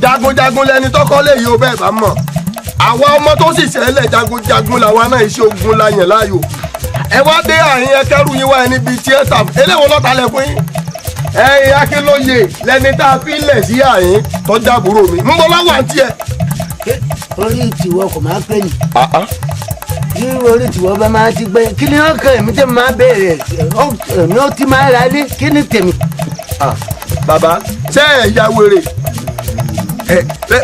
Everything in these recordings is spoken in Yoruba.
jagunjagun lẹni tọkọ lè yí o bẹ́ẹ̀ bá mọ̀ àwa ọmọ tó sì ṣẹlẹ̀ jagunjagun làwa náà iṣẹ́ ogun la yàn láàyò ẹ wá dé àyín ẹkẹrù yín wá ẹni bíi tíẹ́tà eléwo lọ́ta lẹ fún yín ẹ̀yin Akínlóye lẹni tá a fi lẹ̀ sí àyín tọ́jà àbúrò mi ń bọ́ láwà ń tiẹ̀. orí tiwọ kò máa pẹ́ ni kí orí tiwọ bá máa ti gbẹ kí ni ọkàn èmi tẹ́ máa béèrè èmi ó ti máa ra ilé kí ni tèmi. bàbá ṣé ẹ ya wèrè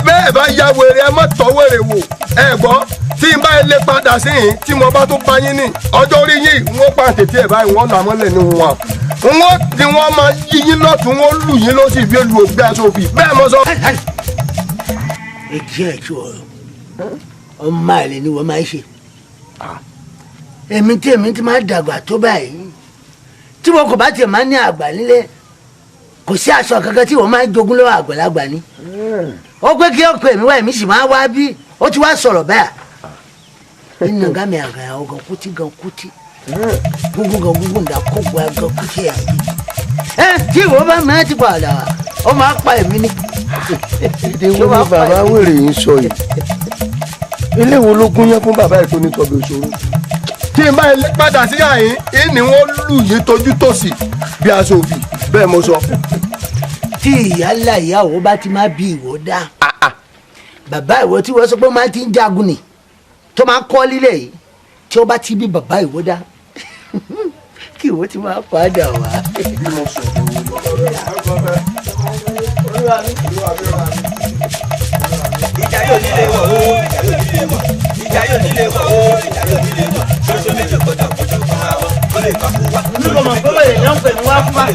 bẹ́ẹ̀ bá ya wèrè ẹ má tọ́ wèrè wò ẹ gbọ́ tí n bá lè padà sí yìí tí mo bá tún bá yín ní ọjọ́ orí yìí wọ́n pa tètè ẹ̀ báyìí wọ́n là mọ́lẹ̀ ní wọn ni wọ́n máa yí yín lọ́tún wọ́n lù yín lọ́sì bí olú ògbé aṣòfin bẹ́ẹ̀ mo sọ. èjì ẹ̀jú ọ̀rọ̀ ọmọ àlè ni wọ́n máa ń ṣe èmi tí èmi ti máa dàgbà tó báyìí tí wọn kò bá tiẹ̀ máa ní àgbà nílé kò sí aṣọ kankan tí wọ́n máa ń jogún lọ́wọ́ àgbàlagbà ni ó pé kí ọkọ èmi wá èmi sì máa wá bí ó ti wá sọ̀rọ̀ báyà nínú gàmì àgàyà ọgàn kútí gan kútí gúngún gan gúngún dà kó gba gan kútí ẹ̀ tí ìwọ bá máa ti padà wá ó máa pa èmi ní. ìdíwọ́ ni bàbá wèrè yín sọ yìí ilé wo ló gún yẹn fún bàbá ẹ̀ tó ní tọ́bi òṣòro tí n bá ilé padà sí àyín ìní wọn lù yín tójú tòsì bí aṣọ òbí bẹ́ẹ̀ mo sọ. tí ìyálà ìyàwó bá ti máa bí ìwọ dá bàbá ìwọ tí wọ́n sọ pé máa ti ń jagun ni tó máa kọ́ lílẹ̀ yìí tí ó bá ti bí bàbá ìwọ dá kí ìwọ ti máa padà wá. ìjà yóò nílé wọ̀ ó ìjà yóò nílé wọ̀ ó ìjà yóò nílé wọ̀ ṣoṣo méjì kọjá fojú kan àwọn ó lè papò wá. nígbà mọ̀ pé wọ́n èèyàn ń pè ní wá fún wa.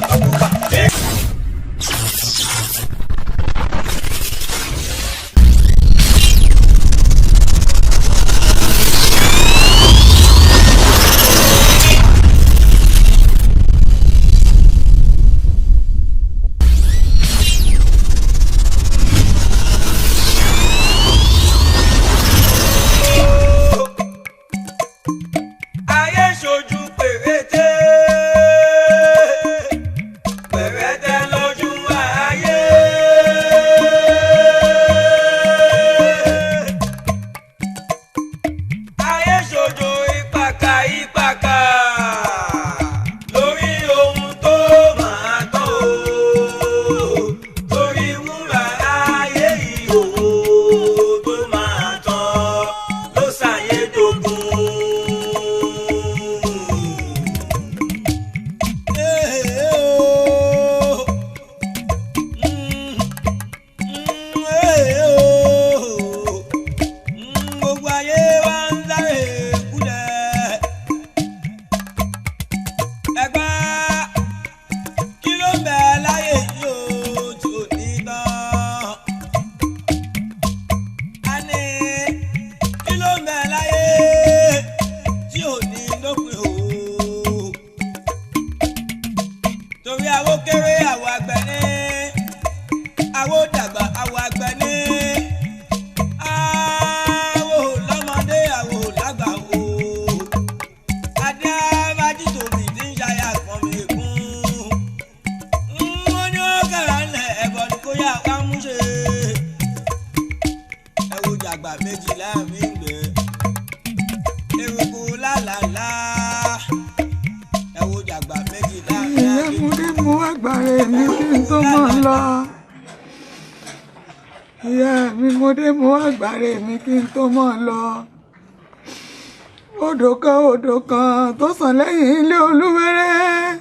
odò kan tó sàn lẹ́yìn ilé Olúwẹ̀rẹ̀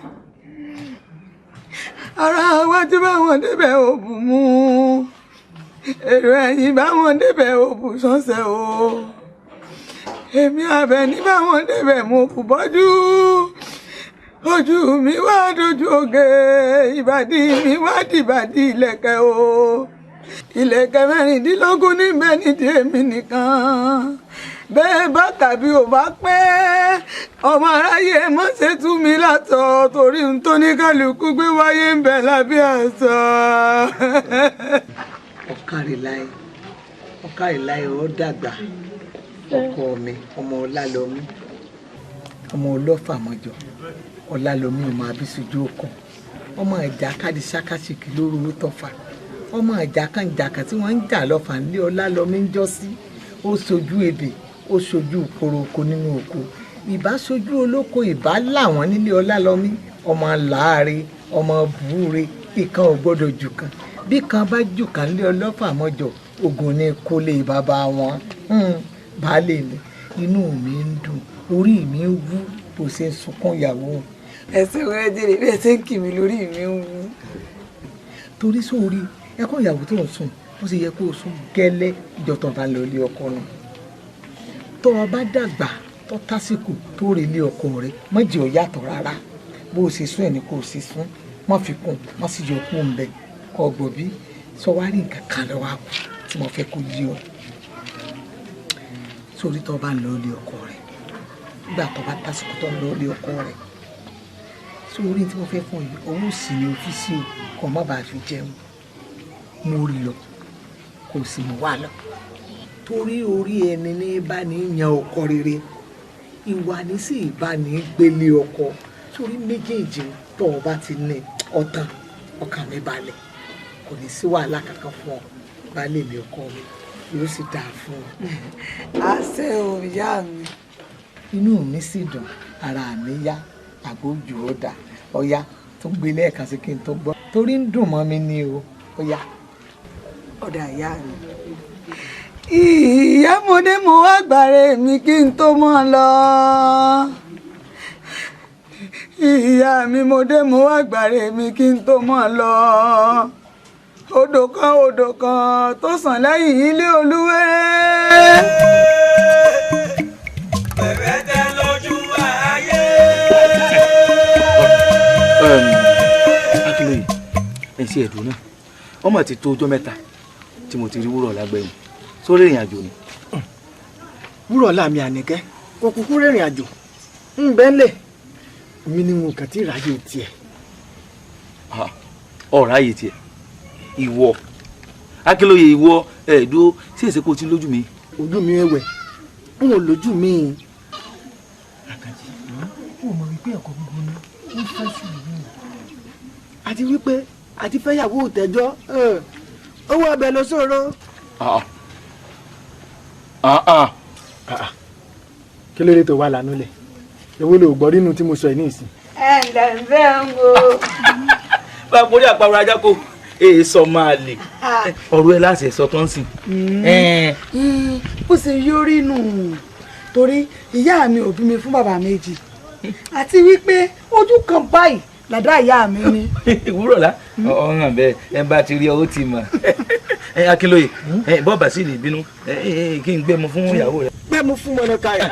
ara wájú báwọn débẹ̀ òbù mú èrò ẹ̀yìn báwọn débẹ̀ òbù sọ́sẹ̀ o èmi Àbẹ̀ní báwọn débẹ̀ mo kù bọ́jú ojú mi wá dojú oge ìbàdí mi wá dìbàdí ìlẹ̀kẹ̀ o ìlẹ̀kẹ̀ 16 níbẹ̀ nídìí èmi nìkan bẹ́ẹ̀ bá tàbí ò bá pẹ́ ọmọ aráyé mọ́ ṣe tú mi látọ̀ torí n tó ní kálukú gbé wáyé ń bẹ̀ lábẹ́ àṣọ. ọ̀kàrìláyé ó dàgbà ọkọ mi ọmọ Ọlálọmí ọmọ Ọlọ́fàmọ́jọ Ọlálọmí ọmọ Abísújú Òkun ọmọ ẹ̀já káàdì ṣákàṣìkì lóru Tọ́fà ọmọ àjàkànjàkà tí wọ́n ń jà lọ́fà nílé ọlá lọ́mí ń jọ́ sí ó sojú ebè ó sojú koroko nínú oko ìbá sojú olóko ìbá làwọn nílé ọlá lọ́mí ọmọ láàrin ọmọ búure ìkan ò gbọ́dọ̀ jù kan bí kan bá jù kan lé ọlọ́fà mọ́jọ ogun ní kólé bàbá wọn baálé mi inú mi ń dùn orí mi ń wú bó ṣe ń sunkún ìyàwó ẹsẹ̀ wẹ́rẹ́ jẹ́rẹ̀ bí ẹsẹ̀ ń kì mí lórí mi ń wú. torí sórí ẹkún ìyàwó tó ń sùn ó sì yẹ kó o sùn gẹ́lẹ́ ìjọtọ̀ bá lọ ilé ọkọ náà tó o bá dàgbà tó tásìkò tó rè ilé ọkọ rẹ mọ́jì ọ̀ yàtọ̀ rárá bó o ṣe sún ẹ̀ ní kó o ṣe sún mọ́ fi kún mọ́ sì yọ kú ń bẹ ọgbọ̀n bí sọ wá rí nǹkan kan lọ́wọ́ àpò tí mo fẹ́ kó yí ọ sórí tó bá ń lọ ilé ọkọ rẹ nígbà tó bá tásìkò tó ń lọ ilé ọkọ rẹ sórí tí mo fẹ́ fún yìí owó sì ní ọ́fíìsì kò má bàa fi jẹun mo rí lọ kò sì mú wà lọ torí orí ẹni ní bá ní yan ọkọ rere ìwà ní sì bá ní gbélé ọkọ sórí méjèèjì tó o bá ti ní ọ̀tàn ọkàn mi balẹ̀ kò ní sí wàhálà kankan fún ọ baálé mi ọkọ mi yóò sì dáa fún ọ. àṣẹ o ìyá mi. inú mi sì dùn ara mi yá àgbójú ó dà ọ̀yá tó gbé lẹ́ẹ̀kan sí kí n tó gbọ́ torí ń dùn mọ́ mi ní o ọ̀yá. ọ̀dà ìyá mi. ìyámọdé mo wá gbàre mi kí n tó mọ́ lọ. ìyá mi mo dé mo wá gbàre mi kí n tó mọ́ lọ. odò kan tó sàn lẹ́yìn ilé olúwẹ́rẹ́. bẹ̀rẹ̀ tẹ lójú ayé. Akínlóye ẹ̀ sí ẹ̀dùn náà ọmọ ti tó ọjọ́ mẹ́ta tí mo ti rí wúrọ̀ lágbẹ̀yìn sórí ìrìn àjò ni. wúrọ̀ láàmì Àníkẹ́ kò kúkú rìnrìn àjò ń bẹ́ńlẹ̀ mi ni mo kàn tí ìráyè tiẹ̀. ọ̀rọ̀ ayé tiẹ̀ ìwọ Akínlóye ìwọ ẹ̀ẹ́dúró sí èsè kó o ti lójú mi. ojú mi ẹ̀wẹ̀ n ò lójú mi. Àkànjí ó mọ wípé ẹ̀kọ́ gbogbo ni ó fẹ́ sí ìlú. àti wípé àti fẹ́yàwó òtẹ́jọ́ owó ọbẹ̀ ló ṣòro. kí ló dé tó wà lánàá lẹ̀ èwo ló gbọ́ nínú tí mo sọ ẹ̀ ní ìsìn. ẹ ǹlẹ́ ń bẹ́ ń wo. bá a borí àparò ajá kò èèsọ máa lè ọ̀rọ̀ ẹ láti ẹ̀sọ́ tó ń sìn. bó ṣe yọrí nù torí ìyá mi ò bí mi fún bàbá méjì àti wípé ojú kan báyìí làdá ìyá mi ni. ìwúrọ̀ lá ọ̀hún bẹ́ẹ̀ ẹ bá ti rí ọ ó ti mọ̀. Akínlóye bọ́ọ̀bà sì lè bínú kí n gbé mu fún ìyàwó rẹ. gbé mu fún mọ́nà káyà.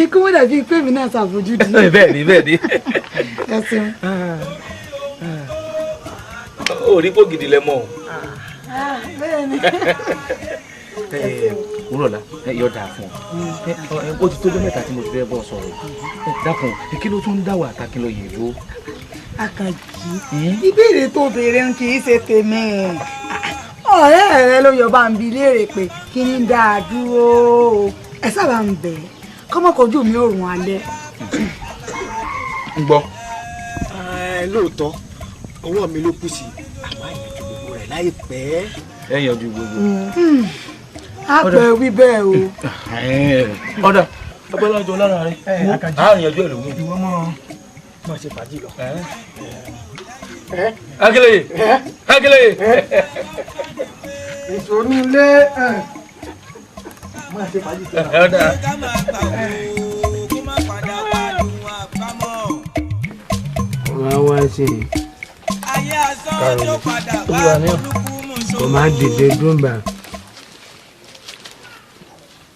ikú wọ́n dàbí pé mi náà ṣàfojúdi. bẹ́ẹ̀ ni bẹ́ẹ̀ ni. ẹ ṣeun. ó rí kó gidi lẹ mọ o. bẹ́ẹ̀ ni. wúrọ̀lá yọ dáa fún ọ ó ti tójọ́ mẹ́ta tí mo ti fẹ́ bọ́ sọ̀rọ̀ dákun kí ló tún ń dá wà Akínlóye dúró. Àkànjí ìbéèrè tó béèrè ń kì í ṣe tèmi ọ̀rẹ́ rẹ ló yọ bá ń bi léèrè pé kí ni dáa dúró ẹ sábà ń bẹ̀ kọ́mọkọ́jú mi ò rùn alẹ́. ń gbọ́. lóòótọ́ ọwọ́ mi ló kù sí àmọ́ àyànjú gbogbo rẹ̀ láìpẹ́. ẹ yanjú gbogbo. a pẹ́ wí bẹ́ẹ̀ o. ọ̀dà ọgbẹ́lọ́jọ lára rẹ̀ á yanjú ẹ̀ lómi. ìwọ mọ̀ ṣe fàájì lọ. Akínlóye Akínlóye. èso ní ilé máa ṣe fàájì tó. ká máa gbà wò kó má padà wá dùn àbámọ̀. wá wá sí i ayé asán ló padà wá olúkú mú kò sóò. má dìde dúnbà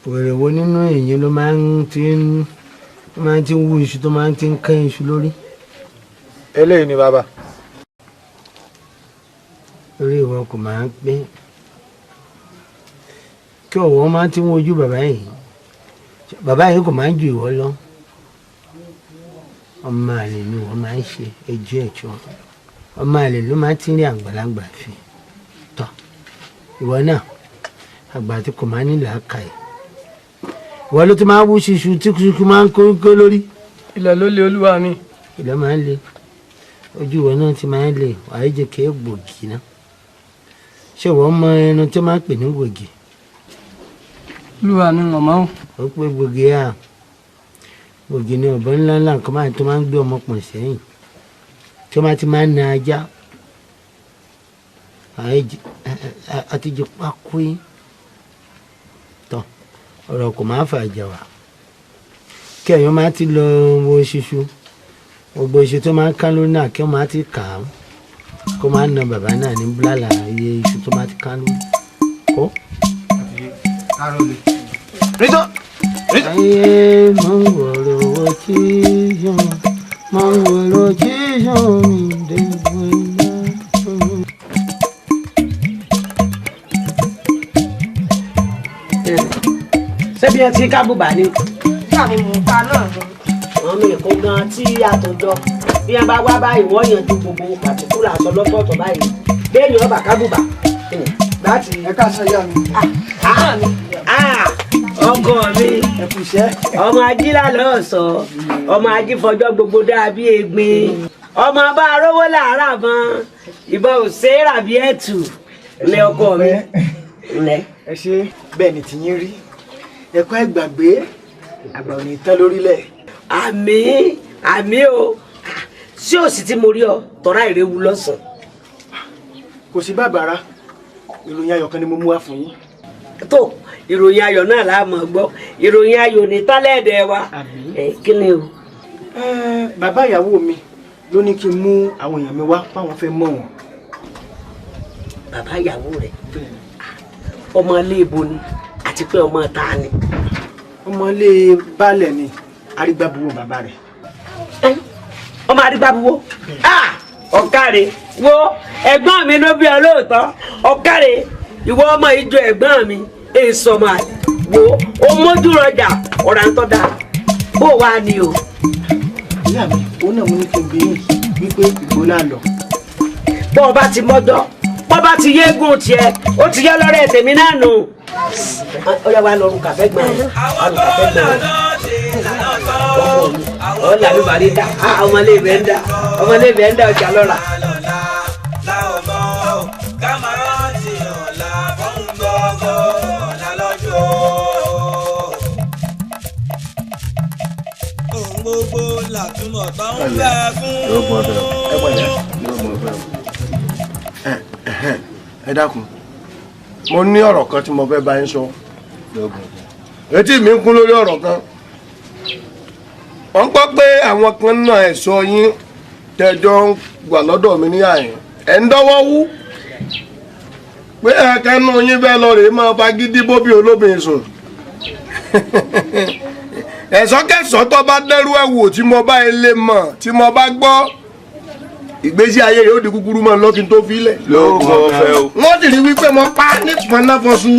wèrè wo nínú èyí ló máa ń ti ń wú iṣu tó máa ń ti ń kán iṣu lórí. eléyìí ni bàbá. lórí ìwọ kò máa ń pín kí ọ̀wọ́ máa ti ń wojú bàbá yìí kò máa ń ju ìwọ lọ ọmọ àlè ni wọ́n máa ń ṣe ẹjọ́ ẹ̀ṣọ́ ọmọ àlè ló máa ti ń rí àgbàlagbà fi tọ́ ìwọ náà àgbà tí kò máa ní làákàyè ìwọ ló ti máa wú ṣiṣu tí ṣiṣu máa ń kó lórí. ilẹ̀ ló lé olúwa mi. ilẹ̀ máa ń le ojú ìwọ náà ti máa ń le wàá jẹ́ kí ẹ gbòógì náà ṣé wọ́n mọ ẹran tí wọ́n máa ń pè ní gbòógì? Olúwa mi mọ̀ mọ́. Ó pé gbòógì à gbòógì ni ọ̀bọ ńláńlá nǹkan máa tó máa ń gbé ọmọ pọ̀n sẹ́yìn tí wọ́n ti máa ń na ajá àtijọ́ pákó yín tán ọ̀rọ̀ kò máa fà jà wá kí ẹ̀yàn máa ti lọ wo ṣíṣú gbogbo iṣu tó máa ń ká lórí náà kí wọ́n máa ti kà á kó máa ń na bàbá náà ní búlálà iye iṣu tó máa ti ká lórí kó. ayé máa ń wọ̀rọ̀ wọ tí yàn máa ń wọ̀rọ̀ tí yàn mí dẹ́gbẹ́ iná. ṣebí ẹ ti kábùbà ni. nígbà mi mú ta náà lọ. àwọn èkó gan tí àtòjọ bí wọn bá wá báyìí wọ́n yanjú gbogbo pàtíkúlà aṣọ lọ́tọ̀ọ̀tọ̀ báyìí bẹ́ẹ̀ni ọba kábùbà láti. ẹ ká sọ yá mi. ọkọ mi ọmọ ajílà lọ́sọ̀ ọmọ ajífọjọ́ gbogbo dàbí egbin ọmọ bá arówó làárà mọ́ ìbọn òṣèrà bí ẹ̀tù lé ọkọ mi. ẹ ṣe bẹ́ẹ̀ ni tìyín rí ẹ̀kọ́ ẹgbàgbé àgbà ò ní tán lórílẹ̀. àmì o sí òsì tí mo rí ọ tọ́ra ìrẹ́wu lọ́sàn. kò sí bàbàrà ìròyìn ayọ̀ kan ni mo mú wá fún yín. tó ìròyìn ayọ̀ náà la mọ̀ gbọ́ ìròyìn ayọ̀ ní tálẹ̀dẹ̀ wa kí ni o. bàbá ìyàwó mi ló ní kí n mú àwọn èèyàn mi wá páwọn fẹ́ mọ̀ wọ́n. bàbá ìyàwó rẹ̀ ọmọ ilé ibo ni àti pé ọmọ ta ni. ọmọ ilé baálẹ̀ ni arígbábuwó bàbá rẹ̀. ọmọ arígbábuwó ọ̀kàrẹ̀ wo ẹ̀gbọ́n mi ló bí ọ lóòótọ́ ọ̀kàrẹ̀ ìwọ ọmọ ìjọ ẹ̀gbọ́n mi èso ọmọ àlè wo ó mójú rọjà ọ̀rà ń tọ́ da bó wàá ni o. ìyá mi òun náà mo ní kí n bí yín wípé ìgbóná lọ. bọ́ ọ bá ti mọ́jọ́ bọ́ bá ti yéégún tiẹ̀ ó ti yẹ lọ́rẹ́ tèmi náà nù. ó yẹ wá lọ́rùn kàfẹ́ gbọ́n ọ̀làlùbàrí dá ọmọléèwé ń dá ọjà lọ́ra. gbogbo làtúmọ̀ tó ń fẹ́ fún. ẹ dákun mo ní ọ̀rọ̀ kan tí mo fẹ́ bá yín sọ etí mi ń kún lórí ọ̀rọ̀ kan wọ́n gbọ́ pé àwọn kan náà ẹ̀ṣọ́ yín tẹ́jọ́ wà lọ́dọ̀ mi ní àyìn ẹ̀ ń dọ́wọ́ wú pé ẹ̀kẹ́nu yín fẹ́ lọ rèé máa fagídí bóbi olóbìnrin sùn ẹ̀sọ́kẹ̀sọ́ tó bá dẹ́rú ẹ̀ wò tí mo bá ilé mọ̀ tí mo bá gbọ́ ìgbésí ayé yóò di kúkúrú mọ́ lọ́kì tó filẹ̀. lóògùn ọ̀fẹ́ o. wọ́n sì rí wípé mo pa nípọn náà fọ́sù.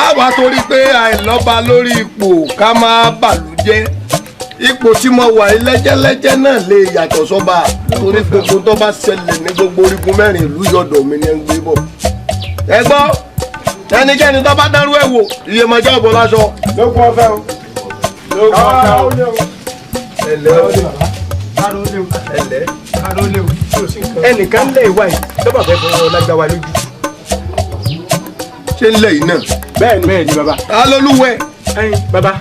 àwa torí pé àìlọ́ba lórí ipò ká máa bàlújẹ́ ipò tí mo wà lẹ́jẹ́lẹ́jẹ́ náà lè yàtọ̀ sọ́ba torí gbogbo tó bá ṣẹlẹ̀ ní gbogbo orígun mẹ́rin ìlú yọ̀dọ̀ mi ni ẹ ń gbé bọ̀. ẹ gbọ́ ẹnikẹ́ni tó bá dárú ẹ̀ wò iye máa jẹ́ ọ̀bọ̀ láṣọ. lóògùn ọ̀fẹ́ o. lóògùn ọ̀fẹ́ o. ẹ̀lẹ́ o. ẹnìkan lè wá yìí lọ́bàá fẹ́ fọwọ́ lágbàwá lójú. ṣé ń lẹ̀ yìí náà. bẹ́ẹ̀ ni bàbá. alólùwẹ̀. ẹyin bàbá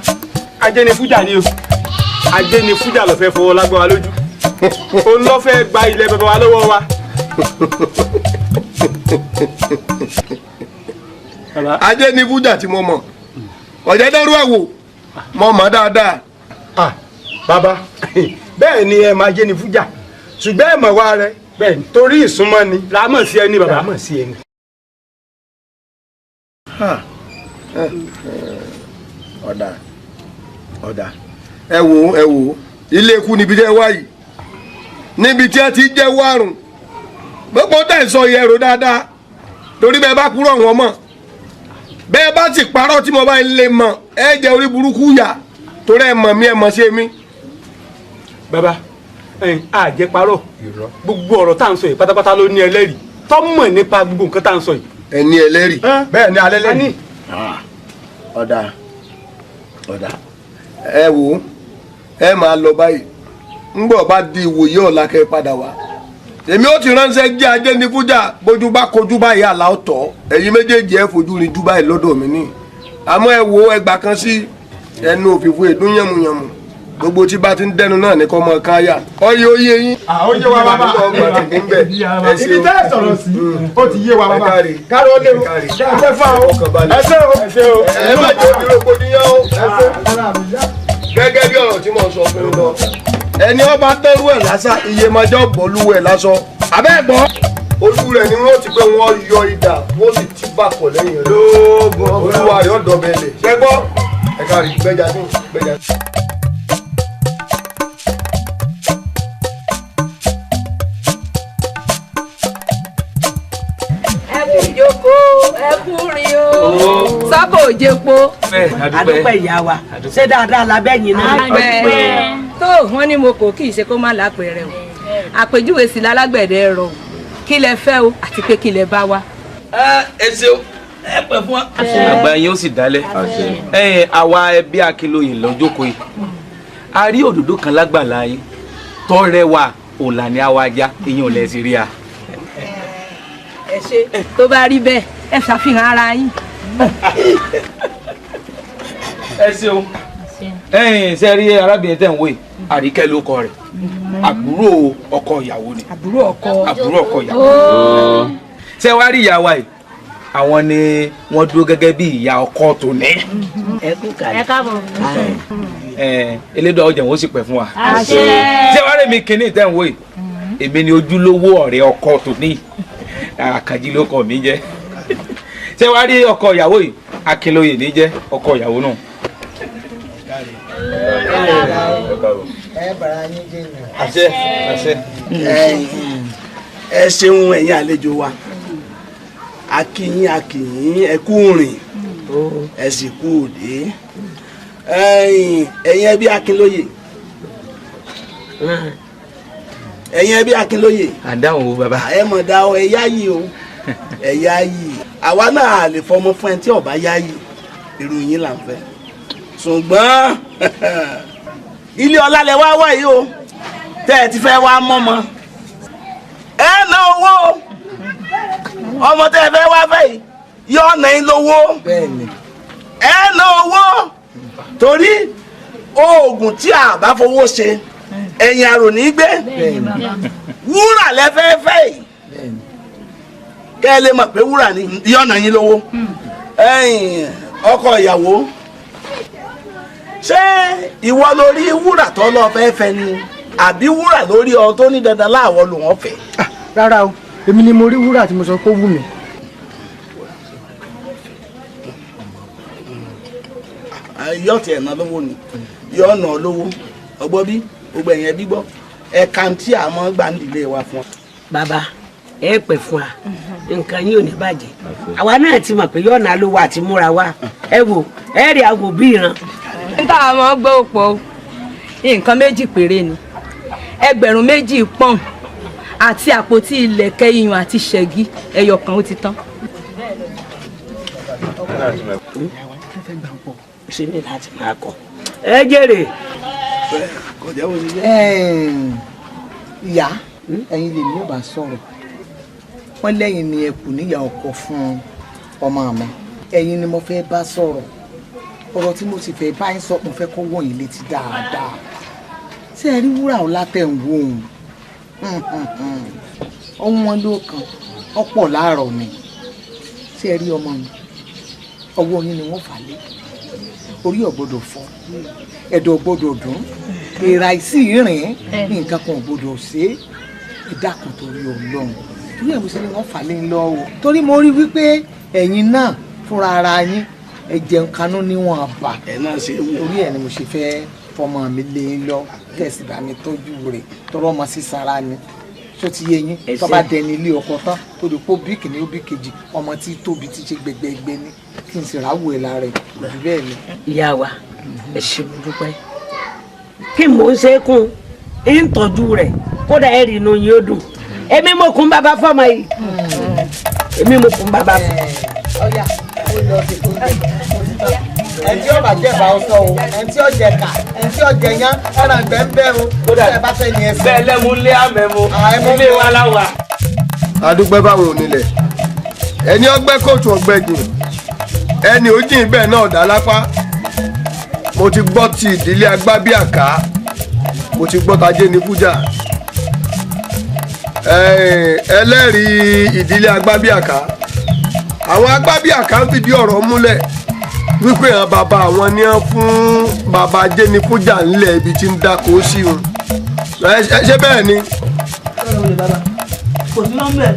ajẹni fújà ni o ajẹni fújà ló fẹ́ fọwọ́ lágbàwá lójú òun ló fẹ́ gba ilẹ̀ bàbá wa lọ́wọ́ wa. ajé ní fújà tí mo mọ̀ ọ̀jẹ̀ dẹ́rú ẹ̀ wò mo mọ̀ dáadáa. bàbá bẹ́ẹ̀ ni ẹ máa jẹ́ ni fújà ṣùgbọ́n ẹ mọ̀ wá rẹ bẹ́ẹ̀ torí ìsúnmọ́ ni lámọ̀ sí ẹni bàbá. lámọ̀ sí ẹni. ọ̀dà ẹ wò ilé ikú níbi tí ẹ wá yìí níbi tí ẹ ti jẹ́ wárùn gbogbo tẹ̀ sọ yẹ ro dáadáa torí bẹ́ẹ̀ bá kúrò wọn mọ̀ bẹ́ẹ̀ bá sì parọ́ tí mo bá lè mọ̀ ẹ jẹ́ orí burúkú yà torí ẹ mọ̀ mí ẹ mọ̀ ṣe mí. bàbá àjẹparọ́ gbogbo ọ̀rọ̀ tá à ń sọ yìí pátápátá ló ní ẹlẹ́rìí tó mọ̀ nípa gbogbo nǹkan tá à ń sọ yìí. ẹ ní ẹlẹ́rìí. bẹ́ẹ̀ ni alẹ́ lẹ́rìí. ọ̀dà ẹ wò ẹ máa lọ báyìí ńgbọ́ bá di ìwòye ọ̀la kẹ́ padà wá èmi ó ti ránṣẹ́ jẹ́ ajé ní fújà bójú bá kojú báyìí àlá ọ̀tọ̀ ẹ̀yin méjèèjì ẹ̀ fojú rin jú báyìí lọ́dọ̀ mi ní àmọ́ ẹ wo ẹgbà kan sí ẹnu òfìfo èdún yànmùyànmù gbogbo tí bá ti ń dẹnu náà ní kọ́ mọ káyà ọyẹ oyè yín. ó yé wa bàbá ibi tẹ́ ẹ sọ̀rọ̀ sí ó ti yé wa bàbá kárí ó léwu ẹ fún àwọn ẹ ṣé o ẹ má jẹ́ òbí rògbòdìyàn o gẹ́gẹ́ bí ọ̀rọ̀ tí mo sọ fún un lọ ẹni ọba tẹ́rù ẹ̀ lásán iye máa jẹ́ ọ̀bọ̀lúwẹ̀ ẹ̀ lásán abẹ́ ẹ̀gbọ́n olú rẹ̀ ni wọ́n ti pé wọ́n yọ idà wọ́n sì ti bá kọ̀ lẹ́yìn rẹ̀ lóògùn olúwa rẹ̀ ọ̀dọ̀ bẹ̀lẹ̀ ṣẹ́gbọ́ ẹ̀ka rí gbẹ́jà sí gbẹ́jà sí. ẹkùnrin o sábò òjèpo. adúpẹ́ ìyá wa ṣé dáadáa lábẹ́yìn náà. tó wọ́n ní mo kò kí ìṣe kó má lápẹ̀rẹ̀ o àpèjúwe sí lálágbẹ̀dẹ rọ o kí lẹ fẹ́ o àti pé kí lẹ bá wa. ẹ ṣeun ẹ pẹ́ fún wa. àgbà yín ó sì dálẹ̀ àwa ẹbí Akínlóye lọ́jọ́kọ̀ yìí a rí òdòdó kan lágbàlá yín tó rẹwà òlà ní àwájá ìyẹn ò lẹ̀ sí rí a. ẹ ṣe tó bá rí bẹ́ẹ̀ ẹ ṣàfihàn ara yín. ẹ ṣeun ṣe rí arábìnrin tẹ̀ ń wò yìí Àríkẹ́ ló kọ rẹ̀ àbúrò ọkọ ìyàwó ni. àbúrò ọkọ ìyàwó. ṣé wàá rí ìyá wa yìí àwọn ni wọ́n dúró gẹ́gẹ́ bí ìyá ọkọ tòní. ẹ kú kàlẹ́. ẹ káàbọ̀. elédò ọjà wọn ó sì pẹ́ fún wa. àṣẹ. ṣé wàá rí mi kínní tẹ̀ ń wò yìí èmi ni ojúlówó ọ̀rẹ́ ọkọ tòní Àkànjí ló kọ mi jẹ́. ṣé wàá rí ọkọ ìyàwó yìí Akínlóye ní jẹ́ ọkọ ìyàwó náà. àṣẹ àṣẹ. ẹ ṣeun ẹ̀yin àlejò wa akínyìn ẹ kú rìn ẹ sì kú òde ẹ̀yin ẹbí Akínlóye ẹ̀yin ẹbí Akínlóye. àdáhùn o bàbá. ẹ mọ̀ dá ọ ẹ̀yá yìí o ẹ̀yá yìí àwa náà lè fọmọ fún ẹ tí ọba yá yìí ìròyìn là ń fẹ́ ṣùgbọ́n ilé ọlá lẹ wá wá yìí o tẹ́ ẹ ti fẹ́ wá mọ́mọ́ ẹ ná owó ọmọ tẹ́ ẹ fẹ́ wá fẹ́ yìí yọ ọ̀nà yín lówó ẹ ná owó torí oògùn tí a bá fowó ṣe ẹ̀yìn àrò ní gbé wúrà lẹ́fẹ́ẹ́fẹ́ yìí kẹ́ ẹ lè mọ̀ pé wúrà ni yọ ọ̀nà yín lówó ọkọ ìyàwó ṣé ìwọ lórí wúrà tó lọ fẹ́ẹ́fẹ́ ni àbí wúrà lórí ọ tó ní dandan láàwọ̀ ló wọ́n fẹ́. rárá o èmi ni mo rí wúrà tí mo sọ pé ó wù mí. yọ tiẹ̀ ná lówó ni yọ ọ̀nà lówó ọgbọ́n bí gbogbo ẹ̀yẹn bí gbọ́ ẹ̀ka tí a mọ́ gbà nílé wa fún ọ. bàbá ẹ pẹ́ fún wa nǹkan yín ò ní bàjẹ́ àwa náà ti mọ̀ pé yọ̀ọ̀nà lówó àti múra wa ẹ wò ẹ rí aago bí ìran. níta àwọn gbọ́ òpó nǹkan méjì péré ni ẹgbẹ̀rún méjì pọ́n àti àpótí ilẹ̀kẹ̀ iyùn àti ṣẹ̀gí ẹyọ kan ó ti tán. ṣe ní láti máa kọ ẹ jèrè. ìyá ẹ̀yin lèmi ò bá sọ̀rọ̀ wọ́n lẹ́yìn ni ẹ kù níyà ọkọ fún ọmọ mi ẹ̀yin ni mo fẹ́ bá sọ̀rọ̀ ọ̀rọ̀ tí mo sì fẹ́ bá yín sọ mo fẹ́ kó wọ̀nyí létí dáadáa ṣé ẹ rí wúrà ọ̀la tẹ̀ ń wò ó ọ̀wọ́n ló kan ọ̀pọ̀ láàárọ̀ mi ṣé ẹ rí ọmọ mi ọwọ́ yín ni wọ́n fà lé orí ọ̀gbọ́dọ̀ fọ́ ẹ̀dọ̀ ọ̀gbọ́dọ̀ dùn èèrà ìsì rìn nǹkan kan ọ̀gbọ́dọ̀ ṣe ìdákun torí Ọlọ́run torí ẹ̀ mo ṣe ni wọ́n fà lé ń lọ o torí mo rí wípé ẹ̀yin náà fúnra ara yín ẹ jẹun kanú níwọ̀n àbà torí ẹ̀ ni mo ṣe fẹ́ fọmọ mi lé ń lọ kẹ̀sì bá mi tọ́jú rẹ̀ tọrọ ọmọ sísara ni tó ti yé yín tó bá dẹni ilé ọkọ tán tó lè kó bí kìnìún bí kejì ọmọ tí tóbi ti ṣe gbẹgbẹgbẹ ní kí n sì ráwọ ẹ lára ẹ jù bẹ́ẹ̀ ni. ìyá wa ẹ ṣe mo dúpẹ́ kí mò ń ṣe kún ń tọ́jú rẹ̀ kódà ẹ̀rì inú yín ó dùn èmi mo kún bàbá fọmọ yìí èmi mo kún bàbá fún. ọ̀yà ó lọ sí kó ẹni tí ó bá jẹ́ bá ọsọ o ẹni tí ó jẹ ká ẹni tí ó jẹ yán ẹran gbẹ ń bẹ o kódà ẹ bá fẹ́ ni ẹsẹ̀. bẹ́ẹ̀ lẹ́mu lé àmẹ́mu ilé wa láwa. adúpẹ́ báwọn onílẹ̀ ẹni ọgbẹ́ kóòtù ọgbẹ́ jìn ẹni ó jìn bẹ́ẹ̀ náà dá lápá mo ti gbọ́ ti ìdílé Agbábíàká mo ti gbọ́ tajé ní fújà ẹlẹ́rìí ìdílé Agbábíàká àwọn Agbábíàká ń fìdí ọ̀rọ̀ múlẹ̀ wípé àwọn bàbá àwọn ní wọn fún bàbá Ajénifújà ńlẹ̀ ibi tí ń dáko sí wọn ṣé bẹ́ẹ̀ ni. kò sí nọ́mbẹ̀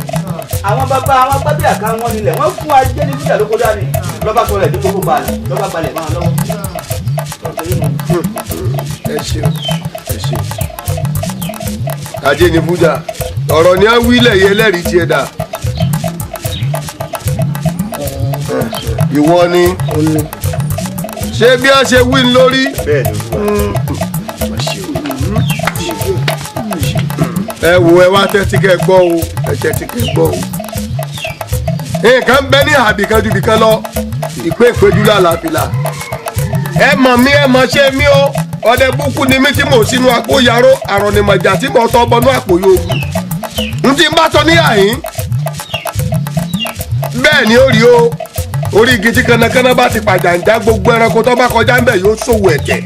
àwọn bàbá àwọn Agbábíàká wọn nílẹ̀ wọ́n fún Ajénifújà lóko dání lọ́ba sọ̀rọ̀ ẹ̀dín gbogbo balẹ̀ lọ́ba balẹ̀ máa lọ́wọ́. ẹ ṣeun ẹ ṣeun Ajénifújà ọ̀rọ̀ ni a wílẹ̀ yẹ ẹlẹ́rìí tiẹ̀ dà ìwọ ni ṣé bí wọ́n ṣe wí lórí. ẹ wo ẹ wá tẹ́tí kẹ́ gbọ́ o ẹ tẹ́tí kẹ́ gbọ́ o nǹkan ń bẹ ní àbìkan ju ibìkan lọ ìpè ìpéjú làlàbìlà ẹ mọ̀ mí ẹ mọ̀ ṣe mí o ọdẹ búkú ni mí tí mò ń sínú àpò yaró àrọ̀nìmọ̀jà tí mo tọ́ bọnú àpò yòókù n ti bá tọ́ ní àyín bẹ́ẹ̀ ni ó rí o orí igi tí kanakana bá ti pàjàǹjà gbogbo ẹranko tó bá kọjá ń bẹ̀ yóò ṣòwò ẹ̀jẹ̀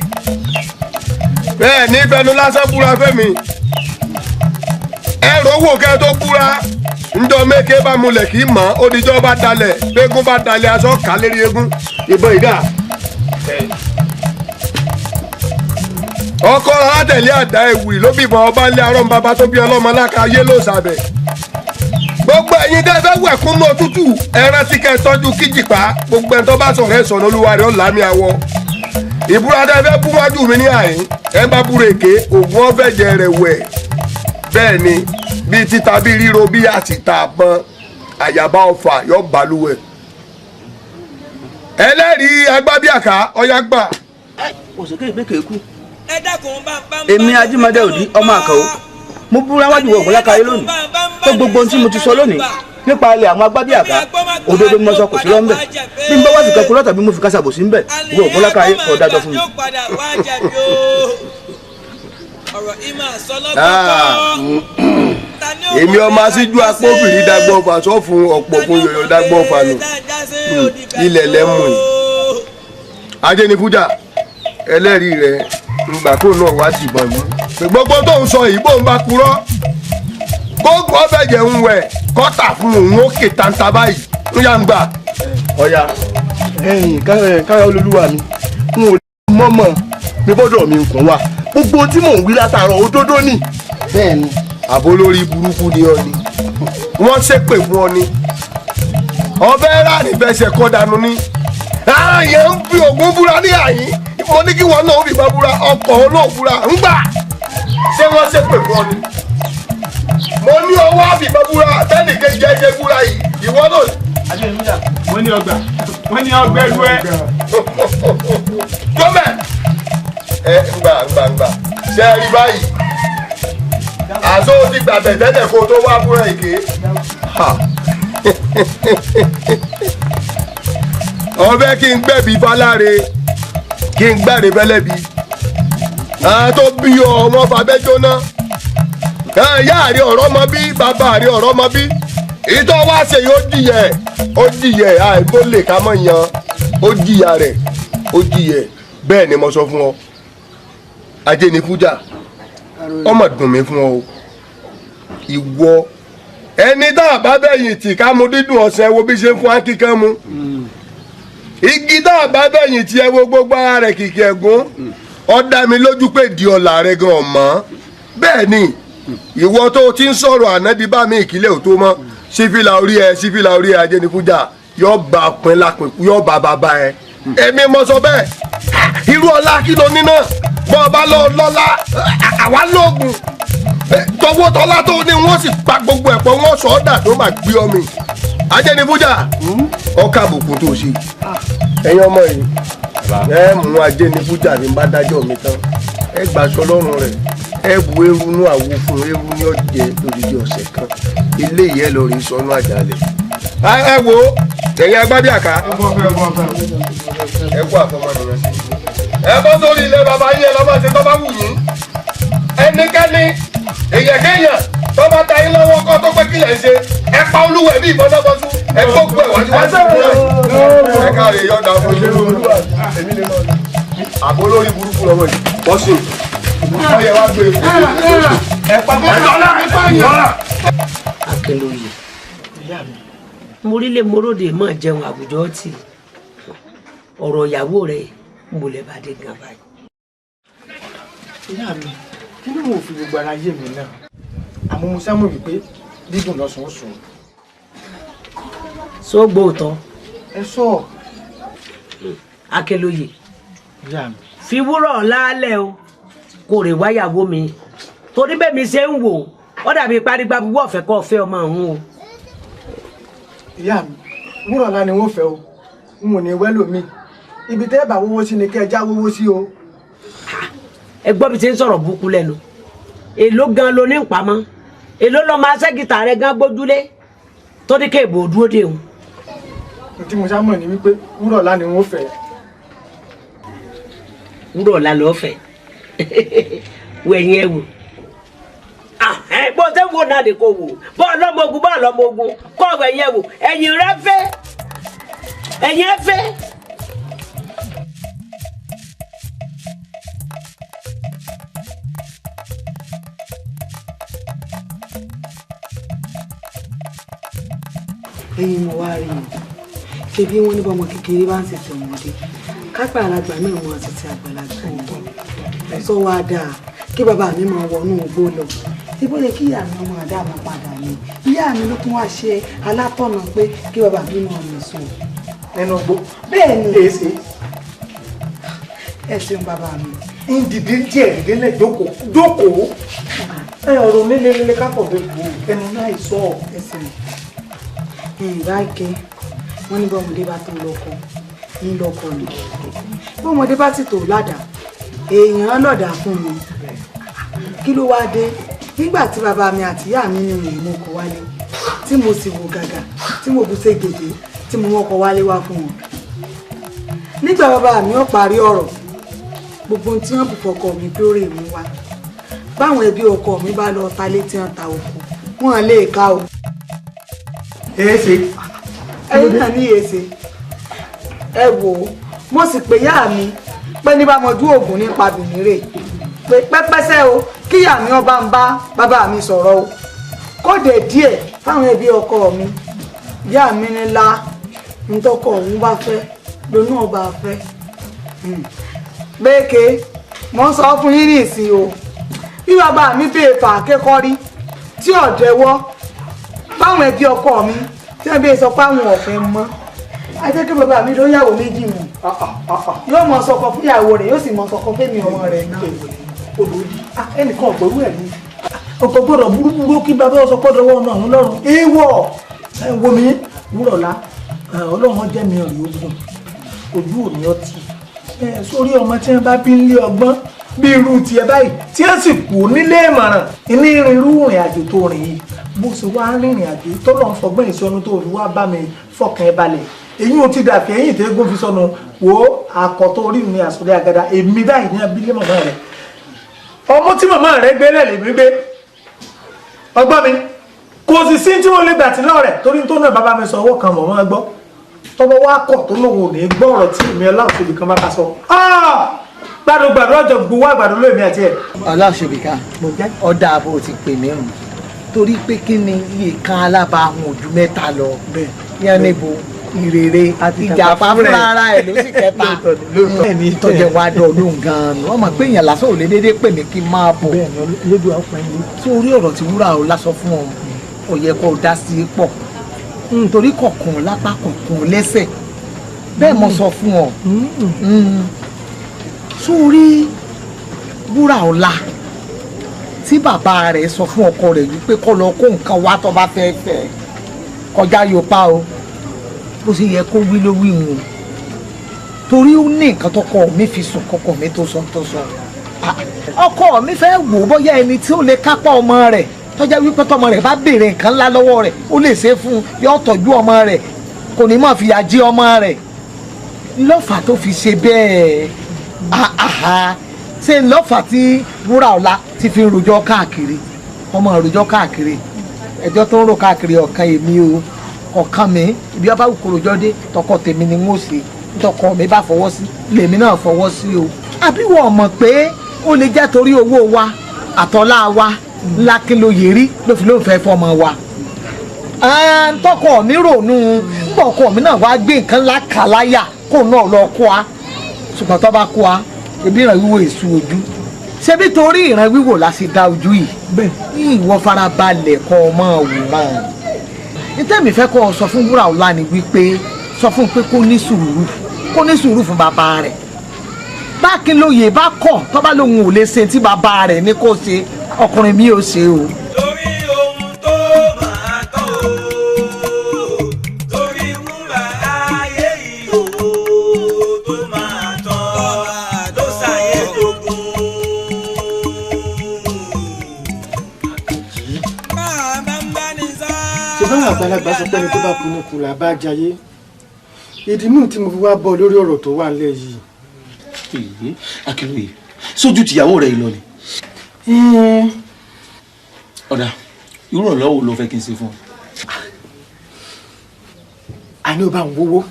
bẹ́ẹ̀ ní fẹnu lásán búra fẹ́mi ẹrù owó kẹ́ tó búra njọ méke bá mulẹ̀ kì í mọ̀ ó dijọ́ bá dalẹ̀ gbégún bá dalẹ̀ aṣọ kà lérí eégún ìbọn ìdá. ọkọ alátẹ̀lé àdá ewì ló bíbọn ọba ńlẹ̀ arọ́n bàbá tó bí ọlọ́mọ láka ayé ló sàbẹ̀. gbogbo ẹ̀yin tẹ́ fẹ́ wẹ̀kún ní òtútù ẹran tí kẹ́ tọ́jú kíjìpá gbogbo ẹ̀ tó bá sọ̀rọ̀ ẹ̀ sọ̀rọ̀ olúwa rẹ̀ ó lámì àwọ̀. ìbúra tẹ́ fẹ́ bú wájú mi ní àyín ẹ bá búra èké ògùn ọ̀fẹ́jẹ rẹ̀ wẹ̀ bẹ́ẹ̀ ni bí títa bí ríro bí àtìta àbọn àyàbá ọfà yọ balùwẹ̀. ẹlẹ́rìí Agbábíàká ọ̀yá gbà. òṣèké ìgbékè kú èmi Ajímọdé Òdí ọmọ Àkàó mo búra wájú wọ ògbólá káyé lónìí pé gbogbo ohun tí mo ti sọ lónìí nípa ilẹ̀ àwọn Agbábíàká òdodo mo sọ kò sí lọ́nbẹ̀ bí n bá wá fi kẹ́kọ̀ọ́ lọ́tà bí mo fi kásàbò sí ń bẹ̀ wọ ògbólá káyé kọ́ dájọ́ fún mi. èmi ọmọ asíjú apóbìnrin dágbọ́ ọfà sọ fún ọ̀pọ̀ fún yọ̀yọ̀ dágbọ́ ọfà nù ilẹ̀ lẹ́mù yìí Ajénifújà ẹlẹ́rìí rẹ̀ ńgbà kó náà wá dìbọn mú gbogbo tó ń sọ yìí bóun bá purọ́ kó gbọ́ fẹ̀jẹ̀ ń wẹ̀ kọ́tà fún òun ó kè tàǹtà báyìí ń yá ń gbà. ọ̀ya káyọ̀ olólùwà mi n ò mọ̀mọ́ bí bọ́dọ̀ mi kàn wá gbogbo tí mò ń wí látàárọ̀ òdodo ni. bẹ́ẹ̀ni àbó lórí burúkú ni ọ ni wọ́n ṣépè fún ọ ni ọbẹ̀ ráàní fẹsẹ̀ kọ́ dànù ni ààyè ń fi ògùn búra ní àyín mo ní kí wọn náà fi bá búra ọkọ̀ olóòbúra ń gbà ṣé wọ́n ṣépè fún ọ ni mo ní owó àfìbá búra tẹ́nì kejì ẹ̀jẹ̀ búra yìí ìwọ náà. Ajénifújà wọ́n ní ọgbà wọ́n ní ọgbà ẹlú ẹ. gómẹ̀ ẹ ngbà ṣe é rí báyìí àṣọ ti gbàgbẹ́ tẹ́lẹ̀ kó tó wá búra èké. ọbẹ̀ kí n gbẹ̀bí fáláre kí n gbàre fẹ́lẹ́bí àwọn tó bí ọmọ fàbẹ́ jóná ìyá rí ọ̀rọ̀ mọ bí bàbá rí ọ̀rọ̀ mọ bí ìtọ́ wá ṣe yìí ó jìyẹ àìkó lè ká mọ̀ yan ó jìyà rẹ̀ ó jìyẹ bẹ́ẹ̀ ni mo sọ fún ọ Ajénifújà ọmọ dùn mí fún ọ ìwọ ẹni tá a bá bẹ̀yìn tì ká mu dídùn ọ̀sẹ̀ wo bí ṣe ń fún akíkan mu igi tá a bá bẹ̀yìn tì ẹ wo gbogbo ara rẹ̀ kìkì ẹ̀gún ó dá mi lójú pé di ọ̀la rẹ̀ gan ọ̀mọ́ bẹ́ẹ̀ ni ìwọ tó ti ń sọ̀rọ̀ ànádi bá mi ìkílẹ̀ ò tó mọ́ sífìlà orí ẹ Ajénifújà yóò bá pin lápin yóò bá bàbá ẹ èmi mọ sọ bẹ́ẹ̀ irú ọlá kí ló ní náà bọ́ ọ bá lọ lọ́lá àwa lóògùn tọwọ́ tọ́lá tó ní wọ́n sì pa gbogbo ẹ̀pọ̀ wọ́n sọ ọ́ dà tó máa gbé ọmọ yìí Ajénifújà ọkà àbùkù tó ṣe ẹ̀yin ọmọ yìí ẹ mú Ajénifújà ní bá dájọ́ mi tán ẹ gbàṣọ lọ́rùn rẹ̀ ẹ bu eru nú àwo fún eru ní ọ̀jẹ̀ lódìdí ọ̀sẹ̀ kan ilé yẹn lọ rí sọnù àjálẹ̀ ẹ wo ẹ̀yin Agbábíàká ẹ kú àfọmọnìyàn sí ẹ bọ́ sórí ilé bàbá yín ẹ lọ́ máa ṣe tó bá wù yín ẹnikẹ́ni èèyàn kéèyàn tó bá ta yín lọ́wọ́ kọ́ tó pé kí lẹ̀ ń ṣe ẹ pa olúwẹ̀ bí ìbọn dọ́gbọ́n sún ẹ gbógun ẹ̀ wájú wájú ẹ káre yọ̀dà fún mi àbó lórí burúkú lọ́wọ́ yìí bọ́sì ọyẹ wá gbé ẹ pa ẹ̀dọ́lá ẹ pa ìyọ́lá. Akínlóye morílẹ̀ moróde mọ̀ jẹun àwùjọ tì ọ̀rọ̀ ìyàwó rẹ̀ mo lè bá dé gan báyìí. ìyá mi kí ló wò fi gbogbo ara yé mi náà àmọ́ mo sámú wípé dídùn lọ́sùn ó sùn. só gbóòótọ́. ẹ sọ. Akínlóye ìyá mi. fi wúrọ̀ lálẹ́ o kò rè wáyàwó mi torí bẹ́ẹ̀ mi ṣe ń wò ó dàbí parígbá búbọ̀ ọ̀fẹ́ kọ́ ọ̀fẹ́ ọmọ ọ̀hún o. ìyá mi wúrọ̀ ńlá ni wọ́n fẹ́ o n ò ní wẹ́lòmíì ibi tẹ́ ẹ bá wọ́wọ́ sí ni kẹ́ ẹ já wọ́wọ́ sí o. ẹ gbọ́ bí ti ń sọ̀rọ̀ burúkú lẹ́nu èló gan ló ní ìpamọ́ èló lọ́ máa ṣẹ́gìtà rẹ gan gbójúlé tó ní kéèbò dúró dé òun. tí mo sá mọ̀ ní wípé wúrọ̀ ńlá ni wọ́n fẹ́. wúrọ̀ ńlá lọ́ọ́ fẹ́ wẹ̀yìn ẹ̀ wò bó ṣe ń wo náà ni kò wò bó ọlọ́mọ ogun bó ọlọ́mọ ogun kọ́ wẹ̀yìn ẹ̀ wò ẹ̀yìn rẹ fẹ́ ẹ̀yìn ẹ̀ fẹ́. ẹ̀yin mo wá rí i ṣe bí wọ́n ní bọ́mọ kékeré bá ń ṣètò ọmọdé kápẹ́ àràgbà náà wọn àti ti àgbàlagbà nǹkan sọ wá dáa kí bàbá mi máa wọnú igbó lọ ibo lè kí ìyá mi ọmọ àdá máa padà ní ìyá mi ló tún wá ṣe alátọ̀nà pé kí bàbá mi máa lọ sùn. nínú igbó. bẹ́ẹ̀ ni èsì. ẹ ṣeun bàbá mi. ń dìde díẹ̀ délẹ̀ jókòó ẹ ọ̀rọ̀ nílé kápọ̀ bẹ́ẹ̀ kú ẹnu náà sọ ẹsẹ̀ ìbáàgẹ́ wọ́n ní bọ́mọdé bá tó lọ́kọ ń lọ́kọ ni bọ́mọdé bá sì tó ládàá èèyàn lọ́dà fún mi kí ló wá dé nígbà tí bàbá mi àti ìyá mi ní ìrìn mú ọkọ wálé tí mo sì wò gàgà tí mo bú sé gèdè tí mo mọ́kọ wálé wá fún wọn nígbà bàbá mi ó parí ọ̀rọ̀ gbogbo tí wọ́n bù fọkọ mi pé ó rè mí wá báwọn ẹbí ọkọ mi bá lọ ta létí wọn ta òkú wọn lè ká o. èéṣe. ẹyin náà ní èéṣe ẹ wò ó mo sì pè yá mi pé ní bá mọjú oògùn nípa bìnírè pé pẹ́pẹ́sẹ́ o kíyà mi ọba ń bá bàbá mi sọ̀rọ̀ o kódé díẹ̀ fáwọn ẹbí ọkọ mi ìyá mi ńlá ntọ́kọ òun bá fẹ́ lónú ọba fẹ́ gbẹ́kẹ́ mo ń sọ fún yín ní ìsìn o bí bàbá mi bèè fà kékọ́rí tí ọ̀dẹ́wọ́ báwọn ẹbí ọkọ mi tí wọ́n bèè sọ pé àwọn ọ̀fẹ́ mọ́ ajẹ́ kí bàbá mi ló yàwó méjì mọ̀ yóò mọ sọkọ fún ìyàwó rẹ̀ yóò sì mọ sọkọ fẹ́mi ọmọ rẹ̀ náà. ẹnìkan ọ̀gbọ́rú ẹ̀ ní ọkọ̀ gbọ́dọ̀ burúburú kí bàbá ọsọ pọ́dọ̀ wọ́n náà ń lọ́rùn èèwọ̀ ẹ wo mi wúrọ̀lá ọlọ́run jẹ́ mi ọ̀rẹ́ ogun ojú òní ọtí sórí ọmọ tí wọ́n bá bí ń lé ọgbọ́n bí irú tiẹ̀ báyìí tí wọ́n sì kú nílé ìmọ̀ràn ní irú ìrìn àjò tó rìn yìí bó ṣe wá rìnrìn àjò tó lọ́n fọgbọ́n ìsọnù tó fi wá bá mi fọkàn ẹ balẹ̀ èyí ò ti dàbí ẹ̀yìn tẹ́gùn fi sọnù wo àkọ́tọ̀ orí mi àsọdẹ́ àgàdà èmi báyìí ní abílẹ̀ màmá rẹ̀ ọmọ tí màmá rẹ̀ gbé lẹ̀ lèmi gbé ọgbọ́n mi kò sì sí tí wọ́n lè gbà tí lọ́rẹ̀ torí tó náà bàbá mi sọ ọwọ́ kan mọ̀ wọ́n gbọ́ tọ́wọ́ wá kọ̀ tó lòun ò ní gbọ́ ọ̀rọ̀ tí èmi ọláòṣèlú kan bá ká sọ gbàdúgbàdú ọjọ́ gbowó àgbàdo lóèmí àti ẹ̀. ọláòṣèlú kan ọ̀dà àbò ti pè mí rùn torí pé kí ni iye kan alábàáhùn ojú mẹ́ta lọ yẹn níbo ìrèrè ìjàpá fúnra ara ẹ̀ ló sì kẹta ẹni tọ́jú wa dọ̀ lóhùn gan-an wọ́n mọ̀ pé èèyàn lásán ò lè déédéé pè mí kí n máa bọ̀ sórí ọ̀rọ̀ tí wúrà ò lásọ fún ọ ò yẹ kó o dá sí i pọ̀ nítorí kọ̀ọ̀kan lápá kọ̀ọ̀kan lẹ́sẹ̀ bẹ́ẹ̀ mo sọ fún ọ sórí wúrà ọ̀la tí bàbá rẹ̀ sọ fún ọkọ rẹ̀ wípé kó lọ kó nǹkan wá tó bá fẹ́ fẹ́ kọjá yóò pa o bó ṣe yẹ kó wí ló wí wọn torí ó ní nǹkan tọkọ mi fi sùn kọkọ mi tó sọ ọkọ mi fẹ́ wò bóyá ẹni tí ó lè kápá ọmọ rẹ̀ tọ́jà wípé tọmọ rẹ̀ bá béèrè nǹkan ńlá lọ́wọ́ rẹ̀ ó lè ṣe fún un yóò tọ́jú ọmọ rẹ̀ kò ní máa fìyà jẹ ọmọ rẹ̀ lọ́fà tó fi ṣe bẹ́ẹ̀ ṣe lọ́fà tí Wúràọlá ti fi rojọ́ káàkiri ọmọ rojọ́ káàkiri ẹjọ́ tó ń rò káàkiri ọ̀kan èmi o ọ̀kan mi ibi ọba òkòròjọ́ dé tọkọ tèmi ni n ó ṣe tọkọ mi bá fọwọ́ sí lèmi náà fọwọ́ sí o àbí wọ́n mọ̀ pé ó lè jẹ́ torí owó wa àtọ́lá wa ńlá kí ló yẹ rí ló fi ló ń fẹ́ fọmọ wa tọkọ mi rònú tọkọ mi náà wá gbé nǹkan lákàláyà kó náà lọ kó a ṣùgbọ́n tó bá kó a ebi ìran wíwò èso ojú ṣebí torí ìran wíwò la ṣe dá ojú yìí bẹ́ẹ̀ ìwọ farabalẹ̀ kọ́ ọmọ òwúrọ̀ nítẹ̀mí fẹ́ kọ́ ọ sọ fún Wúràọlá ni wípé sọ fún un pé kó ní sùúrù fún bàbá rẹ̀ bákinlóye bá kọ̀ tó bá lóun ò lè ṣe tí bàbá rẹ̀ ní kó ṣe ọkùnrin mi ò ṣe o. torí ohun tó máa tán o torí wúrà ayé yìí o tó máa tán ló ṣàyè dogun. ṣé báwọn àgbàlagbà sọ pé ẹni tó bá kú ní kùlà bá jayé ìdí nù tí mo fi wá bọ́ lórí ọ̀rọ̀ tó wà nílẹ̀ yìí. Akínlóye sójú tìyàwó rẹ̀ lọ ni. ọ̀dà irú ọ̀lọ́wọ́ ló fẹ́ kí n ṣe fún ọ. àní ó bá ń wówó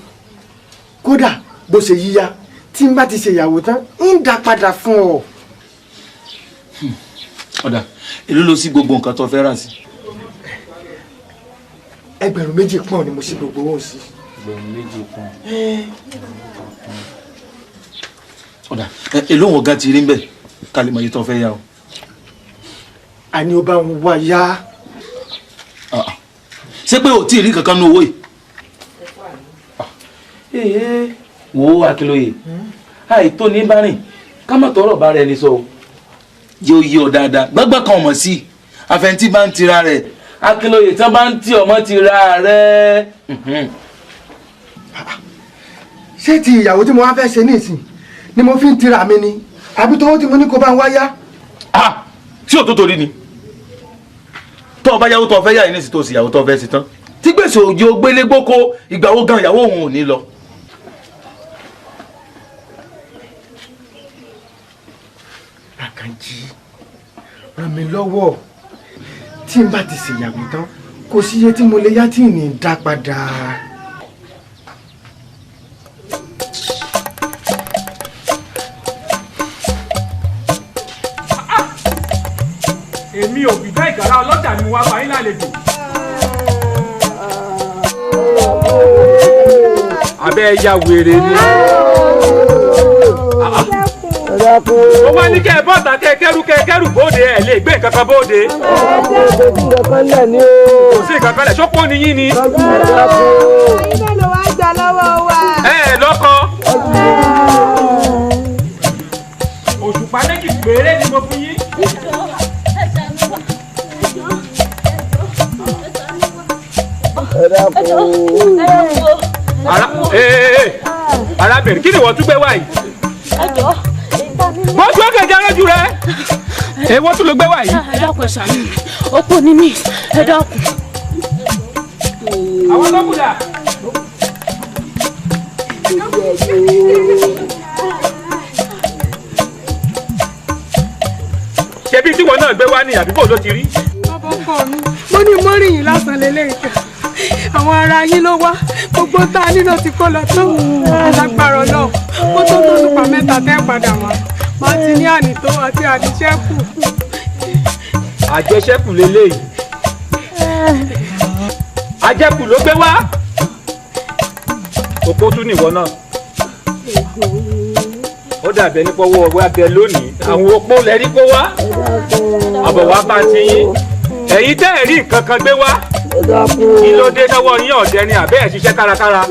kódà bó ṣe yíya tí n bá ti ṣèyàwó tán ń dá padà fún ọ. ọ̀dà èló ló sí gbogbo nǹkan tó fẹ́ rà sí. 2,000 pọ́n ni mo ṣe gbogbo wọn sí. 2,000 pọ́n. ọ̀dà èló wọn gan ti rí ń bẹ̀ ká lè mọ iye tó fẹ́ yá o. àní ó bá ń wá yá. ṣé pé o tí ì rí kankan ní owó yìí. wo Akínlóye àìtó ní bá rìn ká má tọrọ bá rẹ ní sọ o. yóò yí ọ dáadáa gbọ́gbọ́n kan ọmọ sí i àfẹnití bá ń tira rẹ̀ Akínlóye tí wọ́n bá ń tí ọmọ tira rẹ̀. ṣé ti ìyàwó tí mo wá fẹ́ ṣe nísìn ni mo fi ń tira mi ni àbí tọwọ́ tí mo ní kó bá ń wáyá. tí ò tó torí ni tó o bá yàwó tó o fẹ́ yà ní ìsìn tó o sì yàwó tó o fẹ́ sí tán tí gbèsè òjò gbélé gbóko ìgbà wo gan ìyàwó òun ò ní lọ. Àkànjí ràn mí lọ́wọ́ tí n bá ti ṣèyàwó tán kò sí iye tí mo lè yá tí ì ní dá padà. èmi ò bìdá ìgbàlá ọlọ́jà ni wàá bá yín lálejò. abẹ́ ẹ̀yà wèrè ni. ó wá ní kẹ́ ẹ bọ́ta kẹ́kẹ́rù bóde ẹ̀ lè gbé nǹkan kan bóde. kò sí nǹkan kan lẹ̀ ṣókó ni yín ni. ilé ló wá gbà lọ́wọ́ wa. lọ́kọ. òṣùpá méjì péré ni mo fún yín. arábìnrin kí ni wọ́n tún gbé wá yìí. wọ́n tún ọkọ̀ ìjà lójú rẹ̀. èwo tún ló gbé wá yìí. ẹ dákun ẹ ṣàánú mi opó ni mí ẹ dákun. àwọn tó kù dà. ṣebí tí wọn náà gbé wá ní àdúgbò ló ti rí. bàbá ọkọ mi mo ní mọ́rìnyìn lásán lélẹ́yìn kan àwọn ará yín ló wá gbogbo tá a nílò ti kó lọ tán lágbára náà kó tó tó nípa mẹ́ta tẹ́ padà wá máa ti ní ànító àti àníṣẹ́kù. àjẹṣẹ́kù lélẹ́yìí àjẹkù ló gbé wá òpó tún nìwọ náà ó dàbẹ̀ nípa owó ọwọ́ abẹ lónìí àwọn opó lẹ́rí kó wá àbọ̀ wá bá ti yín ẹ̀yin tẹ́ ẹ̀ rí nǹkan kan gbé wá kí ló dé lọ́wọ́ yín ọ̀dẹ ni àbẹ́ ẹ̀ ṣiṣẹ́ kárakára.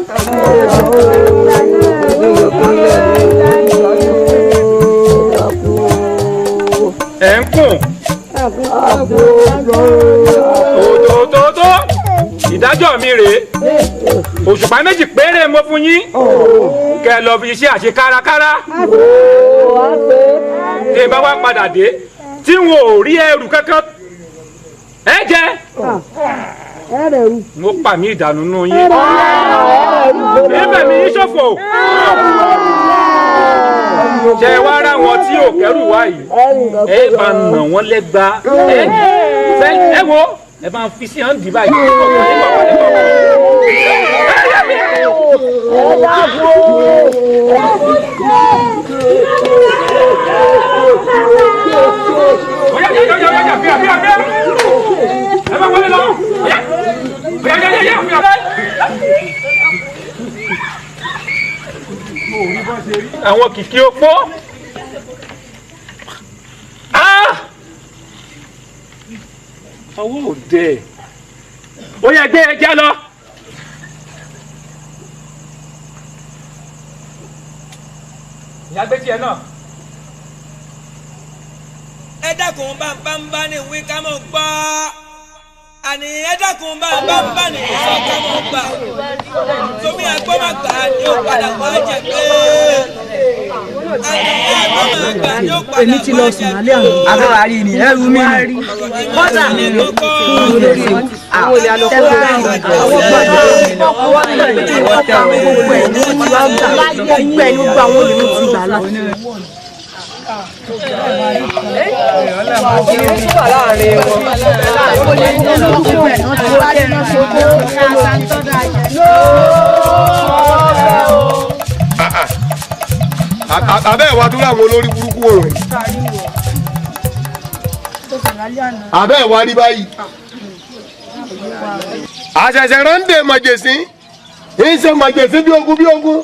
ẹ̀ ń kùn òtòtótó ìdájọ́ mi rèé òṣùpá méjì péré mo fún yín kẹ́ lọ fi iṣẹ́ àṣe kárakára tí n bá wá padà dé tí wọn ò rí ẹrù kankan ẹ jẹ mo pa mí ìdànù nù yín ibẹ̀ mi yín ṣòfò. ṣe wá ráwọn tí ò kẹ́rù wá yìí ẹ bá nà wọ́n lẹ́gba ẹ wo ẹ bá fi sí hàn dì báyìí. Àwọn kìkì opó. Ọwọ́ òde. Ó yẹ gbé ẹja lọ. Ìyá gbé tiẹ̀ náà. Ẹ dákun bá ní wí ká mọ̀ gbọ́. Àní ẹ dákun bá ní sọ ká mọ̀ gbà. Tómi àgbọ̀ máa gbà ní ó padà wá jẹ pé. Èmi ti lọ sùn lálẹ́ àná. Àbẹ̀wò àrí ni ẹrù mi ni. Bọ́dà mi ló kọ́ lórí àwọn olè alọ́kọ́ lórí àwọn gbàgbọ́ ọwọ́ náà ní ìwọ́n tẹ àwọn gbogbo ẹ̀ ní wọ́n ti wá gbà gbogbo ẹ̀ ní gbogbo àwọn olè ló ti gbà lọ. Abẹ́ ìwà tó láwọn olórí burúkú òun abẹ́ ìwà rí báyìí àṣẹ̀ṣẹ̀ ránde màjèsín ń ṣe màjèsín bí ogun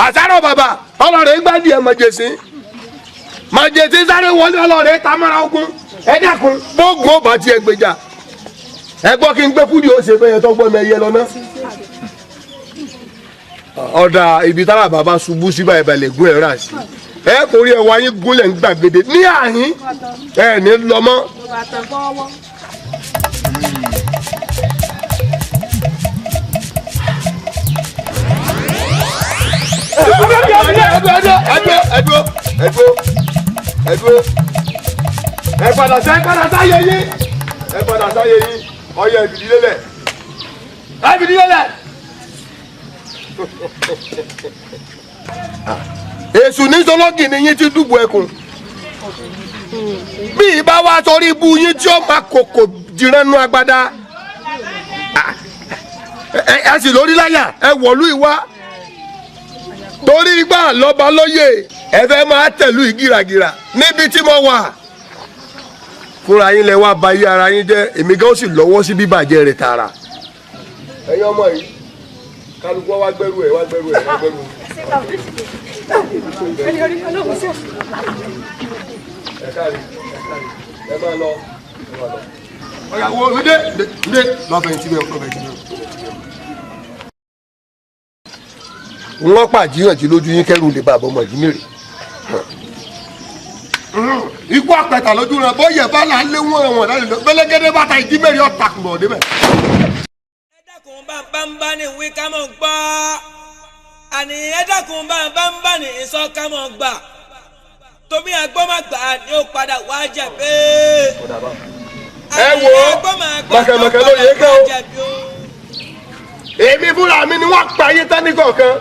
àṣàrò bàbá ọlọ́rẹ̀ gbádìí ẹ̀ màjèsín sáré wọlé ọlọ́rẹ̀ tamara ogun ẹ dákun bóògùn ó bá tiẹ̀ gbèjà ẹ gbọ́ kí n gbé kúrì ó ṣe fẹ́yẹ tó gbọ́ mi ẹyẹ lọ náà. Ọ̀dà ibi tára bàbá ṣubú síbà ìbàlẹ̀ gún ẹ̀ rà sí ẹ kò rí ẹwà yín gúnlẹ̀ ń gbàgede ní àhín ẹ ní lọ́mọ́. ẹ padà sáyé yín ọyẹ ìbìdílélẹ̀ èṣù ní sọlọ́gì ni yín ti dùbò ẹkùn bí ìbá wa sọrí ibú yín tí ó máa kòkò jìrẹ́nu agbada ẹ sì lórí láyà ẹ wọ̀lú ìwá torí gbà lọ́ba lóye ẹ fẹ́ máa tẹ̀lú ìgìràgìrà níbi tí mo wà fúnra yín lẹ wá ba iye ara yín jẹ́ èmi gan sì lọ́wọ́ sí bíbàjẹ́ rẹ̀ tààrà ẹ̀yin ọmọ yìí kálukú wá gbẹ́rù ẹ̀ wá gbẹ́rù ẹ̀ wá gbẹ́rù ẹ̀. ẹ káàrí ẹ máa lọ ọ̀yà wo ndé lọ́fẹ̀ẹ́ tí bẹ́ẹ̀ lọ́fẹ̀ẹ́ tí bẹ́ẹ̀. wọ́n pàjíyàn tí lójú yín kẹ́rù lè bá àbọ̀ mọ̀ ìdímèrè. ikú àpẹta lójú rẹ bọ́yẹ̀ bá là ń lé wọ́n ẹ̀wọ̀n láti lọ gbẹ́lẹ́gẹ́dẹ́ bàtà ìdímèrè ọ̀tàkùnbọ̀ débẹ̀. Ẹ dákun bá ní wí ká mọ̀ gbọ́. Àní ẹ dákun bá ní sọ ká mọ̀ gbà. Tómi àgbọ̀ máa gbà ní ó padà wá jẹ pé. Ẹ wo mọ̀kẹ́mọ̀kẹ́ lóye kẹ́ o èmi fúnra mi ni wọ́n pa ayé tán ní kọ̀ọ̀kan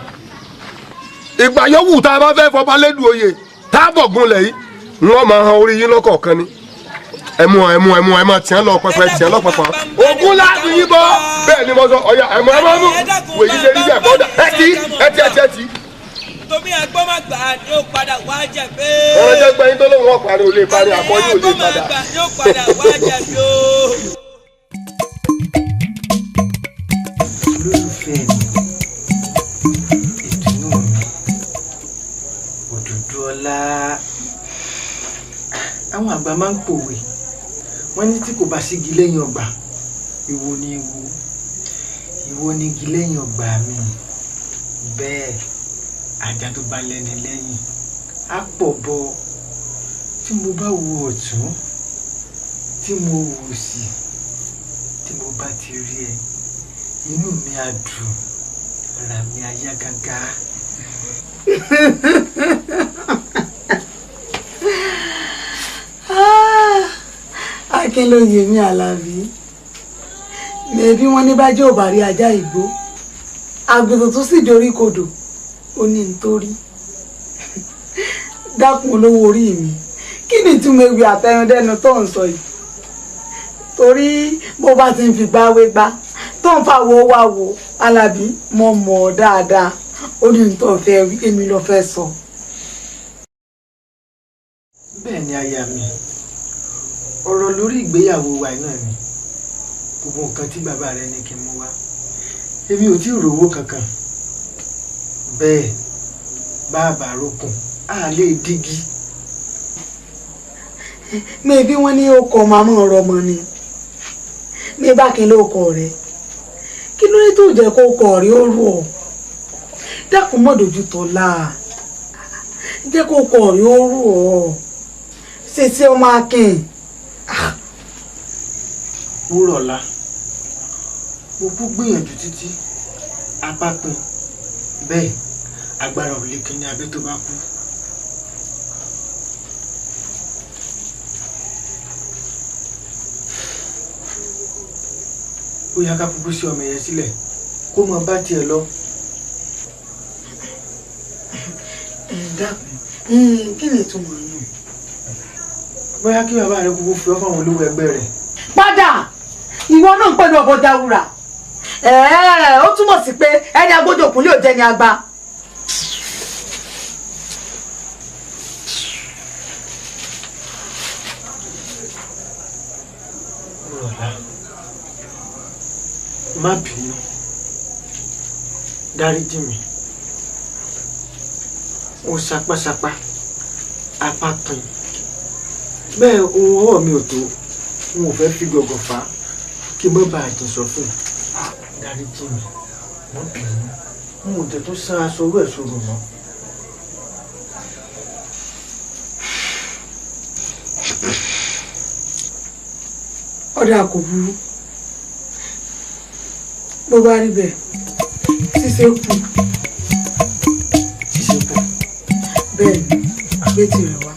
ìgbà yòówù tá a bá fẹ́ fọba lẹ́dùn oyè tá a bọ̀ gunlẹ̀ yìí wọ́n máa han orí yín lọ́kọ̀ọ̀kan ni ẹ máa tiẹ̀ lọ pẹpẹ tiẹ̀ lọ pẹpẹ ògún láti yín bọ́ bẹ́ẹ̀ ni mo sọ ọ̀yà ẹ máa mú wèyí lè rí bẹ́ẹ̀ bọ́dà ẹ ti. Tómi àgbọ̀ máa gbà ní ó padà wá jẹ pé. ọ̀rọ̀ jẹ́ gbẹ́yìn tó lóun ọ̀parí ò lè parí àkọ́jú ò lè padà. ní ó padà wá jẹ pé o. olólùfẹ́ mi ìdùnnú mi òdòdó ọlá àwọn àgbà máa ń pòwe wọ́n ní tí kò bá sígi lẹ́yìn ọgbà ìwọ ni igi lẹ́yìn ọgbà mi bẹ́ẹ̀ ajá tó bá lẹ́ni lẹ́yìn á pọ̀ bọ tí mo bá wo ọ̀tún tí mo wò sí tí mo bá ti rí ẹ inú mi á dùn ara mi á yá gágá. Akínlóye mi Àlàbí mẹbí wọn ní bájẹ́ ò bá rí ajá ìgbó àgùntàn tó sì dorí kodò ó ní nítorí dákun olówó orí mi kí ni ìtumọ̀ ewì àtẹnudẹ́nu tó ń sọ yìí torí bó bá ti ń fi gbáwé gbá tó ń fa wo wá wo Alábí mo mọ̀ ọ́ dáadáa ó ní nítorí fẹ́ wí èmi ló fẹ́ sọ. bẹ́ẹ̀ ni aya mi ọ̀rọ̀ lórí ìgbéyàwó wa náà ni gbogbo nǹkan tí bàbá rẹ ní kí n mú wá èmi ò tí ì rówó kankan bẹ́ẹ̀ bàbá rókun á lè dígí. mẹ́bí wọ́n ní ó kọ́ màmá ọ̀rọ̀ ọmọ ni ní bákin ló kọ rẹ̀ kí ló ní tó jẹ́ kó kọ rí ó rú ọ dákun mọ́ dojú tó la jẹ́ kó kọ rí ó rú ọ ṣèṣe ọmọ akin. Wúrọ̀lá mo kú gbìyànjú títí apá pin bẹ́ẹ̀ agbára ò lè kíní abẹ́ tó bá kú. bóyá ká kúkú sí ọmọ yẹn sílẹ̀ kó mọ bá tiẹ̀ lọ. dákun kí ni ìtumọ̀ yẹn. bóyá kí bàbá rẹ kúkú fi ọ́ fáwọn olówó ẹgbẹ́ rẹ̀. padà ìwọ náà ń pẹ̀lú ọ̀bọ Dáwúrà ó túmọ̀ sí pé ẹni agbójú òkúnlé ò jẹ́ ni agba. má bínú dáríjì mi ó sapásapá apá pin bẹ́ẹ̀ ohun ọwọ́ mi ò tó n ò fẹ́ fi gọ̀gọ̀ fà á kí n má bàa jìn sọ fún un dáríjì mi má bínú n ò jẹ́ tó sá aṣọ orú ẹ̀ sọ̀rọ̀ mọ́. ọ̀dà kò burú bó bá rí bẹ́ẹ̀ ṣíṣe kù bẹ́ẹ̀ ni gbé tirẹ̀ wá.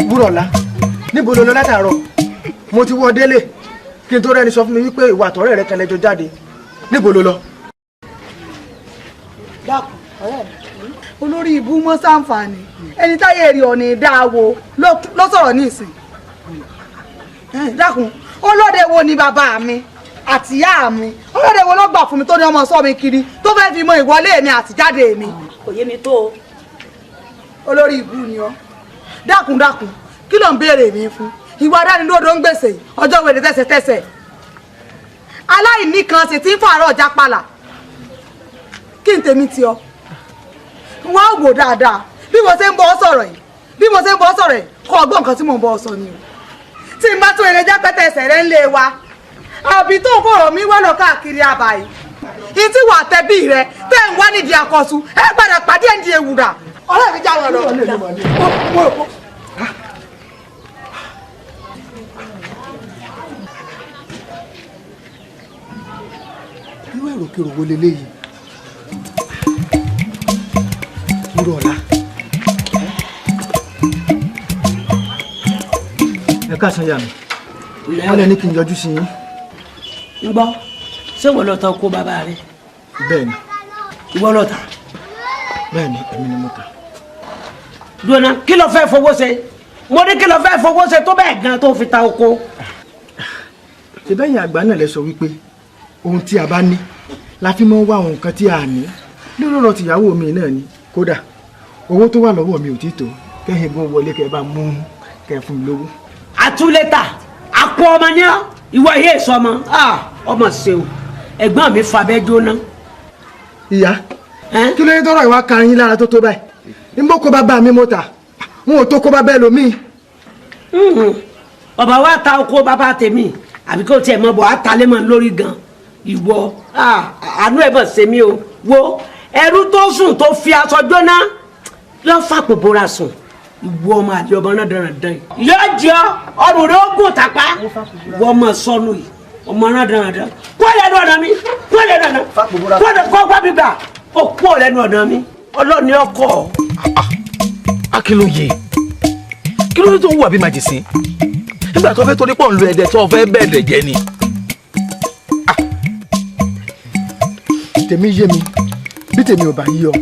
Wúrọ̀lá níbo ló lọ látàárọ̀ mo ti wọ délé kí n tó rẹ́ni sọ fún mi wípé ìwà àtọ̀rẹ́ rẹ kan lẹ́jọ́ jáde níbo ló lọ. dákun ọ̀rẹ́ mi olórí ibú mọ́ sáǹfààní ẹni táyé èrè ọ̀nà ìdáwó ló sọ̀rọ̀ ní ìsìn. dákun olóde wo ni bàbá mi àtìyá mi olóde wo ló gbà fún mi tó ní ọmọ sọ mi kiri tó fẹ́ fi mọ ìwọlé mi àtijáde mi. kò yé mi tó o. olórí ibú ni ọ dákun kí ló ń béèrè mi fún ìwà dánilódò ń gbèsè ọjọ́ wèrè tẹ́sẹ̀tẹ́sẹ̀ aláìní kan sì ti ń fàárọ̀ ọjà palà kí n tèmi ti ọ wọ́n á wò dáadáa bí mo ṣe ń bọ́ sọ̀rọ̀ yìí kọ́ ọgbọ́n nǹkan tí mò ń bọ́ sọ ni o tí n bá tún eré jápẹ́tẹ́ ẹsẹ̀ rẹ̀ ń lé wa àbí tó fọ̀rọ̀ mi wá lọ káàkiri àbàyí ìtí wà tẹ́bí rẹ tẹ́ ń wá nídìí àkọ́sù ẹ padà pàdé ẹ̀ ń di ewùrà ọ̀rẹ́ mi jáwọ́ lọ. irú èròkèrò wo leléyìí Wúrọ̀lá ẹ káàsán yà mí wọ́n lẹ ní kí n yọjú sí yín. ń gbọ́ ṣé wọ́n lọ ta oko bàbá rẹ. bẹ́ẹ̀ni. ìwọ lọ ta. bẹ́ẹ̀ni èmi ni mo ta. dùnà kí ló fẹ́ fowó ṣe mo ní kí ló fẹ́ fowó ṣe tó bẹ́ẹ̀ gan tó fi ta oko. ṣèbẹ́yìn àgbà náà lẹ sọ wípé ohun tí a bá ní la fi máa ń wá àwọn nǹkan tí a ní lórí ọ̀rọ̀ tìyàwó mi náà ni kódà owó tó wà lọ́wọ́ mi ò tí tó kẹ́hìn gbọ́n wọlé kẹ́ bá mú kẹ́ fún mi lówó. àtúlẹ̀tà àpò ọmọ ní ìwọ yé sọmọ ọmọ ṣeun ẹ̀gbọ́n mi fabẹ́ jóná. ìyá kí ló dé tọrọ ìwà kan yín lára tó tó báyìí n bó kó bá bá mi mọ́ta wọn ò tó kó bá bẹ́ẹ̀ lómi. bàbá wa ta oko bàbá tèmi àbí kò tiẹ̀ mọ̀ bọ̀ á ta lé mọ́ lórí gan ìwọ àánú ẹ̀ bọ̀ ṣe mí o wo ẹrú tó sùn tó fi aṣọ jóná lọ́ fàpò bóra sùn ìwọ ọmọ àti ọmọ náà dandan yìí yóò jẹ ọrùn rẹ ó gùn tàpá ìwọ ọmọ sọnù yìí ọmọ náà dandan kó lẹ́nu ọ̀nà mi kó lẹ́nu ọ̀nà kó gbá mi gbà ó kó lẹ́nu ọ̀nà mi ọlọ́ọ̀ni ọkọ̀. Akínlóye kí ló dé tó ń wà bí màjèsín nígbà tó fẹ́ torí pọ̀ ń lo ẹ̀dẹ̀ tó fẹ́ bẹ́ẹ̀dẹ̀ jẹ́ ni. tèmi yé mi bí tèmi ò bá yí ọ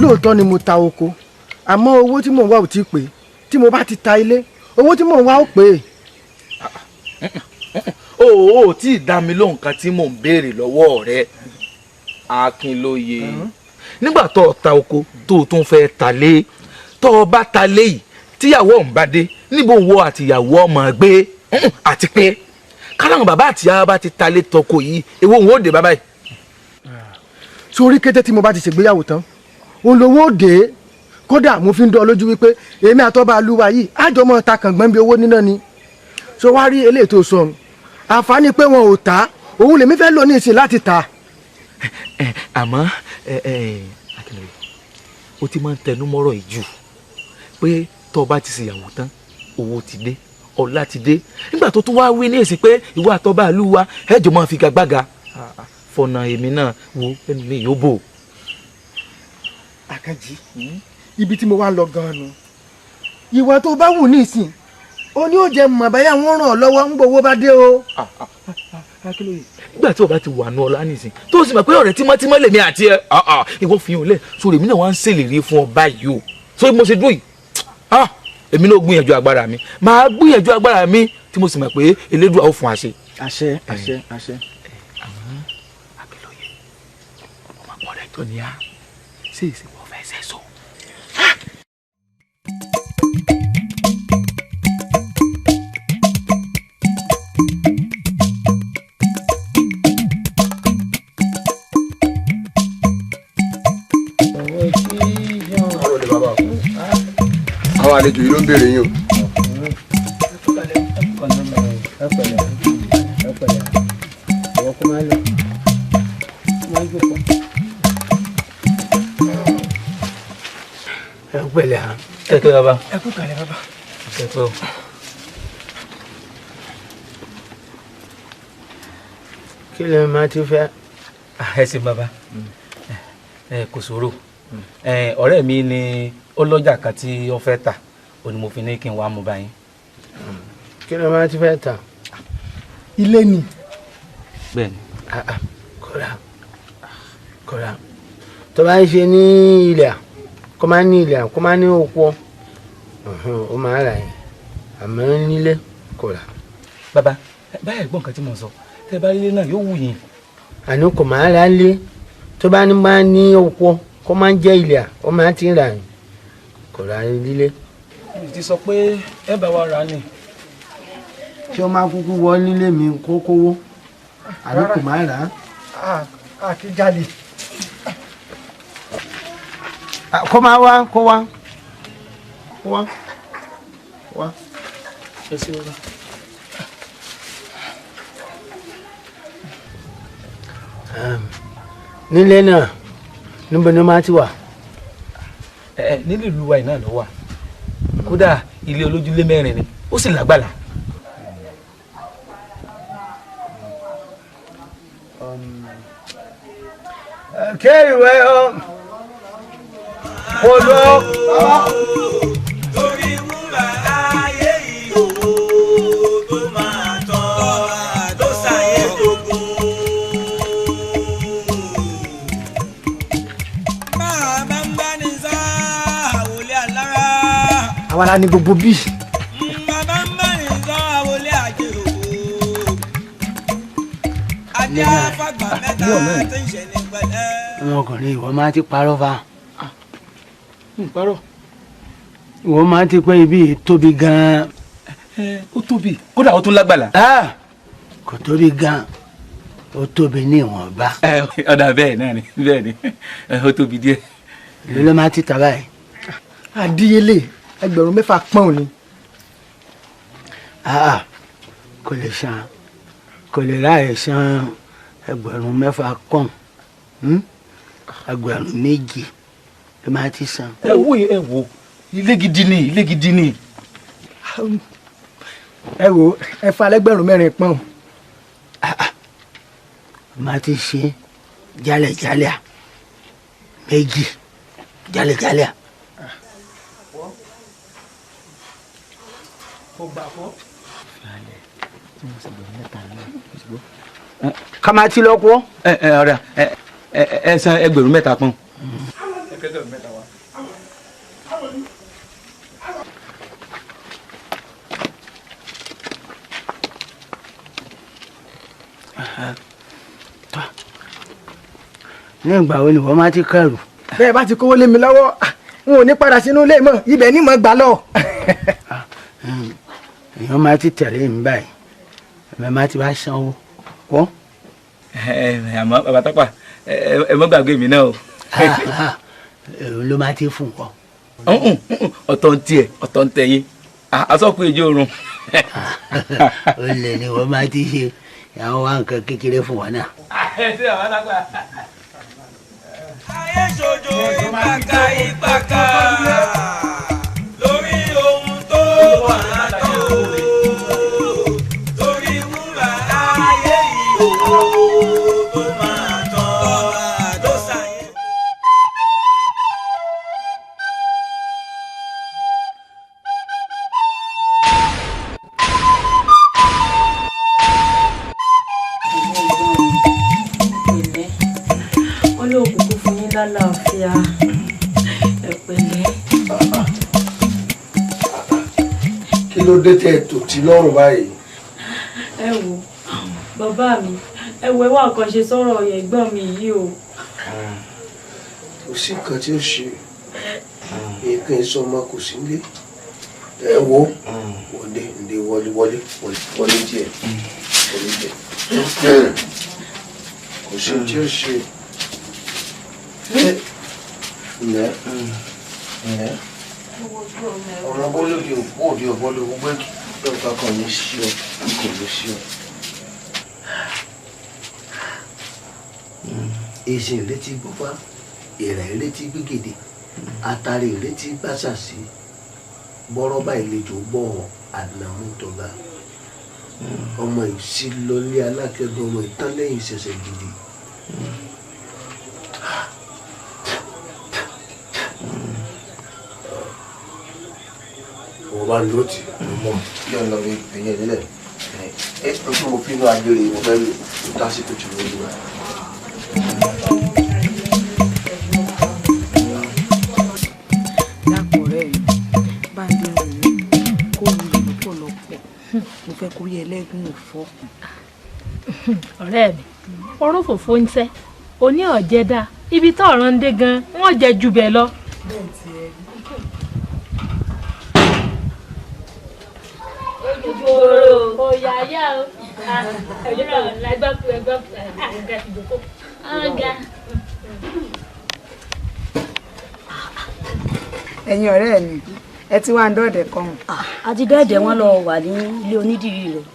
lóòótọ́ ni mo ta oko àmọ́ owó tí mò ń wá ò tí ì pé tí mo bá ti ta ilé owó tí mò ń wá ò pé. o ò tí ì dá mi lóhùn kan tí mò ń béèrè lọ́wọ́ rẹ Akínlóye nígbà tó o ta oko tó o tún fẹ́ ta lé tó o bá ta lé yìí tíyàwó ọ̀hún bá dé níbo wo àtìyàwó ọmọ gbé àti pé káláwọn bàbá àtìyàwó bá ti ta lé tọkọ yìí èwo òun ó dé bàbá yìí. sórí kété tí mo bá ti ṣègbéyàwó tán òun lówó òde kódà mo fi ń dán ọ lójú wípé èmi àtọ́ba àlùwà yìí àjọmọ́ ta kàngbọ́n bí owó níná ni so wá rí eléyìí tó sọ àǹfààní pé wọn ò ta òun lèmi fẹ́ lò ní ìsìn láti ta. àmọ́ Akínlóye o ti máa ń tẹnu mọ́rọ̀ yìí jù pé tó o bá ti ṣèyàwó tán owó ti dé ọlá ti dé nígbà tó tún wá wí ní èsì pé ìwọ àtọ́ba àlùwà ẹ̀jọ̀ máa fi gagbága fọ̀nà èmi náà wo ẹnu mi yóò bò. Àkànjí ibi tí mo wá lọ gan-an nu ìwà tó bá wù ní ìsìn o ní ó jẹ mọ̀ báyà wọ́n ràn ọ́ lọ́wọ́ ń gbowó bá dé o. Akínlóye nígbà tí o bá ti wà nù ọlá nìsín tó o sì mọ̀ pé ọ̀rẹ́ tímọ́tímọ́ lèmi àti ẹ ìwọ fi hàn lẹ̀ sórí èmi náà wá ń ṣèlérí fún ọ báyìí o sórí mo ṣe dúró yìí èmi náà gbìyànjú agbára mi màá gbìyànjú agbára mi tí mo sì mọ̀ pé Elédùà ó fún àṣẹ. àṣẹ àṣẹ àṣẹ. àmọ́ Akínlóye ọmọ àpọ̀ rẹ̀ tó ní a ṣé ìsìnkú ọ̀fẹ́ ṣẹ́ so. àwọn àlejò yìí ló ń béèrè yín o. ẹ pẹ̀lẹ́ ha. ẹ kí baba. ẹ kú kalẹ̀ baba. ẹ kú. kí lè máa ti fẹ́. ẹ ṣe baba kò ṣòro ọ̀rẹ́ mi ni ọlọ́jà kan tí ó fẹ́ tà ó ní mo fi ní kí n wá mú báyìí. kí lè máa ti fẹ́ tà. ilé ni. bẹ́ẹ̀ni. kódà tó bá ń ṣe ní ilẹ̀ kó máa ní ilẹ̀ kó máa ní oko ó máa rà yín àmọ́ nílé kódà. baba báyà gbọ́n nǹkan tí mo sọ tẹ́ bá ilé náà yóò wù yín. àní kò máa rà lé tó bá ní máa ní oko kó máa ń jẹ́ ilẹ̀ ó máa ti rà yín kò rà lílé. mo ti sọ pé ẹ bá wa rà ni. tí ó máa kúkú wọ nílé mi kó kówó àbí kò máa rà á. àti jalè. kó máa wá kó wá kó wá wá. ẹ ṣe wọlé. nílé náà níbo ni ó máa ti wà. nílùú ìlú wa yìí náà ló wà kódà ilé olójúlé 4 ni ó sì lágbàlá. kéèwé o kò lọ. torí wúrà ayé yìí o tó máa tán tó ṣàyè gbogbo. bàbá ń bá ní sá àwòlé alára. àwa la ní gbogbo bíi. bàbá ń bá ní sá àwòlé àjèrò. ajé àfàgbà mẹ́ta tó ń ṣe ní pẹ̀lẹ́. ọmọkùnrin ìwọ máa ti parọ́ fa. parọ́. ìwọ máa ti pẹ́ ibi tóbi gan-an. ó tóbi kódà ó tún lágbàlá. kò tóbi gan-an ó tóbi ní ìwọ̀nba. ọ̀dà bẹ́ẹ̀ náà ni bẹ́ẹ̀ ni ó tóbi díẹ̀. ìlú ló máa ti tà báyìí. àdíyelé 6,000 pọ́n ni. kò lè san kò lè ráàyè san 6,000 kàn 2,000 ló máa ti san. ẹ wo ilé gidi ni ilé gidi ni. ẹ wo ẹ fa lẹ́gbẹ̀rún 4 pọ́n. má ti ṣe jálẹ̀jálẹ̀ méjì jálẹ̀jálẹ̀. ká máa ti lọ pọ́. ọ̀rẹ́ ẹ san ẹgbẹ̀rún 3 pọ́n. ní ìgbà wo ni wọ́n máa ti kẹrù. bẹ́ẹ̀ bá ti kówó lé mi lọ́wọ́ n ò ní padà sínú ilé mọ́ ibẹ̀ ni mo gbà lọ. èèyàn máa ti tẹ̀lé mi báyìí ẹ máa ti bá sanwó kọ́. àmọ́ bàbá Tápà ẹ mọ́ gbàgbé mi náà o. èrò ló máa ti fún kọ́. ọ̀tọ̀ ń tiẹ̀ ọ̀tọ̀ ń tẹ̀yìn asọ́kù èjì oorun. ó lè ní wọ́n máa ti ṣe àwọn wa nǹkan kékeré fún wa náà. ayé ṣojo ìpàkà ìpàkà lórí ohun tó wà látọ̀ lórí wúrà ayé yìí tó máa tán tó ṣàyẹ̀. lálàáfíà ẹ pẹ̀lẹ́. kí ló dé tẹ tò tí lọ́rùn báyìí. ẹ wo bàbá mi ẹ wo ẹwà kan ṣe sọ̀rọ̀ ẹ̀gbọ́n mi yìí o. kò sí nǹkan tí ó ṣe nǹkan ìsọmọ kò sí nílé ẹ wo wọlé ǹdẹ wọlé díẹ̀ wọlé díẹ̀ kò sí tí ó ṣe ǹlẹ́ ọ̀rọ̀ bọ́lódì òde ọ̀bọ́lọ́ gbogbo ẹ̀ka kan ní sí ọ kò ní sí ọ. èsì ìrètí gbọ́fà ìrà ìrètí gbígèdè àtàrí ìrètí gbàṣàṣì bọ́rọ́bà ìlejò gbọ́ àdìnàmútọ́ba ọmọ ìsílọ́lé alákẹ́gbẹ́ ọmọ ìtànlẹ́yìn ṣẹ̀ṣẹ̀ gidi. mo bá lò tí mo mọ kí ọ lọ rí ẹyẹ nílẹ̀ ẹ n tún mo pinnu agbèrè mo fẹ́ lò ó dásìkò jù lọ lù wá. dákun ọ̀rẹ́ mi bá ń dé òun kó wúlò lọ́pọ̀lọpọ̀ mo fẹ́ kó yẹ ẹlẹ́gùn òfò. ọ̀rẹ́ mi oró fòfó ń tẹ́ oní ọ̀jẹ̀dá ibi tó ọ̀ràn ń dé gan wọ́n jẹ jù bẹ́ẹ̀ lọ. Oyaya o. ẹ̀yin ọ̀rẹ́ mi ẹ ti wá ń dọ̀dẹ̀ kan. àti dẹ́ẹ̀dẹ̀ wọn lọ wà ní ilé onídìrí rẹ̀.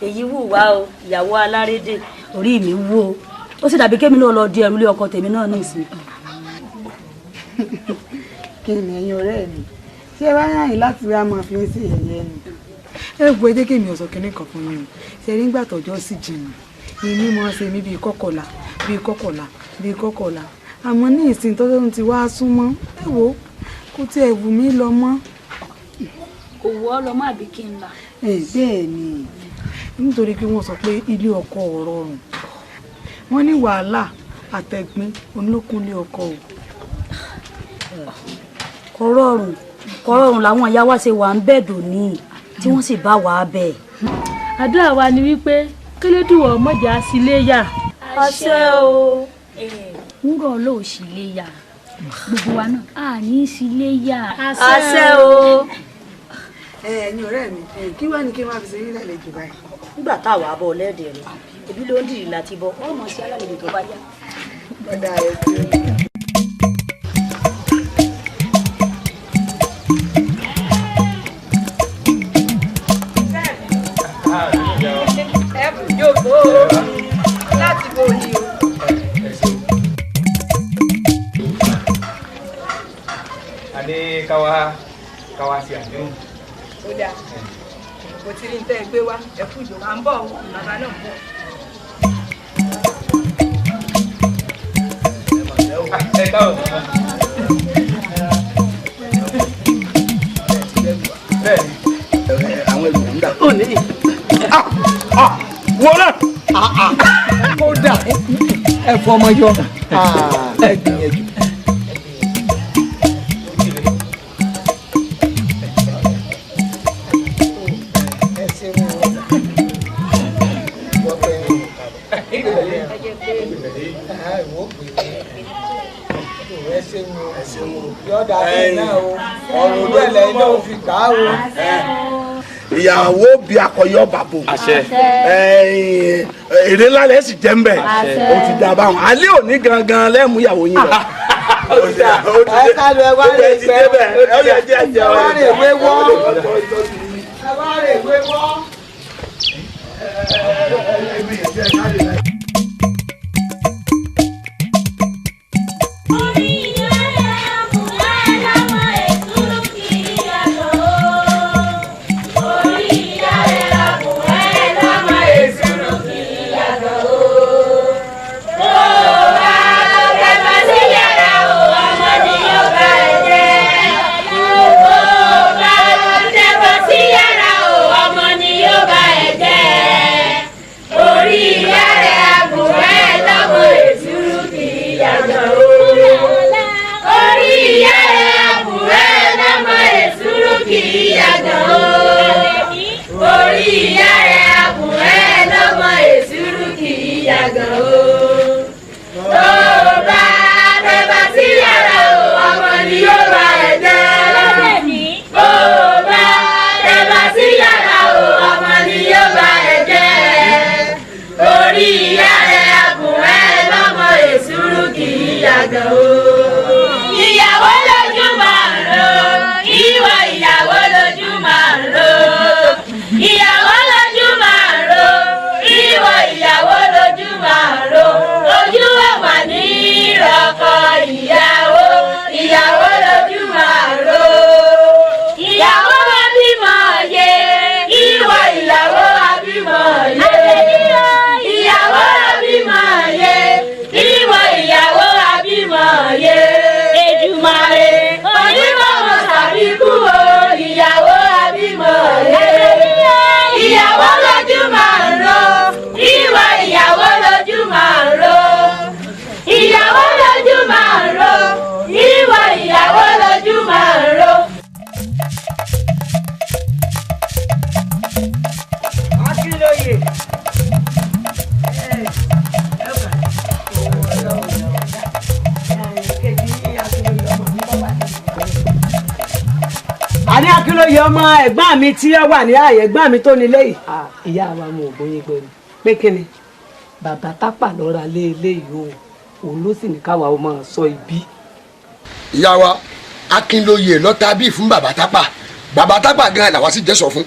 èyí wù wá o ìyàwó alárédè orí mi wú o ó sì dàbí kémi náà lọ di ẹrú lé ọkọ tèmi náà ní ìsìn. kí ni ẹ̀yin ọ̀rẹ́ mi ṣé ẹ bá yàn yín láti rí àmọ́ fi ń sí ẹ̀yẹ ni. ẹ gbọ́ ẹ jẹ́ kí èmi ọ̀sọ̀ kínní kan fún yín ṣe rí nígbà tọ́jọ́ sì jìnnà ìní mọ́ ṣe mí bíi kọ́kọ̀lá àmọ́ ní ìsìn tó ń ti wá súnmọ́ ẹ wò kó tí ẹ wù mí lọ mọ́. kò wù ọ́ lọ má bí kí n là. bẹ́ẹ̀ ni nítorí pé wọ́n sọ pé ilé ọkọ ò rọrùn wọ́n ní wàhálà àtẹ̀gbin olókunlé ọkọ o. kò rọrùn làwọn ìyá wa ṣe wà ń bẹ̀dọ̀ ní tí wọ́n sì bá wà á bẹ̀. àdúrà wa ni wípé kélédùwọ̀ mọ̀jà sílé yà. àṣẹ o. ń rọ̀ lóò sílé yà gbogbo wa náà a ní sílé yà. àṣẹ o. ẹ̀yin ọ̀rẹ́ mi kí wàá ní kí wọ́n fi ṣe yín lálejò báyìí. nígbà táwa bọ̀ lẹ́ẹ̀dẹ̀ rẹ̀ ebi ló ń dìrì láti bọ̀ ọmọ sí alálejò tó bá yá. bọ́dà ẹ̀ sí i. láti bò ní o. káwa sí àdéhùn. ó dáa kò tí ì ń tẹ́ ẹ gbé wá ẹ kú ìjọba à ń bọ̀ bàbá náà ń bọ̀. ẹ káwọ. bẹ́ẹ̀ni àwọn èlò ń dà. ó ní wọ́n náà. kódà ẹ fọmọ yọ ẹ gbìyànjú. ìyàwó bí akọyọ bàbò èrè ńlá lẹ sì jẹ mbẹ o ti dá báwọn alẹ́ òní gangan lẹ́mú ìyàwó yín lọ. ẹ ká lọ ẹ wá rè gbẹ ẹ wá rè wé wọ́ ẹ wá rè wé wọ́. Ìyàwó lójú máa ń ro, ìwọ ìyàwó lójú máa ń ro. Ìyàwó lójú máa ń ro, ìwọ ìyàwó lójú máa ń ro. Ojú ọ̀wà ní ìrọ̀kọ̀ ìyàwó, ìyàwó lójú máa ń ro. Ìyàwó wa bímọ yé, ìwọ ìyàwó wa bímọ yé. Ìyàwó wa bímọ yé, ìwọ ìyàwó wa bímọ yé. Èdùmàrè onímọ̀ sàbíkú o, ìyàwó wa bímọ yé. Ìyàwó lójú máa ń ro, ìwọ ìyàwó lójú máa ń ro. Ìyàwó lójú máa ń ro, ìwọ ìyàwó lójú máa ń ro. Akínlóye. àní Akínlóye ọmọ ẹ̀gbọ́n mi tí ó wà ní ààyè ẹ̀gbọ́n mi tó nílé yìí. ìyá wa mo ò bóyin gbọ́ ni pé kí ni. bàbá tápà lọ́ra lé eléyìí o òun ló sì ní káwa ó máa sọ ibi. ìyá wa Akínlóye lọ́ta bíi fún bàbá tápà gan-an làwa sì jẹ́ sọ fún.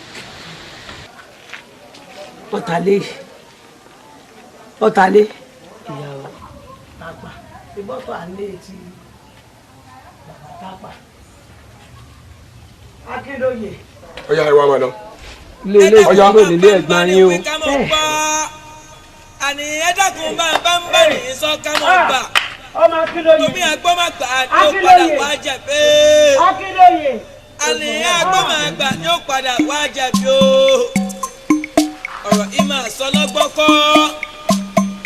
ọ̀tàlé ìyá wa. tápà ìbọ́tọ̀ àlẹ́ ti bàbá tápà. Akínlóye. ó yá ìwà máa lọ. ilé ìdúró nílé ẹ̀gbọ́n yín o. àní ẹ̀dàkùn bá ń bá ní sọ ká mọ̀ gbà. ọmọ Akínlóye. tómi àgbọ̀mọ̀gbà ni ó padà wá jẹ̀bi. Akínlóye. àní àgbọ̀mọ̀gbà ni ó padà wá jẹ̀bi o. ọ̀rọ̀ ìmọ̀ àsọlọ́gbọ́kọ́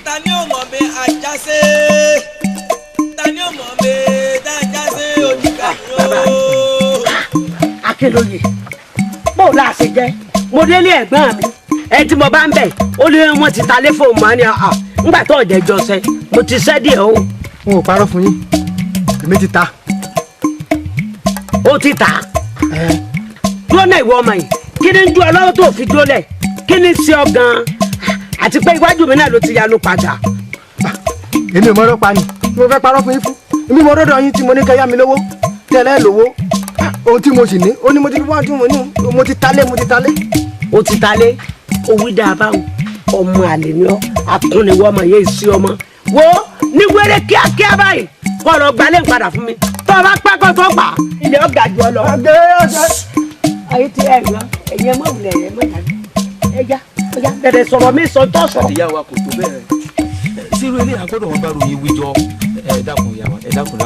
ta ni ó mọ̀ mi àjàsé ta ni ó mọ̀ mi dájàsé òdìgbà yóò. Akínlóye bó la ṣe jẹ mo délé ẹ̀gbọ́n mi ẹ tí mo bá ń bẹ ó lé wọn ti ta lé fóònù mọ ni ńgbà tó ọjẹ jọsẹ mo ti ṣẹ díẹ̀ o. n ò parọ́ fún yín èmi ti ta. ó ti ta dúró náà ìwọ ọmọ yìí kí ni ń ju ọlọ́wọ́ tó fi dúró lẹ̀ kí ni ṣe ọ gan-an àti pé iwájú mi náà ló ti yanu padà. èmi ò mọ ọ̀rọ̀ pa ni mo fẹ́ parọ́ fún yín fún èmi mo rọ́dọ̀ yín tí mo ní kẹ́ yá mi lówó tẹ́lẹ̀ lówó ohun tí mo sì ní ó ní mo ti wá tí mo ní mo ti talé. ó ti talé owó dáa báwo ọmọ àlè ni ọ akúnniwọ ọmọ yẹn sí ọmọ wo ní wẹ́rẹ́ kíákíá báyìí kọ́ ọ̀rọ̀ gbalẹ̀ ń padà fún mi tó bọ́ bá pẹ́ kó tó pa ilé ọgbà jù ọ lọ. ayé ti ẹ̀ lọ ẹ̀yin ẹ̀ mọ̀ wulẹ̀ ẹ̀ mọ̀ dàbí ẹja bẹ̀rẹ̀ sọ̀rọ̀ mi sọ tó sọ. ìyá wa kò tó bẹ́ẹ̀ sírú ilé àgọ́dọ̀ wọn bá ròyìn wíjọ ẹ dákun ìyá wa ẹ dákun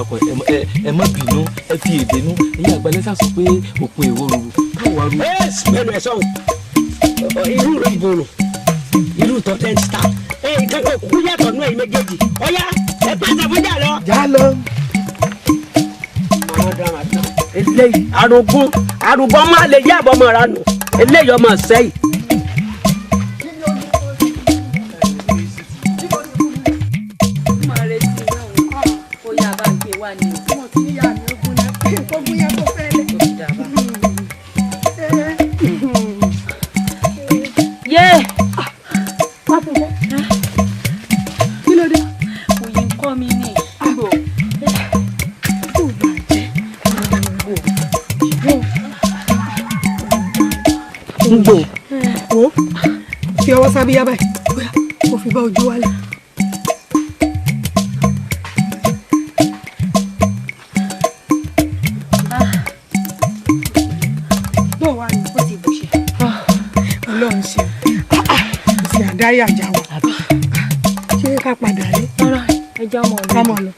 ẹ má bínú ẹ fi èdè nú ẹ̀yin àgbàlẹ́sà sọ pé òpin èwo ruru káwa ru. mẹ́nu ẹ̀ sọ̀hún irú rẹ̀ ìbòrò irú tọ́tẹ́ ti ta ìkẹ́kọ̀ọ́ kúkú yàtọ̀ nú ẹ̀yin méjèèjì ọ̀yá ẹ pàṣẹ fún jà lọ. já lọ. eléyìí arúgbó máa lè yá àbọ̀ mọ́ra nù eléyìí ọmọ sẹ́yìn. Ngbò wo fi ọwọ́ sábíyá báyìí bóyá kò fi bá ojú wálẹ̀. bó wà ní ó ti bù ṣe. ọlọ́run ṣe ṣe àdáyé àjà wa ṣé ká padà rí. ẹja mọ̀ ká mọ̀ lọ.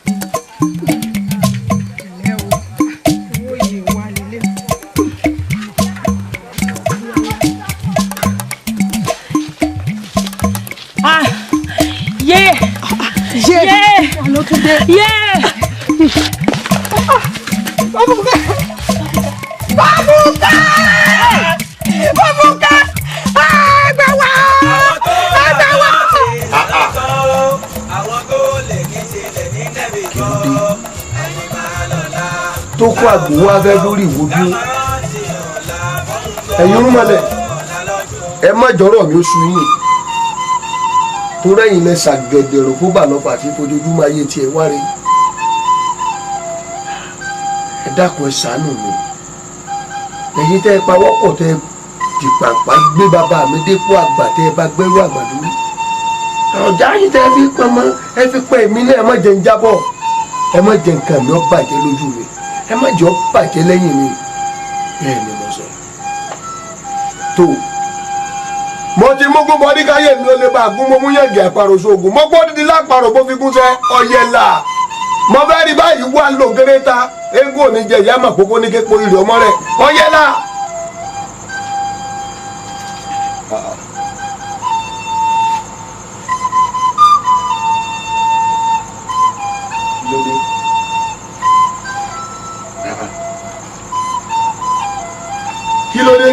tó kó àgbò wá fẹ́ lórí ìwòdú ẹ̀yin rúmọlẹ̀ ẹ má jọ̀rọ̀ mi ó sú yín tó rẹ́yìn lẹ ṣàgẹ̀dẹ̀rò fún bàlọ́pàá àti fojoojúmọ́ ayé tiẹ̀ wáre ẹ dákun ẹ ṣàánú mi ẹ̀yin tẹ́ ẹ pawọ́pọ̀ tẹ́ ẹ dìpàpá gbé bàbá mi dépò àgbà tẹ́ ẹ bá gbẹ́rú àgbà lórí ọjà yín tẹ́ ẹ fi pọn mọ́ ẹ fi pẹ́ mi náà ẹ má jẹ́ ń jábọ̀ ẹ má jẹ́ nǹkan mi ó bàjẹ́ lójú mi ẹ má jẹ́ ó bàjẹ́ lẹ́yìn mi bẹ́ẹ̀ ni mo sọ tó mo ti mú gún bọ́dí káyé mi ó lè bá gún mo mú yànjẹ àparò sóògùn mo gbọ́ dídí lápárò bó fi gún sẹ́ ọ̀yẹ̀là mo fẹ́ rí báyìí wà ló kéré ta eégún òní jẹ ìyá màkókó ní képo ìrì ọmọ rẹ ọ̀yẹ̀là. kí ló dé?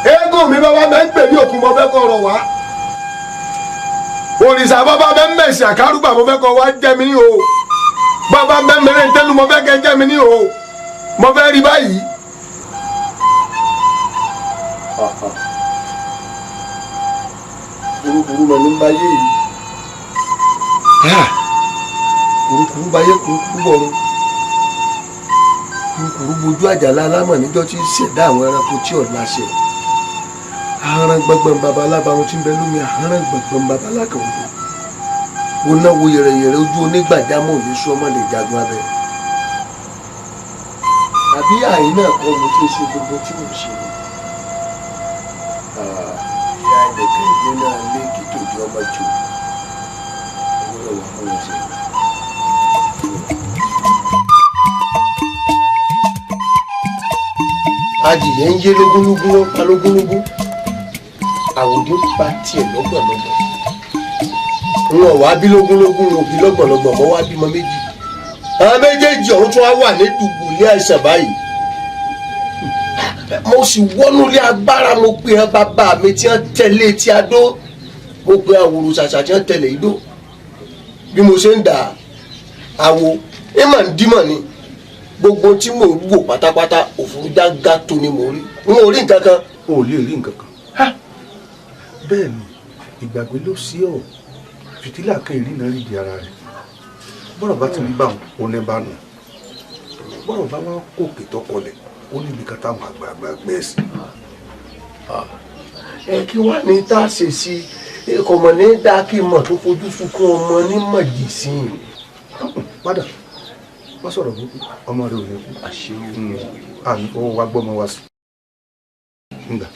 eégún mi bàbá bẹ ń pè ní òkú mo fẹ́ kọ́ ọ̀rọ̀ wá òrìṣà bàbá bẹ ń mẹ̀sì àkárùbà mo fẹ́ kọ́ wá jẹ́ mi ní o bàbá bẹ ń mẹ̀rẹ̀ ń tẹ́lu mo fẹ́ kẹ́ jẹ́ mi ní o mo fẹ́ rí báyìí. kurukuru lọ ní báyé yìí kurukuru báyé kurukuru bọ̀run kurukuru bojú àjàlá alámọ̀ níjọ́ tí ń ṣẹ̀dá àwọn ẹranko tí ò láṣẹ àhárán gbọ̀ngbọ̀n babalábá wọn ti ń bẹ lómi àhárán gbọ̀ngbọ̀n babaláka òdo wọn náà wo yẹrẹyẹrẹ ojú onígbàjámọ̀ òní sún ọmọ lè jagun abẹ àbí àyín náà kọ́ mo ti ń ṣe gbogbo tí mo ṣe ni ìyá ẹ̀dẹ̀kẹ́ ìgbé náà lé kí tòjú ọmọ jù owó lọ́wọ́ fún mi ṣe. adìyẹ ń yé lógúnlógún wọn pa lógúnlógún àwòdì ń pa tiẹ̀ lọ́gbọ̀nlọ́gbọ̀n wọn wá bí lógúnlógún wọn bí lọ́gbọ̀nlọ́gbọ̀n mọ́ wá bímọ méjì àwọn méjèèjì ọ̀hún tún wá wà ní dùbùlẹ̀ àìsàn báyìí mo sì wọnú ilé agbára mo pe hàn bàbá mi tí wọ́n tẹ̀lé tí a dó mo pe àwòrò ṣàṣà tí wọ́n tẹ̀lé ìdó bí mo ṣe ń dà àwo ẹ mà ń dímọ̀ ni gbogbo tí mò ń wò pátápátá òfurufú jágá tó ni mò ń rí n ò rí nǹkan kan. o ò lè rí nǹkan kan bẹ́ẹ̀ ni ìgbàgbé ló sí ọ̀ fìtílà kan ìrìnà rí di ara rẹ̀ bọ́rọ̀ bá ti rí báwọn ò ní bá nù bọ́rọ̀ bá wọn kòkè tọkọlẹ̀ ó níbi kan táwọn àgbààgbà gbẹ́ sí. ẹ kí wàá ní tá a ṣe sí kò mọ̀ ní dáa kí n mọ̀ tó fojú sunkún ọmọ ní mọ̀jì sí i. padà wọ́n sọ̀rọ̀ burúkú ọmọ rẹ̀ ò ní kú. àṣẹ àmì owó wa gbọ́ ọmọ wa sí. Nga.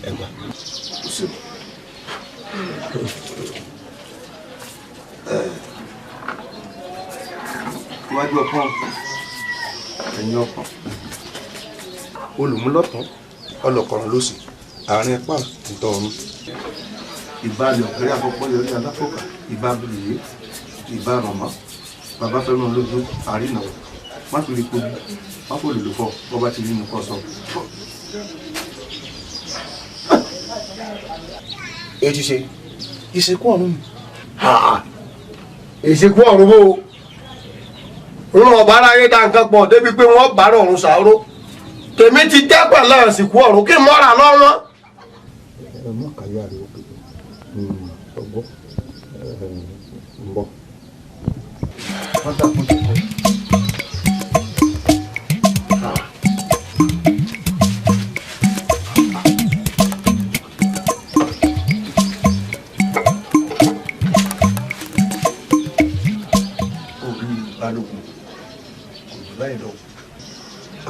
Ẹgbà. Iwájú ọpọ́n ẹ̀yìn ọpọ́n olùmúlọ́tàn ọlọ́kọ̀ọ̀rọ̀ lósì àárín ẹ̀pà ìtọ̀ ọ̀run ìbálẹ̀ ọ̀kẹ́rẹ́ àkọ́kọ́ yọrí aláfọ́kà ìbábìlì ìbá màmá bàbá fẹ́ràn lójú àrínà má fi rí kojú má fò lè lò fọ́ bọ́bá ti rí inú kọ́ sọ. ètí ṣe ìsìnkú ọ̀run mi. ìsìnkú ọ̀run bó wọn ọba aráyé dá nǹkan pọ̀ débi pé wọ́n bá ọ̀run ṣàárò tèmi ti dẹ́pẹ̀ lẹ́yìn ìsìnkú ọ̀run kí n mọ́ra lọ́wọ́. ẹ má kàyà rẹ òkè ọgbọ́ ń bọ̀. pátákó ti kọ́.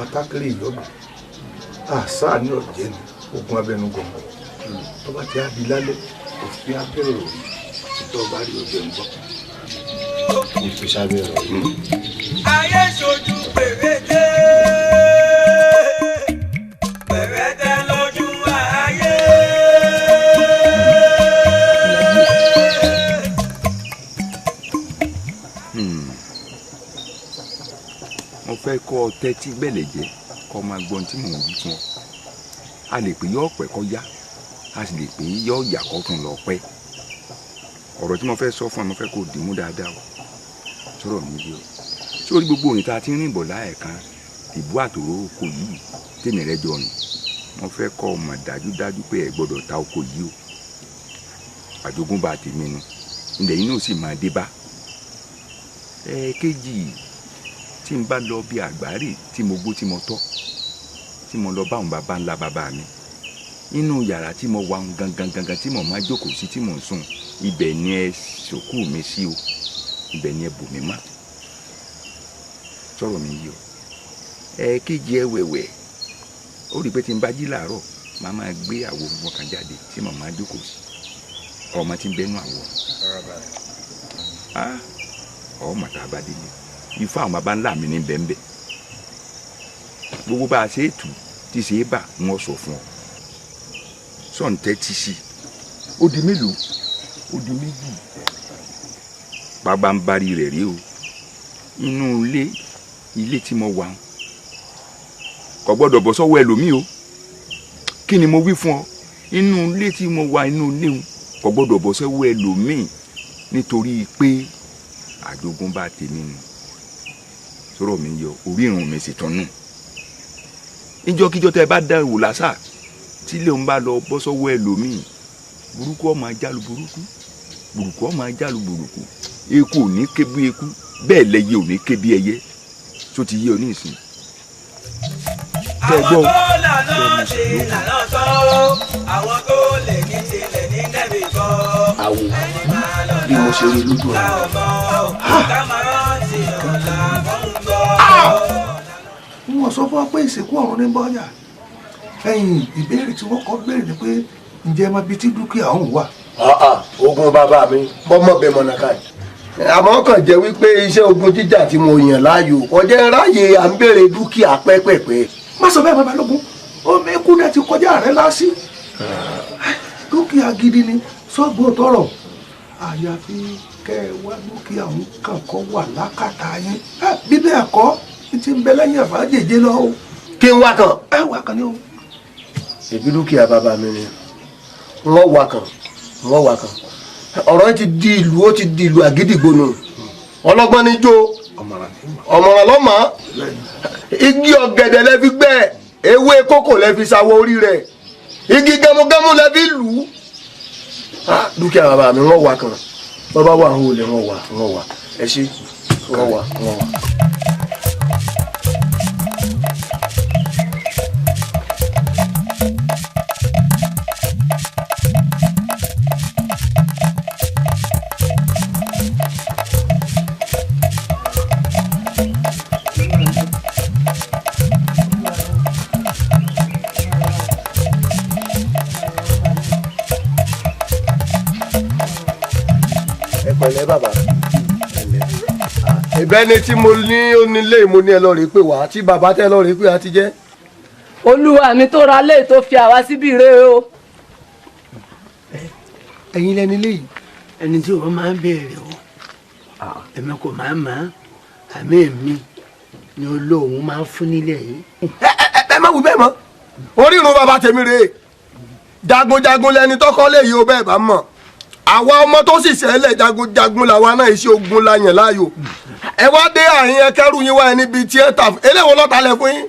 atákéré ìlọ́gbọ̀n àṣà ní ọ̀jẹ́ ni ogun abẹnú gbọ̀ngàn tó bá ti á di lálẹ́ òfin abẹ́rẹ́ òní tó bá rí ọjọ́ ń bọ̀ ní fi sábẹ́ rẹ̀ yìí. ayé ṣojú pèrèdé pèrèdé lójú ayé. mo fẹ́ kọ́ ọ tẹ́tí gbẹ̀lẹ̀ jẹ́ kọ́ máa gbọ́n tí mò ń wí fún ọ a lè pè yọ ọ̀pẹ kọ́ yá a sì lè pè yọ ọ̀yà kọ́ tún lọ pẹ́ ọ̀rọ̀ tí mo fẹ́ sọ fún ẹ mo fẹ́ kó dìímú dáadáa o sọ̀rọ̀ mi bí o sórí gbogbo òyìn tá a ti ń rìn bọ̀ láẹ̀kan ìbú àtòrò oko yìí tèmi rẹ jọ nù mo fẹ́ kọ́ ọ mọ̀ dájúdájú pé ẹ gbọ́dọ̀ ta oko yìí o àjogúnbá tèmi nu ilẹ̀ yìí náà sì máa dé bá ẹ̀ẹ́kejì tí n bá lọ bí àgbáre tí mo gbó tí mo tọ́ tí mo lọ bá àwọn baba ńlá baba mi inú yàrá tí mo wà gangan tí mo máa jókòó sí tí mo ń sùn ibẹ̀ ni ẹ sòkú mi sí o ibẹ̀ ni ẹ bò mí mọ́ sọ̀rọ̀ mi yìí o ẹ̀ẹ́kejì ẹ wẹ̀wẹ̀ ó rí i pé tí n bá jí làárọ̀ màá máa gbé àwo wọn kan jáde tí mo máa jókòó sí ọmọ tí ń bẹnu àwọ̀ ọmọ tá a bá délé ifá àwọn baba ńlá mi ní bẹ́ẹ̀nbẹ́ gbogbo bá a ṣe é tù tí ṣe é bà wọ́n sọ fún ọ sọ̀ǹtẹ́ ti sí ó di mélòó ó di méjì pabambari rẹ̀ rí o inú ilé tí mo wà kò gbọ́dọ̀ bọ́ sọ́wọ́ ẹlòmíì o kí ni mo wí fún ọ inú ilé tí mo wà inú ilé o kò gbọ́dọ̀ bọ́ sọ́wọ́ ẹlòmíì nítorí pé àjogúnbá tèmi nù sọ̀rọ̀ mi yọ orí irun mi sì tún nù ìjọkíjọ tẹ bá dá ìwò lásà tí ilé òun bá lọ bọ́ sọ́wọ́ ẹlòmíì burúkú ọmọ ajálù burúkú ọmọ ajálù burúkú eku ò ní ké bí eku bẹ́ẹ̀ lẹ́yẹ ò ní ké bí ẹyẹ tó ti yé ọ ní ìsìn. àwọn tó lànà ṣe lànà sọ àwọn tó lè ní tilẹ̀ ní nẹ́bí kọ́ àwò bí mo ṣe rí lójú ọ̀rọ̀ wọ́n sọ fún wa pé ìsìnkú ọ̀run ní bọ́yà ẹ̀yìn ìbéèrè tí wọ́n kọ́ béèrè ni pé ǹjẹ́ ẹ mọ ibi tí dúkìá ọ̀hún wà. ogun bàbá mi bọ́mọ bẹ mọ̀nàká yìí àmọ́ kàn jẹ́ wípé iṣẹ́ ogun jíjà tí mo yàn láàyò kọjá ráàyè à ń béèrè dúkìá pẹ́pẹ́pẹ́. má sọ bẹ́ẹ̀ bàbá lógún omi ikú náà ti kọjá rẹ lásì dúkìá gidi ni sọ́gbọ́n tọrọ àyàfi kẹ́ ẹ wá dúkìá ọ̀hún kankan wà lákàtà yín bí bẹ́ẹ̀ kọ́ ti ń bẹ lẹ́yìn àfàjèjé lọ o. kí n wá kan. ẹ wá kan ní o. ṣèbí dúkìá bàbá mi ni wọ́n wá kan ọ̀rọ̀ ti di ìlú ó ti di ìlú àgídìgbò nù ọlọ́gbọ́n ní jó ọ̀mọ̀ràn lọ́mọ igi ọ̀gẹ̀dẹ̀ lẹ fi gbẹ́ ewé kókò lẹ fi ṣàwọ̀ orí rẹ̀ igi gẹmugẹmu lẹ fi lù ú. dúkìá bàbá mi wọ́n wá kan bàbá wà ń wọlé wọ́n wà ẹ ṣe wọ́n wà. ìbẹ́ni tí mo ní onílé mo ní ẹ lọ rí pé wá tí bàbá tẹ lọ rí pé a ti jẹ́. olúwa mi tó ra lé tó fi àwa síbí rè o. ẹ̀yin lẹni léyìí ẹni tí wọ́n máa ń béèrè o èmi kò máa ń mọ̀ àmì èmi ni olóhùn máa ń fún nílẹ̀ yìí. ẹ má wù bẹ́ẹ̀ mọ́ orírun bàbá tèmi rèé jagunjagun lẹni tọ́kọ́ lè yí o bẹ́ẹ̀ bá mọ̀ àwa ọmọ tó sì ṣẹlẹ̀ jagunjagun làwa náà iṣẹ́ ogun la yàn láàyò ẹ wá dé àyín ẹ kẹrù yín wá ẹni bíi tíẹ́tà eléwo lọ́ta lẹ fún yín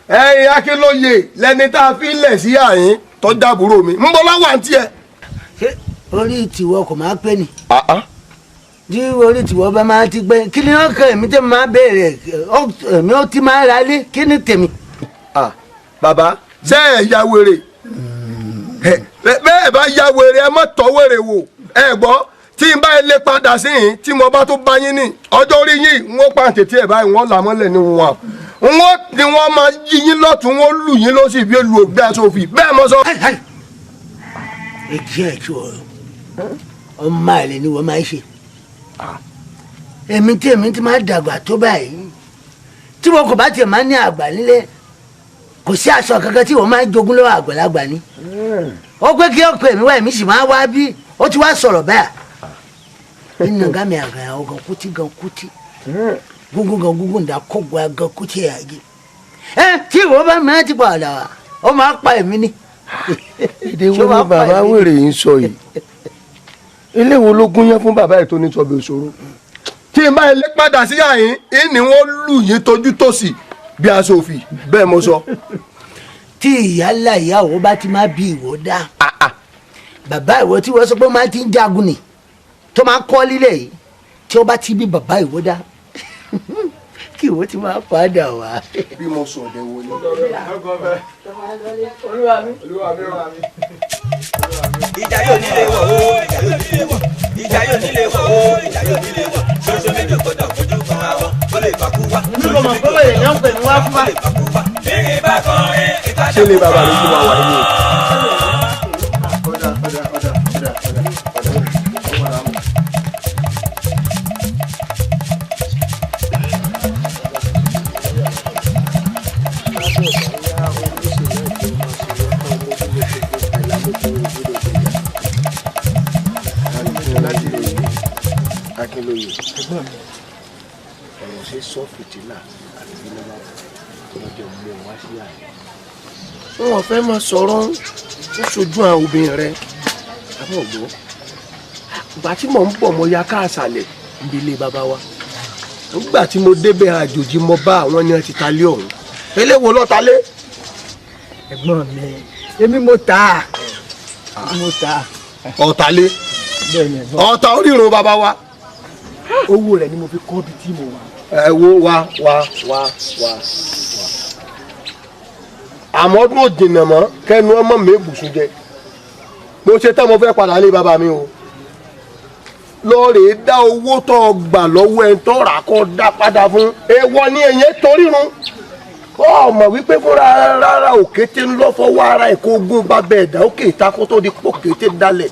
ẹ̀yin Akínlóye lẹni tá a fi lẹ̀ sí àyín tọ́jà àbúrò mi ń bọ́ láwà ń tiẹ̀. ṣé orí tìwọ kò máa pẹ́ ni tí orí tìwọ bá máa ti gbẹ kí ni wọn kàn èmi tẹ́ máa béèrè èmi ó ti máa ra lé kí ni tèmi. bàbá ṣé ẹ ya wèrè bẹ́ẹ̀ bá ya wèrè ẹ má tọ́ wèrè wò ẹ gbọ́ tí n bá lè padà sí yín tí mo bá tó bá yín ní ọjọ́ orí yín n ó pa tètè ẹ̀ báyìí wọ́n là mọ́lẹ̀ ní wọn ni wọ́n máa yí yín lọ́tún wọ́n lù yín lọ́sì bí olú ògbé àsòfin bẹ́ẹ̀ mo sọ. èjì ẹ̀jú ọ̀rọ̀ ọmọ àlè ni wọ́n máa ń ṣe èmi tí máa dàgbà tó báyìí tí wọn kò bá tiẹ̀ máa ní àgbà nílé kò sí aṣọ kankan tí wọn máa ń jogún lọ́wọ́ àgbàlagbà ni ó pé kí ọkọ èmi wá èmi sì máa wá bí ó ti wá sọ̀rọ̀ báyà nínú gàmì àgbà ọgàn kútí gan kútí gúngún gan gúngún dà kó gba gan kútí àgé tí ìwọ bá máa ti padà wá ó máa pa èmi ni. èdè wo ni bàbá wèrè yìí ń sọ yìí ilé wo ló gún yẹn fún bàbá yìí tó ní sọbẹ òṣòro tí n bá ilé padà sí àyín ìní wọn lù yín tójú tòsì bí aṣòfin bẹ́ẹ̀ mo sọ. tí ìyálà ìyàwó bá ti máa bí ìwọ dá bàbá ìwọ tí wọ́n sọ pé máa ti ń jagun ni tó máa kọ́ lílẹ̀ yìí tí ó bá ti bí bàbá ìwọ dá kí ìwọ ti máa padà wá. bí mo sọ ọdẹ wo ni. ìjà yóò nílé wọ̀ o ìjà yóò nílé wọ̀ o ìjà yóò nílé wọ̀ ṣoṣo méjì kó dọ̀ fojú kan àwọn tó lè bá kú wá. nígbà mọ̀ pé wèrè náà ń pè mí wá fún wa. ṣé lè bàbá mi kú wa wà nínú. Akínlóye ọ̀rọ̀ ṣe sọ fìtílà àti ìnáwó lọ́jọ́ mú wá sí àyè. wọn fẹ́ máa sọ̀rọ̀ ń ṣojú àwọn obìnrin rẹ àbọ̀ gbọ́ ìgbà tí mò ń bọ̀ mo ya káàsàlẹ̀ níbi ilé bàbá wa nígbà tí mo débẹ̀ àjòjì mo bá àwọn ní ọtí ta lé ọ̀hún eléwo lọ́ta lé. ẹ̀gbọ́n mi èmi mo ta ọ̀tá lé ọ̀tá orírun bàbá wa owó rẹ̀ ni mo fi kọ́ bí tí mo wà. ẹ wo wa àmọ́ ọdún ò jìnnà mọ́ kẹ́nu ọmọ mi bùsùn jẹ mo ṣe tán mo fẹ́ padà lé bàbá mi o lọ́ọ̀rẹ́ dá owó tó gbà lọ́wọ́ ẹ̀ tó rà kọ́ dá padà fún èèwọ̀ ni èyàn torírun ọmọ wípé fúnra rárá òkété ń lọ fọwọ́ ara ẹ̀kọ́ ogun bá bẹ́ẹ̀ dá òkè ìtakó tó di pò kété dalẹ̀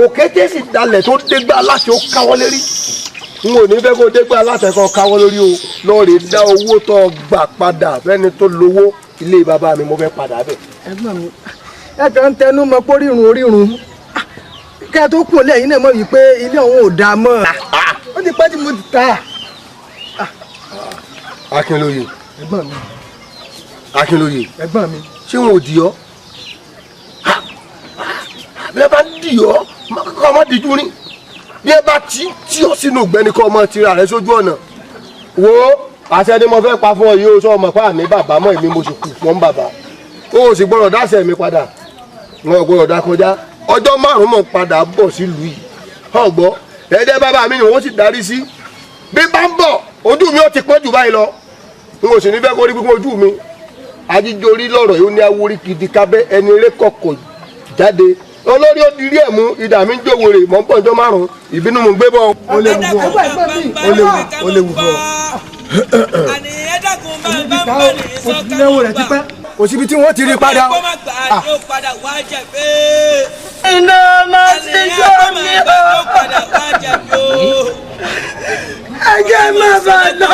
òkété sì dalẹ̀ tó dégbà láti ó káwọ́ lérí n ò ní fẹ́ kó dégbà láti ẹ̀kọ́ káwọ́ lórí o lọ́ọ̀rẹ́ dá owó tó gbà padà fẹ́ni tó lówó ilé bàbá mi mo fẹ́ padà bẹ̀. ẹ̀gbọ́n mi ẹ kàn ń tẹnu mọ́ pórírun orírun kí ẹ tó kú lẹ́yìn náà mọ̀ wípé ilé ọ̀hún ò dáa mọ́ ó ti pẹ́ tí mo ti ta. Akínlóye ẹ̀gbọ́n mi Akínlóye ẹ̀gbọ́n mi ṣé wọn ò dì ọ́ bí ẹ bá dì ọ́ kọ́ ọmọ dìjú rí bí ẹ bá tí ọ́ sínú ìgbẹ́ni kọ́ ọmọ tira rẹ sójú ọ̀nà wo àṣẹ ni mo fẹ́ pa fún ọ yìí ó sọ ọmọ pa ní bàbá mọ́ èmi mo sì kù fún bàbá ó sì gbọ́dọ̀ dáṣẹ́ mi padà wọn ò gbọ́dọ̀ dá kọjá ọjọ́ márùn-ún mọ̀ padà bọ̀ sílùú yìí ọ̀gbọ́ ẹ̀ẹ́dẹ́ bàbá mi ni wọ́n sì darí sí bí bá ń bọ̀ ojú mi ó ti pọ́n jù báyìí lọ n ò sì ní fẹ́ kó rí pípọ́n ojú mi ajíjorí lọ́rọ̀ yìí ó ní awórí kìdí kábẹ́ ẹni eré kọ̀kọ̀ jáde olórí ó dirí ẹ̀ mú ìdá mi ń jòwòrè mọ̀ ń pọ̀ ọjọ́ márùn-ún ìbínú mo gbé bọ́ ó léwu fún ọ ó léwu fún ọ. kò síbi tí wọ́n ti rí padà. iná máa ti jó mi o. ẹ jẹ́ má bà lọ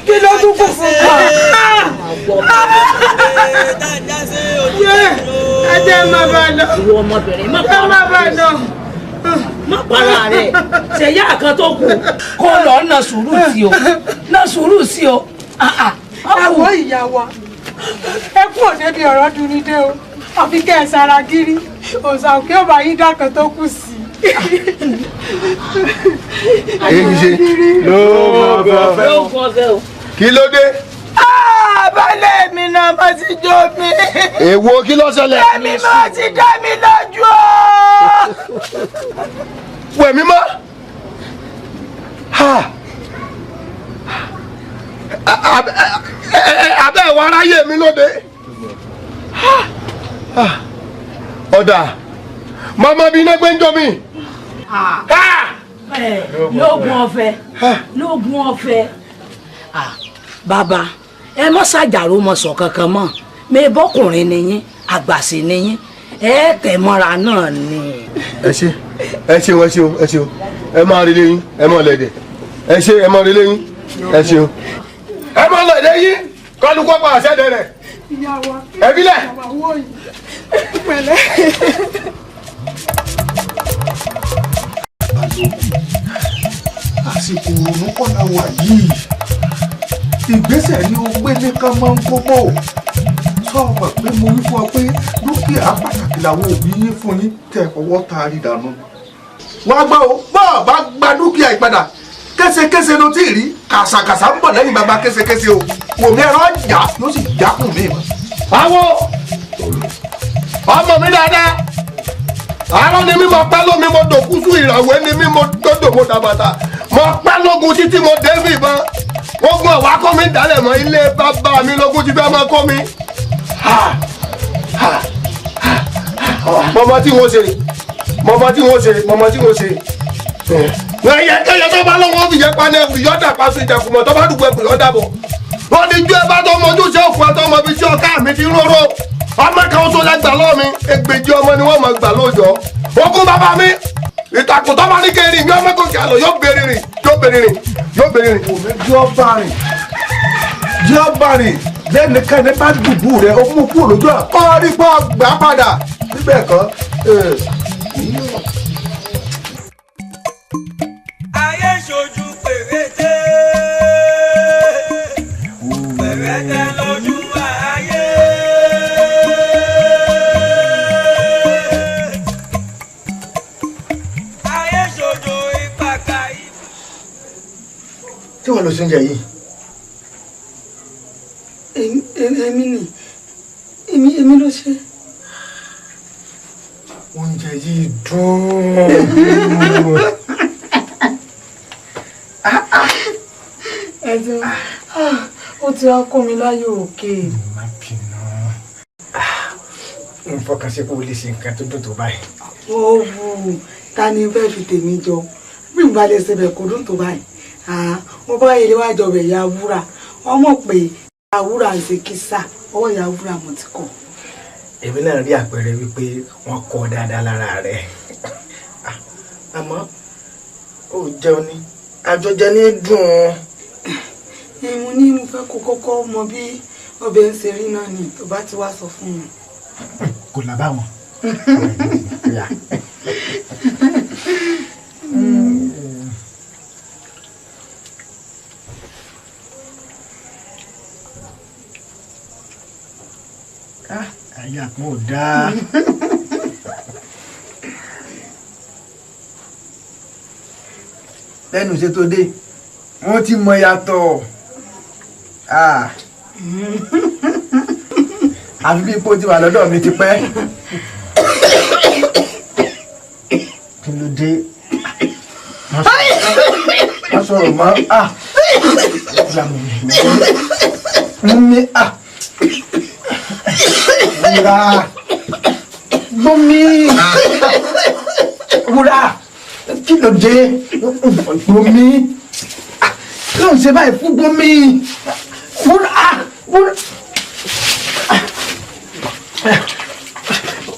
kí ló tún kù fún wa. ẹ jẹ́ má bà lọ. ìwọ ọmọbìnrin má bà lọ. má para rẹ̀ ṣẹ̀yà kan tó kù kó lọ na sùúrù sí o na sùúrù sí o. àwọn ìyá wa ẹ kú òde bí ọ̀rọ̀ dùn ní dé o àfi kẹ́ ẹ sara gírí òòsàn òkè ọba yín dákan tó kù sí. èyí ṣe ló mọ fẹ́ o kí ló dé. Balẹ̀ mi náà mo ti jó mi. Èwo kí ló ṣẹlẹ̀? Ẹ̀mí mo ti dá mi lójú o. Wẹ̀mí mọ́. Abẹ́ ìwà aráyé mi lóde. Ọ̀dà mọ́mọ́ bí iná gbé ń jọ mi. Lóògùn ọ̀fẹ́ lóògùn ọ̀fẹ́. Bàbá ẹ mọ ṣàjàrò mọ sọ kankan mọ mẹbọkùnrin nìyín àgbàsì nìyín ẹ tẹ mọ́ra náà ni. ẹ ṣeun ẹ ṣeun ẹ máa rí lẹ́yìn ẹ máa lẹ̀dẹ̀ ẹ ṣe ẹ máa rí lẹ́yìn ẹ ṣeun ẹ máa lẹ̀dẹ̀ yín kọ́lùkọ́ pa àṣẹ́dẹ̀ rẹ̀ ẹ bílẹ̀. àsìkò òun kọ́ la wà yìí ìgbésẹ̀ ni ó gbé ní ká máa ń gbogbo sọ̀rọ̀ pé mo wí fún ọ pé dúkìá pàtàkì làwọn òbí yín fún yín tẹ ọwọ́ taari dànù. wọ́n á gbọ́ o bọ́ọ̀ bá gba dúkìá ìpadà késekése ló ti rí kàṣàkàṣà ń bọ̀ lẹ́yìn bàbá késekése o wò mí ẹ̀rọ jà yóò sì jákùn mí. àwo ọmọ mi dáadáa àárọ̀ ni mi mo pẹ́ lómi mo dòkúsù ìràwé ni mi mo dòdò mo dàbàtà mo pẹ́ lógun títí mo dé mi ìbọn ogun ọ̀wá kọ́ mi dálẹ̀ mọ́ ilé bàbá mi lógún ti fẹ́ máa kọ́ mi. mọ́mọ́ tí wọ́n ṣe wọ́n yẹ kẹ́yẹ tó bá lọ́wọ́ fi yẹ panẹ́ ìyọ́dà paṣọ ìjẹkùmọ̀ tó bá dùgbò ẹ̀kú yọ́dà bọ̀ wọ́n ní ju ẹ bá tó mọ ojúṣe òkú ẹ tó mọ ibi tí ọ̀ká mi ti róró ọmọ kan tó lẹ́gbàá lọ́ọ̀ mi ẹgbẹ̀jì ọmọ ni wọ́n mọ̀ gbà lóòjọ́ ogún bàbá mi ìtàkùn tó bá ní kẹrin mi ọmọ gòkè àlọ́ yóò bèrè rìn. jẹ́ ọba rìn lẹ́nìkanì bá dùbù rẹ̀ ó mú kúrò lójú à kọ́ rí pọ́ gbà padà síbẹ̀ kan. ayé ṣojú pèrèté pèrèté lójú ayé. ayé ṣojú ìpàkà yìí. tí wọ́n lọ sí oúnjẹ yìí. èmi ló ṣe. oúnjẹ yìí dùn. ẹ̀dùn ó ti wá kó mi láyò òkè. má bínú n fọkàn sí pé o lè ṣe nǹkan tó dùn tó báyìí. ó wù ta ni fẹ́ fi tèmi jọ bí n bá lè ṣe bẹ̀ kó dùn tó báyìí mo bá yẹlé wá jọ bẹ̀ ya wúrà ọmọ pé ya wúrà ń ṣe kísà ọwọ́ ya wúrà mo ti kọ́. èmi náà rí àpẹẹrẹ wípé wọ́n kọ́ dáadáa lára rẹ̀ àmọ́ ó jẹun ní àjọjẹ ní dùn. mo ní mo fẹ́ kó kọ́kọ́ mọ bí ọbẹ̀ ń ṣe rí náà ni tó bá ti wá sọ fún mi. kò lábà wọn. àyà kan ò dáa. lẹ́nu ṣe tó dé wọ́n ti mọ yàtọ̀ àfi bí ipò ti wà lọ́dọ̀ mi ti pẹ́. kí ló dé wọ́n sọ̀rọ̀ mọ́ mi wúrà gbómi wúrà kí ló dé gbómi kí ló ń ṣe báyìí fún gbómi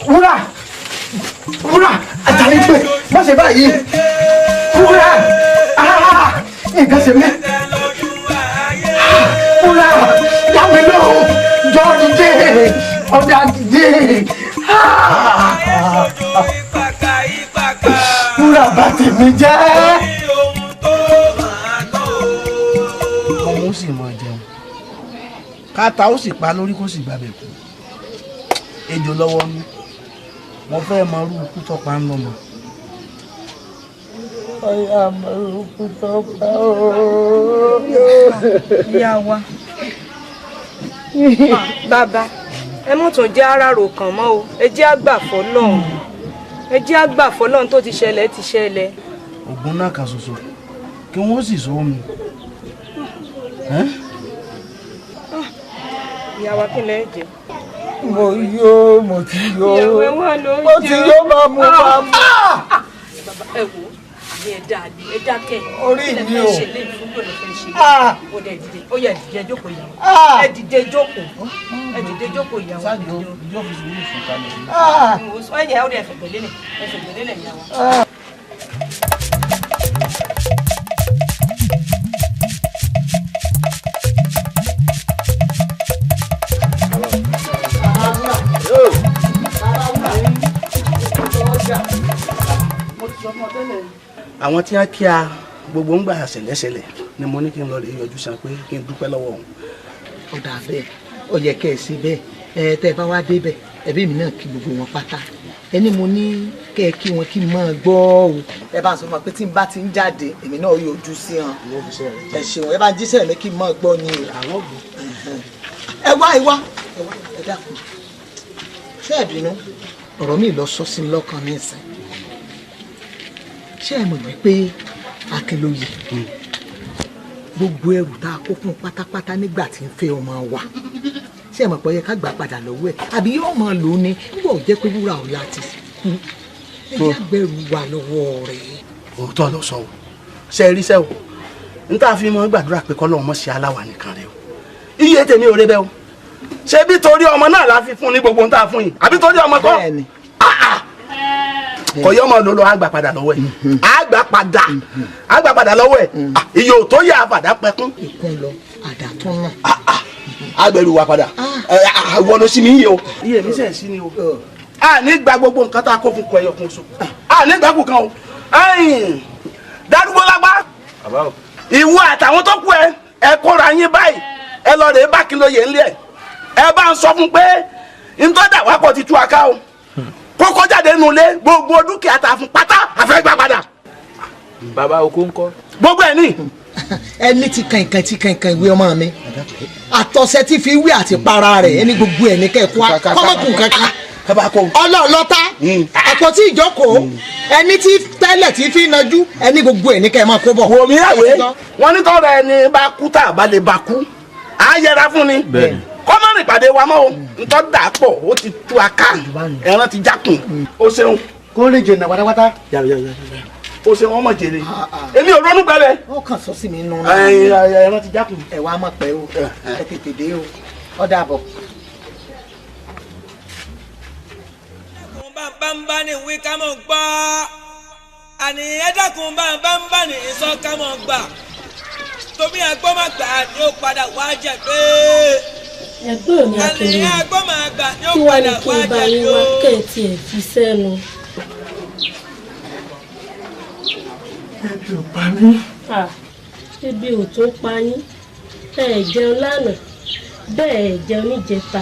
wúrà wúrà àtàrí pé má ṣe báyìí wúrà. Wúrà bá tèmi jẹ́. ọmọ ó sì mọ jẹun káta ó sì pa lórí kó sì gbàbẹ̀ kú ejò lọ́wọ́ ní mo fẹ́ mọ irú ikú tó pa ń lọ́mọ. ọ̀yà mọ irú ikú tó pa ooo. ìyá wa bàbá ẹ mọ̀ tún jẹ́ aráàrò kàn mọ́ o ẹ jẹ́ àgbàfọ́ lọ́hùn ẹ jẹ́ àgbàfọ́ lọ́hùn tó ti ṣẹlẹ̀ ti ṣẹlẹ̀. ògùn náà kan ṣoṣo kí wọ́n sì sọ omi. ìyá wa kí lẹ jẹ. mo yó mo ti yó mo ti yó máa mú máa mú. ẹ wo àmì ẹ dáa ni ẹ dákẹ́ orí mi o. ó dẹ̀ dìde ó yẹ dìde jókòó ìyàwó ẹ dìde jókòó ẹ dìde jókòó ìyàwó. sáàjò ìjọ fi sùúrù fún kalẹ̀. ẹ yẹ ó dẹ̀ fẹ̀gbẹ́ lélẹ̀ ìyàwó. àwọn tí wọ́n kí a gbogbo ń gbà ṣẹlẹ̀ṣẹlẹ̀ ni mo ní kí n lọ lè yọjú san pé kí n dúpẹ́ lọ́wọ́ òun. ó dà bẹ́ẹ̀ ó yẹ kẹ́ ẹ ṣe bẹ́ẹ̀ ẹ tẹ́ ẹ bá wá débẹ̀ ẹbí mi náà kí gbogbo wọn pátá ẹni mo ní kẹ́ ẹ kí wọn kí n máa gbọ́ o ẹ bá ń sọ fún wa pé tí n bá ti ń jáde èmi náà yọjú sí hàn ẹ ṣeun ẹ bá ń jíṣẹ́ mi kí n máa gbọ́ ni o. ẹ wá ẹ dákun ṣé ẹ bínú ọ̀rọ̀ mi lọ sọ sí lọ́kàn ní ìsìn ṣé ẹ mọ̀ wípé Akínlóye gbogbo ẹrù tá a kó fún pátápátá nígbà tí ń fẹ́ ọmọ wa ṣé ẹ mọ̀ pé ó yẹ ká gbà padà lọ́wọ́ ẹ̀ àbí yóò máa lò ó ní nígbà ò jẹ́ pé wúrà ọ̀la ti kú ẹ jẹ́ àgbẹ̀rù wà lọ́wọ́ rẹ̀. òótọ́ ló sọ o ṣe é rí sẹ́ o n tá a fi mọ gbàdúrà pé kọ́lọ́ ọmọ ṣe aláwa nìkan rẹ o iye tèmi ò rẹ bẹ́ẹ̀ o ṣé bí torí ọmọ náà la fi fún ní gbogbo n tá a fún yìí àbí torí ọmọ kọ́ kò yọ ọmọ lolo àgbà padà lọ́wọ́ ẹ̀ àgbà padà lọ́wọ́ ẹ̀ iye ò tó yẹ àfàdà pẹkún. ìkún lọ àdá tó nà. agbẹ̀rù wa padà àwọn ló sí mi yìí o iye mi sẹ̀ sí ni o a ní gba gbogbo nǹkan tá a kó fún kọ ẹyọ kan so a ní gba kù kan o dárúgbó lágbá ìwọ àtàwọn tó kú ẹ kóra yín báyìí ẹ lọ rè é bá Akínlóye ńlẹ̀ ẹ bá ń sọ fún pé ntọ́jà wà pọ̀ ti tú aká o kókó jáde nínú ilé gbogbo dúkìá tá a fún pátá àfẹ́ gbà padà. bàbá oko ń kọ́. gbogbo ẹ̀ ní. ẹni tí kankan ìwé ọmọ mi àtọ̀sẹ̀ tí fi wí àti para rẹ̀ ẹni gbogbo ẹ̀ ní kẹ́kọ̀ọ́ kọ́mọkùn kankan ọlọ́ọ̀lọ́ta àpótí ìjókòó ẹni tí tẹ́lẹ̀ tí fi nájú ẹni gbogbo ẹ̀ ní kẹ́ ẹ máa kó bọ̀. wò mí àwé wọn ní tọrọ ẹni bá kú tá a bá lè bá kú á yẹra fún ni kọ́mọ́rìn ìpàdé wa mọ́ o ntọ́ dà pọ̀ ó ti tú aká ẹran ti jákùn ó ṣeun. kó lè jẹ nàwátáwátá. ó ṣeun ọmọ jèrè èmi ò ronú pẹ́lẹ́. ó kàn sọ sí mi nù. ẹran ti jákùn. ẹ wá mọ̀ pé o ẹ tètè dé o ó dàbọ̀. bàbá ní wí ká mọ̀ gbọ́ àní ẹ dákun bàbá ní sọ ká mọ̀ gbà tóbi àgbọ̀ má gbà ni ó padà wá jẹ pé ẹ̀gbọ́n mi Akínlóye kí wàá ní kí n bá yín wá kẹ́ẹ̀tì ẹ̀ fi sẹ́nu. ebi ò pa mí. ebi ò tó pa yín ẹ jẹun lánàá bẹ́ẹ̀ ẹ jẹun níjẹta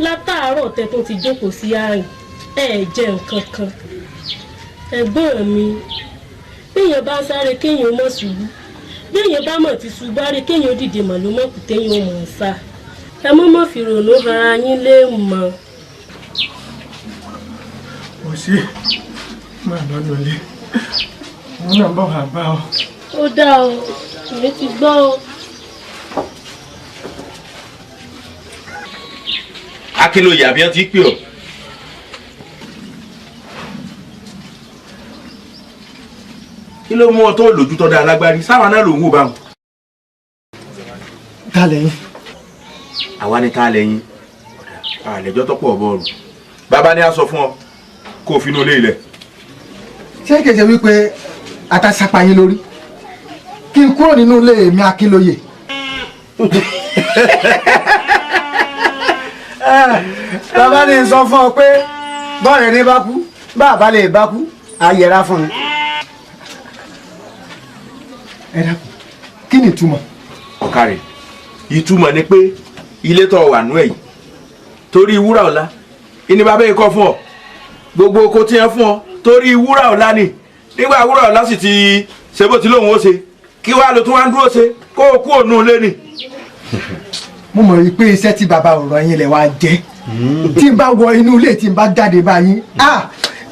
látàárọ̀ tẹ́ tó ti jókòó sí àárín ẹ jẹun kankan. ẹ̀gbọ́n mi béèyàn bá sáré kéèyàn mọ̀ ṣubú béèyàn bá mọ̀ ti ṣubú á rí kéèyàn dìde mọ̀ ló mọ̀ kù téèyàn mọ̀ ń sá ẹ mọ́ fi rònú ara yín lé mọ́. mo ṣe máa lọ lọlé wọn náà bọ̀ wá bá ọ. ó dáa o èmi ti gbọ́ o. Akínlóye àbí wọn ti pè ọ́. kí ló mú ọ tó lójú tọ́ da alágbárí sáwọn náà ló ń wò báwọn. ta lẹ́yìn. àwa ni ta lẹ́yìn àlẹ́jọ́ tọ́pọ̀ bọ́ọ̀lù bàbá ni a sọ fún ọ kó o fi inú ilé ilẹ̀. ṣé kẹsẹ̀ wípé àtàṣàpá yín lórí kí n kúrò nínú ilé mi Akínlóye. bàbá ní sọ fún ọ pé bọ́ọ̀rẹ̀ ní bá kú bàbá lè bá kú á yẹra fún un. ẹ dákun kí ni ìtumọ̀. ọ̀kàrẹ̀ ìtumọ̀ ni pé ilé tó wà nú ẹ̀ yìí torí wúrà ọ̀la ìní bàbá yìí kọ́ fún ọ gbogbo oko tí yẹn fún ọ torí wúrà ọ̀la ni nígbà wúrà ọ̀la sì ti ṣe bó ti lóun ó ṣe kí wàá lo tún wá ń dúró ṣe kó o kú òun lé ni. mo mọ̀ wípé iṣẹ́ tí bàbá ọ̀rọ̀ yín lẹ̀ wá jẹ́ tí n bá wọ inú ilé tí n bá jáde báyìí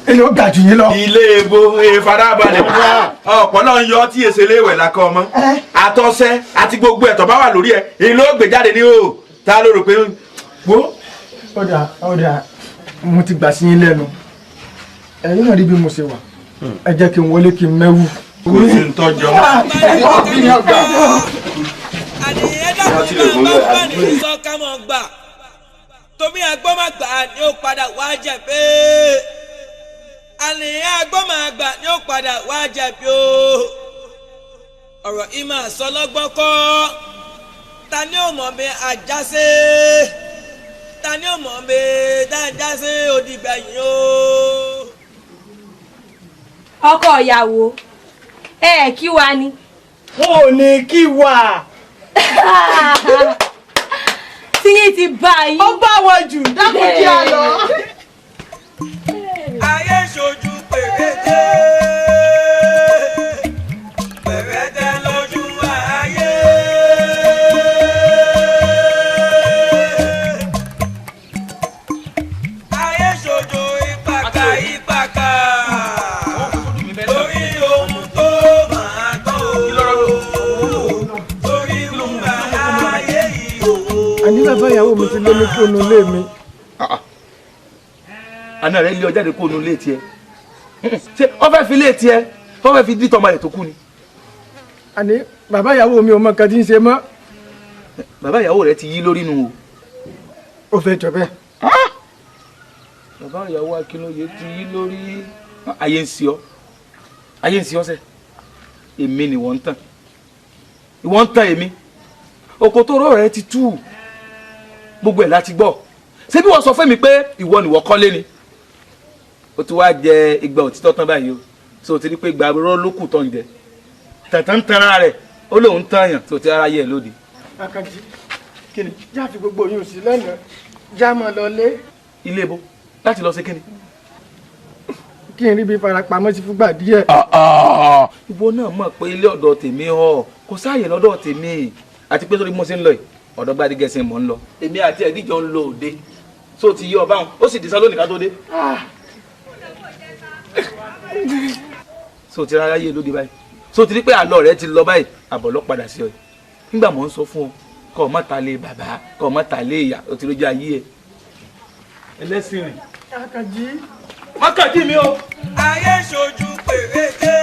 èyí ó ga jù yín lọ. ilé ebo ìfarabalẹ̀ ọ̀pọ̀ náà ń yọ tí èsè léwẹ̀ lákọ ọmọ àtọ́sẹ́ àti gbogbo ẹ̀tọ́ bá wà lórí ẹ̀ èyí ló gbé jáde ní o ta ló rò pé wo. ọ̀dà mo ti gbà sí yín lẹ́nu ẹ̀yin náà rí bí mo ṣe wà ẹ jẹ́ kí n wọlé kí n mẹ́wù. kò sí ń tọ́jọ́. tómi agbọ́màgbà ni ó padà wá jẹ̀bi àníyàn agbọ́màgbà ni ó padà wá jẹ̀bi o ọ̀rọ̀ ìmọ̀ àsọlọ́gbọ́n kọ́ ta ni ó mọ̀ mi àjàsé ta ni ó mọ̀ mi dájàsé òdìgbẹ̀yìn o. ọkọ ìyàwó kí wa ni. wọn ò ní kí wa. tíyín ti bá yín. ó bá wọn jù dákun kí a lọ. ayé ṣojú pèrèdé pèrèdé lójú ayé. ayé ṣojú ìpàkà ìpàkà lórí ohun tó máa tó lórí ìwúrà ayé yìí. àní bàbá ìyàwó mi ti lé mi kó nu ilé mi. àná rẹ lé ọ jáde kó nu ilé tiẹ̀ ṣé ọ fẹ́ fi ilé tiẹ̀ ọ fẹ́ fi dítọ́ ọmọ rẹ̀ tó kú ni. àní bàbá ìyàwó mi ò mọ nǹkan tí ń ṣe mọ́. bàbá ìyàwó rẹ ti yí lórí nu o. ó fẹ́ jọ bẹ́ẹ̀. bàbá ìyàwó Akínlóye ti yí lórí ayé ń ṣe ọ ayé ń ṣe ọ sẹ èmi ni wọ́n ń tàn ìwọ́n ń tàn èmi òkòtòrò rẹ ti tú gbogbo ẹ̀ láti gbọ́ ṣé bí wọ́n sọ fún mi pé ìwọ nìwọ kọ́lé ni o ti wá jẹ ìgbà òtítọ́ tán báyìí o so o ti rí pé ìgbà rọ lókù tán jẹ tẹ̀tẹ̀ ń tanra rẹ̀ ó lóun tán yàn tó ti ara yẹ lóde. Àkànjí kí ni já fi gbogbo yín sí lẹ́nu já mọ́ lọ lé. ilé ibo láti lọ sí kíni. kí n rí bí farapamọ́ sí fúgbà díẹ̀. ìwọ náà mọ̀ pé ilé ọ̀dọ̀ tèmi họ kò sáàyè lọ́dọ̀ tèmi àti pé sórí mo ṣe ń lọ yìí ọ̀dọ̀ Gbádégẹṣin mò ń lọ èmi àti ẹ̀díjọ ń lọ òde so ti yí ọba wọn ó sì di sálónì ká tó dé so ti rárá yé lóde báyìí so ti rí pé àlọ rẹ ti lọ báyìí àbọ̀ lọ padà sí ọ yìí nígbà mò ń sọ fún ọ kọ́ ọ má ta lé bàbá kọ́ ọ má ta lé ìyá o ti lójú ayé ẹ ẹlẹ́sìn rìn. Àkànjí. Àkànjí mi o. ayé ṣojú pèrèdé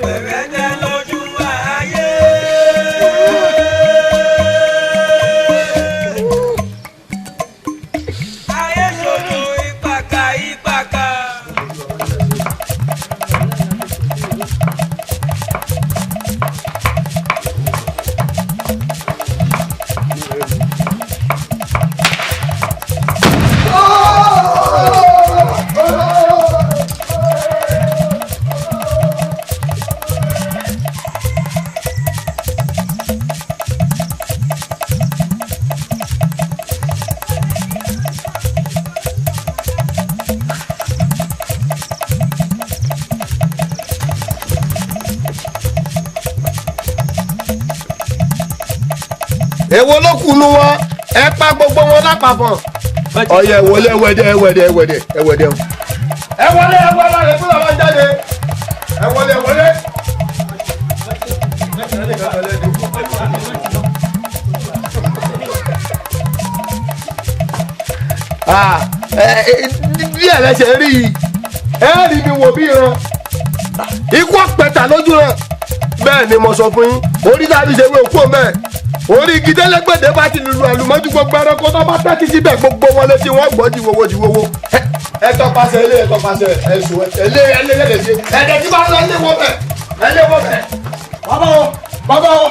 pèrèdé lójú ayé. ayé ṣojú ìpàkà ìpàkà. èwo ló kù nu wọn ẹ pa gbogbo wọn lápapọ̀. ọyẹ ẹwọlé ẹwẹdẹ ẹwẹdẹ ẹwẹdẹ ẹwẹdẹ o. ẹwọlé ẹwọlé rẹ fún àwọn jáde ẹwọlé ẹwọlé. bí ẹlẹ́sẹ̀ rí i ẹ rí mi wò bí ìran ikú ọ̀pẹ̀tà lójú rẹ̀ bẹ́ẹ̀ ni mo sọ fún yín orí dábì ṣe wé òkú ọ̀mẹ́ orí igi tẹ́lẹ̀gbẹ̀dẹ̀ bá ti lùlù àlùmọ́jú gbogbo ẹranko tó bá tẹ́tí síbẹ̀ gbogbo wọn létí wọn gbọ́ jíwowó jíwowó ẹ tọpasẹ̀ ilé ẹ tọpasẹ̀ ẹ̀sùn ẹlé ẹlẹ́lẹ́lẹ́ ṣe ẹ̀dẹ̀ tí bá ń lọ ilé wọ́n bẹ̀ ẹlé wọ́n bẹ̀. bàbá o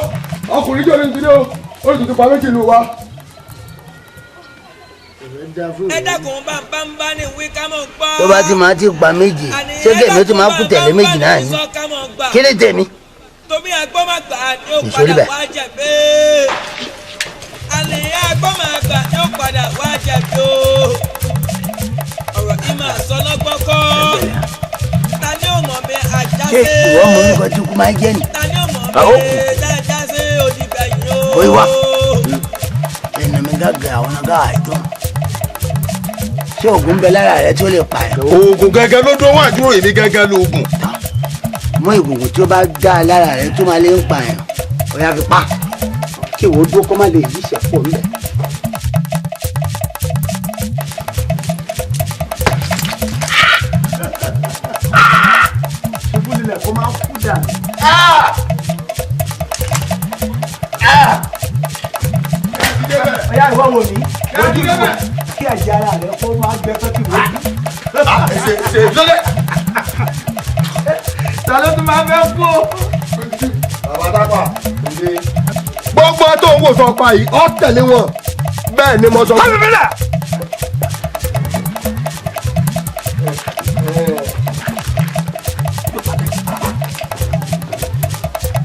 ọkùnrin jọ ní ìdílé o olùtùtù pa méjì lù wá ẹ dákun bá ní wí ká mọ̀ gbọ́. tó bá ti máa ti pa méjì ṣé kèmí tó máa kú tẹ̀lé méjì náà ni kí ni tèmi. tómi agbọ́mọgbà ni ó padà wá jẹ̀bi. àlè agbọ́mọgbà ni ó padà wá jẹ̀bi o. ọ̀rọ̀ yìí máa sọ lọ́gbọ́n kọ́. ta ni ó mọ̀ mi àjàṣe. ṣé ìwọ mọ orúkọ tí kú máa jẹ́ ni. ta ni ó mọ̀ mi àjàṣe òdìgbẹ̀yìn o. ó wá ẹnu mi gàgà àwọn ọ̀gá àìtọ́ ṣé oògùn bẹ lára rẹ tí ó lè pa ẹ. oògùn gẹ́gẹ́ ló dún wájú èmi gẹ́gẹ́ lóògùn. mọ ìgbòho tí ó bá dá lára rẹ tó máa lè ń pa ẹ ó yá fi pa kí ìwọ dúró kó má lè yí ìṣẹ̀pọ̀ ńlẹ̀. ṣubú lílẹ̀ kó máa kú dànù. ọ̀yá ìwọ wo mi ojú ìwọ kí ẹ̀jẹ̀ ara rẹ kó máa gbẹ pẹ́kì wọ́n. ṣe lọ́lẹ̀. ta ló tún máa fẹ́ kú o. bàbá dápà gbogbo tó ń wò sọ pa yìí ọ tẹ̀lé wọn bẹ́ẹ̀ ni mo sọ.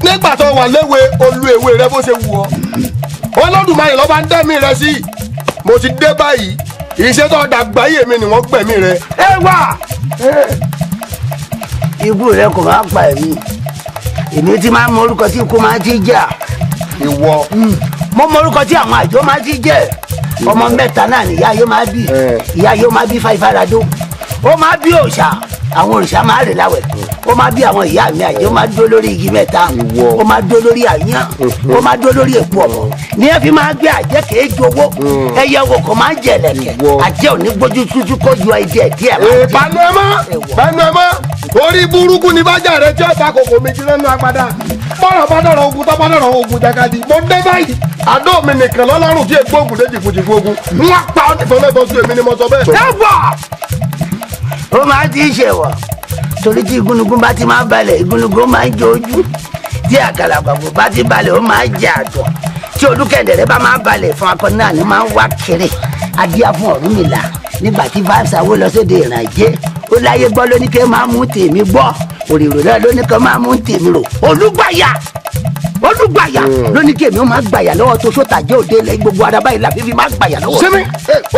nígbà tó wà léwe olú ewé rẹ bó ṣe wù ọ́ Olódùmarè ló bá ń dẹ́mi rẹ sí mo ti dé báyìí iṣẹ́ tó dàgbà yìí èmi ni wọ́n gbẹ̀mí rẹ. ẹ wà ikú rẹ kò máa pa ẹ̀mí èmi ti máa ń mọ orúkọ tí ikú máa ti jà. ìwọ. mo mọ orúkọ tí àwọn àjọ máa ti jẹ ọmọ mẹ́ta náà ni ìyá yóò máa bí ìyá yóò máa bí fáifáradó ó máa bí òòṣà àwọn òrìṣà máa rè láwẹ̀ ó máa bí àwọn ìyá mi àjẹ́ ó máa dó lórí igi mẹ́ta ó máa dó lórí àyàn ó máa dó lórí èpo ọ̀pọ̀ ní ẹ fi máa gbé àjẹ́ kéé jowó ẹyẹ wo kò máa ń jẹ lẹ̀kẹ̀ àjẹ́ òní gbójú tútú kó yọ ẹdí díẹ̀ máa jẹ. bẹ́ẹ̀ni ẹ mọ́ orí burúkú ni bájà rẹ tí ó ta kòkò méjì lẹ́nu agbada bọ́rọ̀ bá dọ̀rọ̀ ogun tó bá dọ̀rọ̀ ogun jàkadì mo dé báyìí àdó mi nìkan lọ́lọ́run tí ègbó ogun déjì fún jìfún ogun wọ́n pa ọ́ nìkan lẹ́bọ̀ sí èmi ni mo sọ bẹ́ẹ̀. ẹ bọ̀ ó máa ti ṣe wọ̀ torí tí igúnnugún bá ti máa balẹ̀ igúnnugún máa ń jẹ ojú tí àkàlàgbàgbò bá ti balẹ̀ ó máa ń jẹ àtọ̀ tí olúkẹ̀dẹ̀rẹ̀ bá máa balẹ̀ fún akọni náà ni máa ń wá kiri adíá fún Ọ̀rúnmìlà nígbà tí fáṣàwó lọ sóde ìrànjẹ́ ó láyé gbọ́ lóní kẹ́ máa mú tèmi gbọ́ òrìrò náà lóní kẹ́ máa mú tèmi rò olúgbàyà lóní kèmí ó máa gbàyà lọ́wọ́ tó sóta jẹ́ òde ilẹ̀ gbogbo araba ìlà fífi máa gbàyà lọ́wọ́. sẹ́mi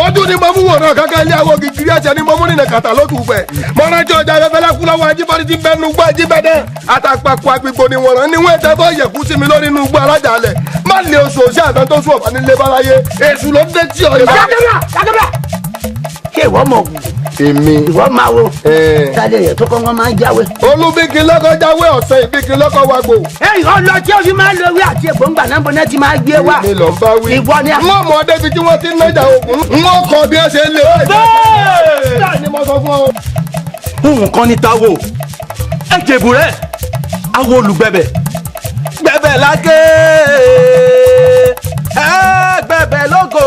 ojú ni mo mú wòran kankan ilé àwọn gígírí ẹ̀sẹ̀ ni mo mú nínú kàtà lótú fẹ̀ mọ́rájọ́ ọjà afẹ́fẹ́lá kú lọ́wọ́ ajíbọ́dí ti bẹ́ẹ̀ nugbọ́ ajíbẹ́dẹ́ àtàpàpọ̀ àgbègbè ni wọ̀ràn níwọ̀n ẹ̀tẹ́ bọ́ yẹ̀kú sí mi lórí inú gbọ́ alájà alẹ̀ má lè oṣù òṣì àtàn tó sùn ọ̀fà nílé báláyé èṣù ló dé tí ọ̀yọ́. ṣé ìwọ mọ̀ èmi ìwọ máa wo tálẹ yẹ tó kọ́kọ́ máa ń jáwé. olúbíkin lọ́kọ́ jáwé ọ̀sẹ̀ ìbíkin lọ́kọ́ wa gbò. ẹyìn ọlọ tí o fi máa lo ewé àti ègbóngbà náà bọ náà ti máa gbé wa. mi lọ bá wí. ìwọ ni. wọ́n mọ̀ débi tí wọ́n ti ń nájà oògùn. wọ́n kọ bí ẹ ṣe ń lé wọ́n. bẹ́ẹ̀ ni mo sọ fún ọ. nǹkan ní táwo ẹ jèbù rẹ àwọn olùgbẹ̀bẹ̀ gbẹ̀bẹ̀ lákè ẹgbẹ̀bẹ̀ lógo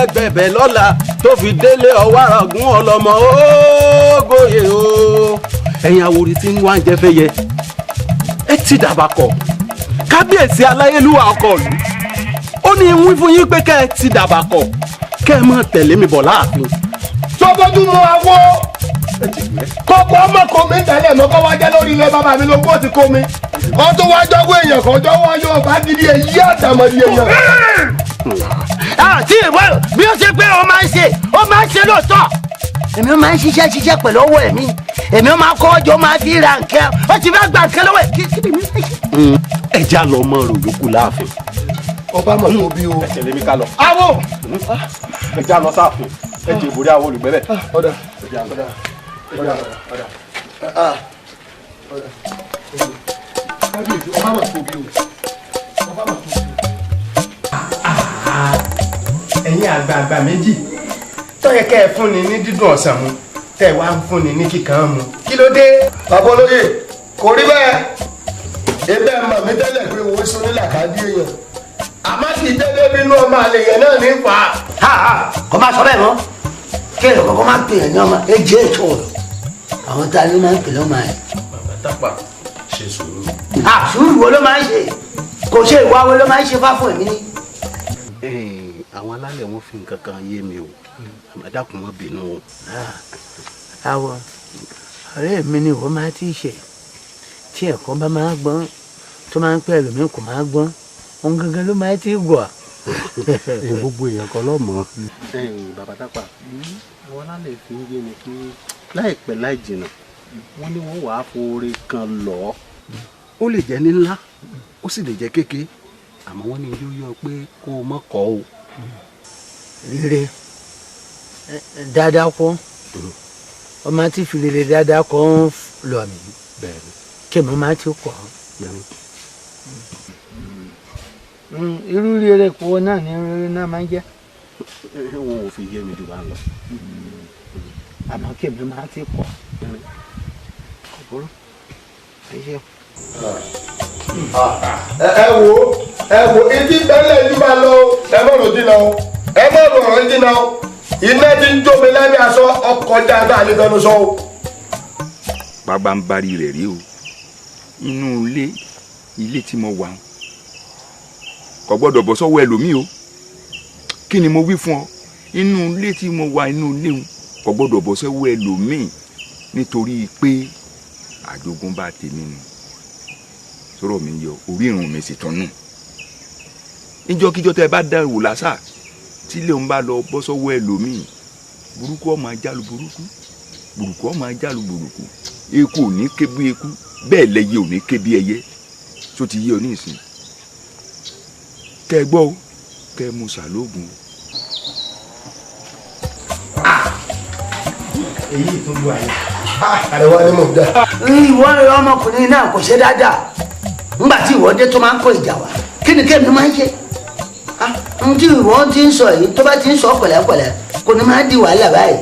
ẹgbẹ̀bẹ̀ lọ́la tó fi délé ọwọ́ àràgún ọlọ́mọ ógóyè o ẹ̀yin àwòrán tí ń wá ń jẹ fẹ́ yẹ ẹ ti dàbà kọ kábíyèsí aláyélúwà ọkọ ìlú ó ní wí fún yín pé kẹ́ ẹ ti dàbà kọ kẹ́ ẹ má tẹ̀lé mi bọ̀ láàfin. sọ́bọ́jú mu àwọ̀ kọ́kọ́ ọmọ kò mí tẹ́lẹ̀ mọ́ kọ́ wájẹ́ lórí ilẹ̀ bàbá mi ló kó ti kó mi kọ́ tó wájọ́ wọ èèyàn kan jọ wọ́n yóò bá gidi èyí àtàmọ̀dì èèyàn. àti ìwọ bí ó ṣe pé ó máa ń ṣe lóòótọ́ èmi ó máa ń ṣiṣẹ́ pẹ̀lú owó ẹ̀mí èmi ó máa kọ́ ọjọ́ máa fi ra nǹkan ó ti fẹ́ gba nǹkan lọ́wọ́ ẹ̀ kí ni mi fẹ́ ṣe. ẹ já lọ mọ ọ̀rọ̀ yòókù láàfin. ọba mọ̀ tó bí o. ẹ tẹ̀lé mi ká lọ. awo. ẹ já lọ sáàfin ẹ jẹ ìbòrí àwọn olùgbẹ́bẹ̀. ọ̀dà kábíyèsí ọba mọ̀ tó bí o. ẹ̀yin àgbààgbà méjì tó yẹ kẹ́ ẹ fúnni ní dídùn ọ̀sán mu tẹ́ ẹ wá ń fúnni ní kíkan mu kí ló dé. bàbá olóyè kò rí bẹ́ẹ̀ ebe mọ̀ mí tẹ́lẹ̀ pé owó sórí làkàdí èèyàn àmọ́ kì í tẹ́lẹ̀ nínú ọmọ àlè yẹn náà ní fa. kò máa sọ bẹ́ẹ̀ mọ́ kí èrò kọ́kọ́ máa pè é ní ọmọ èjì ètò ọ̀rọ̀ àwọn tá a ló máa ń pè lọ́mọ ẹ̀. bàbá Tápà ṣe sùúrù. sùúrù wo ló máa ń ṣe kò ṣe ìwà wo ló máa ń ṣe fáfún ẹ̀mí ni. àwọn alálẹ̀ wọn fi nǹkan kan yé mi o àmàdàkùn wọn bínú o. àwọ̀ ọ̀rẹ́ mi ni wọ́n máa ti ṣe tí ẹ̀kọ́ bá máa gbọ́n tó máa ń pẹ́ ẹlòmíì kò máa gbọ́n òun gangan ló máa ti gọ̀. gbogbo èèyàn kan lọ́mọ. bàbá Tápà àwọn alálẹ̀ fi ń yé mi pé láìpẹ́ láì jìnnà wọ́n ní wọ́n wàá foore kan lọ. ó lè jẹ́ ní ńlá ó sì lè jẹ́ kéke àmọ́ wọ́n ní yóò yọ pé kó o mọ̀ kọ́ o. rere dáadáa kọ́ ọmọ tí fi rere dáadáa kọ́ ń lọ mí kí mo máa ti kọ́. irú rere kọ́ náà ni rere náà máa ń jẹ́. wọn ò fi yé mi jù bá ń lọ. àmọ́ kí mi máa ti kọ́. kòkòrò ẹ ṣe. ẹ wo etí bẹ́lẹ̀ yìí máa lọ ẹ má rò dínà o ẹ má rò ọ̀rọ̀ dínà o iná ti ń jómi lẹ́nu aṣọ ọkọ̀ dáadáa lè fẹnu sọ o. bàbá ń bari rẹ̀ rí o inú ilé tí mo wà kò gbọ́dọ̀ bọ́ sọ́wọ́ ẹlòmíì o kí ni mo wí fún ọ inú ilé tí mo wà inú ilé o kò gbọ́dọ̀ bọ́ sọ́wọ́ ẹlòmíì nítorí pé àjogúnbá tèmi ni sọ̀rọ̀ mi yọ orí ìrùn mi sì tún nù níjọ́kíjọ́ tẹ́ ẹ bá dá ìwò lásà tí ilé òun bá lọ bọ́ sọ́wọ́ ẹlòmíì burúkú ọmọ ajálù burúkú burúkú ọmọ ajálù burúkú eku ò ní ké bí eku bẹ́ẹ̀ lẹ́yẹ ò ní ké bí ẹyẹ tó ti yé ọ ní ìsìn kẹ́ ẹ gbọ́ o kẹ́ ẹ mú sàlóògùn. èyí tó lu àyè. àrẹwà ni mò ń dá. ìwọ ọmọkùnrin náà kò ṣe dáadáa ńgbà tí ìwọ dé tó máa ń kó ìjà wá kí ni kéèmí máa ń ṣe ohun tí ìwọ ti ń sọ yìí tó bá ti ń sọ pẹ̀lẹ́pẹ̀lẹ́ kò ní máa di wàhálà báyìí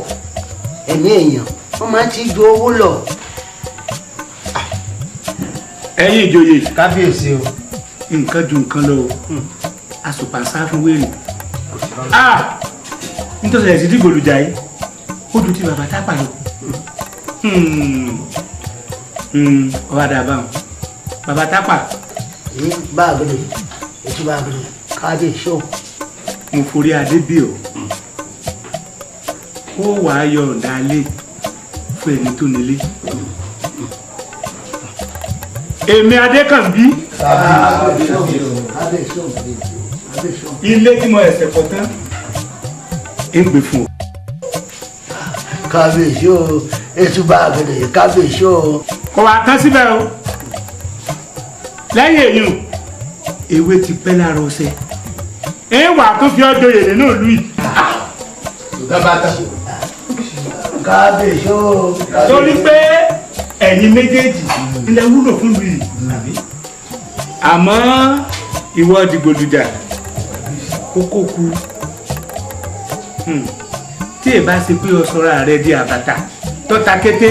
ẹ̀mí èèyàn wọ́n máa ti ju owó lọ. ẹ̀yin ìjòyè kábíyèsí o nǹkan ju nǹkan lọ o àsùpàṣá fún wèrè nítorí ẹ̀sìn dìgbò lùjà yìí ó ju ti bàbá Tápà lọ ọba dàbà bàbá Tápà. bá a gbọ́dọ̀ ètò bá a gbọ́dọ̀ kábíyèsí o. mo forí adé bí o ó wàá yọ ọ̀dà alẹ́ fún ẹni tó nílé. èmi Adékànbí ilé tí mo ẹsẹ̀ kọ tán ń gbé fún ọ. kábíyèsí o ètò bá a gbọ́dọ̀ kábíyèsí o. kò wá tán síbẹ̀ o lẹ́yìn èyí ewé ti pẹ́ lára ọṣẹ wà tó fi ọjọ́ yèrè náà lù yìí. kábíyèsí o. torí pé ẹ̀yin méjèèjì ilẹ̀ wúlò fún lu yìí àmọ́ ìwọ dìgbòlùjà kókó ku tí ẹ bá ṣe pé o sọra rẹ di àbàtà tọ́ta kété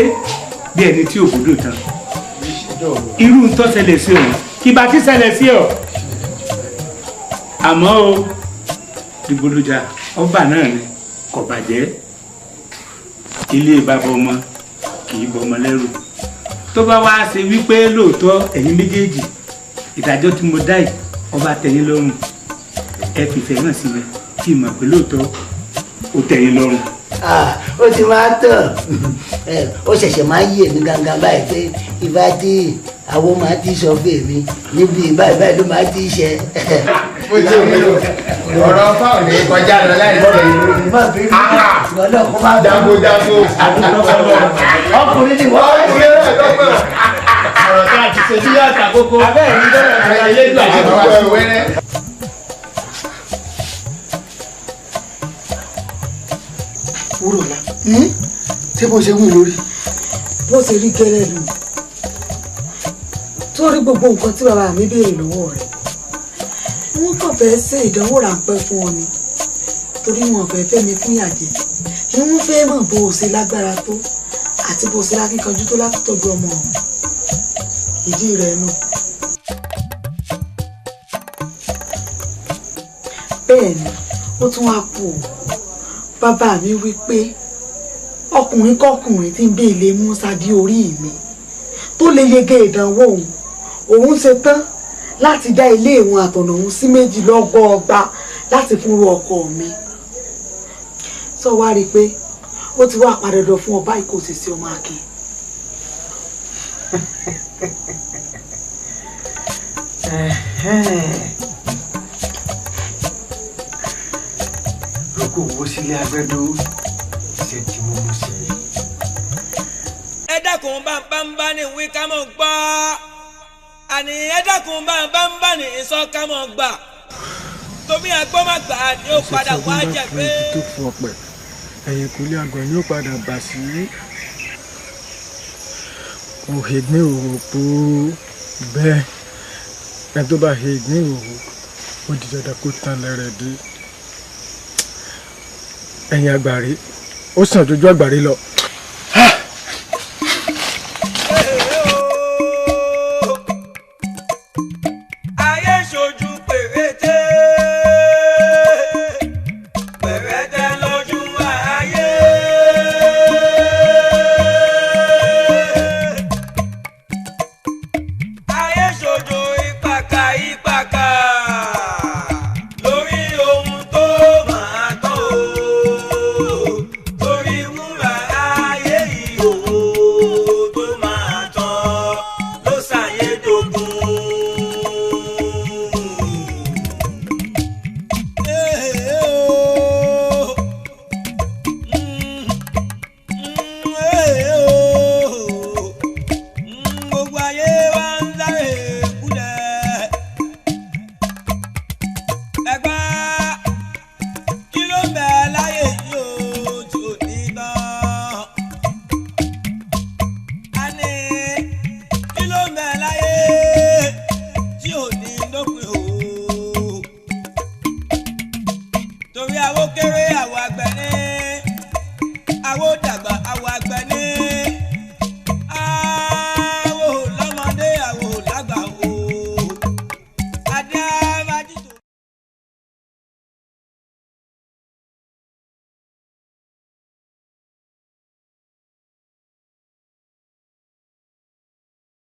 bí ẹni tí òbúdò tán irú tó ṣẹlẹ̀ sí ọ kí bá ti ṣẹlẹ̀ sí ọ àmọ́ o dìgbòlùjà ọba náà ni kò bàjẹ́ ilé bàbá ọmọ kì í bọmọ lẹ́rù tó bá wá ṣe wípé lóòótọ́ ẹ̀yin méjèèjì ìdájọ́ tí mo dá yìí ọba tẹ̀yìn lọ́rùn ẹ fìfẹ́ náà sí mi kí n mọ̀ pé lóòótọ́ ó tẹ̀yìn lọ́rùn. ó ti máa tàn ó ṣẹ̀ṣẹ̀ máa yí èmi gangan báyìí pé ìbá tí àwọn máa ti sọ fún èmi níbi báyìí báyìí ló máa ti ṣe. mo ti rí o ọ̀rọ̀ fáwọn ní kọjá lọ láì sọ̀rọ̀ ìlú. ìgbọ́dọ̀ kó má jagojago ọkùnrin ni wọ́n ń ṣe. ọ̀rọ̀ tó àti ṣe sí yàtà kókó. abẹ́ẹ̀ ní bẹ́ẹ̀ ilé ìgbà tí wọ́n wá wẹ́rẹ́. wúrọ̀lá ṣé bó ṣe wù lórí. bó ṣe rí gẹ́lẹ́ lù torí gbogbo nǹkan tí bàbá mi béèrè lọ́wọ́ rẹ̀ wọ́n kàn fẹ́ ṣe ìdánwò ráńpẹ́ fún ọ ni torí wọn fẹ́ fẹ́ mi fún ìyàjẹ́ ni wọ́n fẹ́ mọ̀ bó o ṣe lágbára tó àti bó o ṣe lákíkanjú tó láti tọ́jú ọmọ ọ̀hún ìdí rẹ̀ nù. bẹ́ẹ̀ ni ó tún wá kú o bàbá mi wí pé ọkùnrin kọkùnrin tí ń bí ilé musa bí orí mi tó lè yege ìdánwò òun ṣe tán láti dá ilé ìwọn àtọ̀nà òun sí méjì lọ́gọ́ọ̀gba láti fúnrú ọkọ mi sọ wá rí i pé ó ti wá padàdọ̀ fún ọba ìkòsí sí ọmọ akin. rògbò wo sílé agbẹ́dọ́ ṣe tí mo mú sí i. ẹ dákun bá ní wí ká mọ̀ gbọ́ àní ẹ dákun bá ní ìsọ ká mọ̀ gbà tómi àgbọ́màgbà ni ó padà wá jẹ pé. tó fún ọpẹ ẹ̀yìn kúlẹ̀ àgọ́ ni ó padà bà sí òhègbín òhò pòóró bẹ́ẹ̀ ẹni tó bá hègbín òhò ó di dandan kó tán lẹ́rẹ̀ dé ẹ̀yìn àgbàrí ó sàn jójú àgbàrí lọ. ayé ṣojú péréte péréte lójú ayé. ayé ṣojú ìpàkà lórí ohun tó máa tán o torí wúrà ayé yìí ohun tó máa tán ló ṣàyédògún. Gbogbo ayé wa ń sáré kúlẹ̀. Ẹgbẹ́ kí ló ń bẹ láyé yìí o tí ò ní tán? A ní kí ló ń bẹ láyé tí ò ní lópin o? Torí àwo kéré àwo àgbẹ̀ ní àwo dà.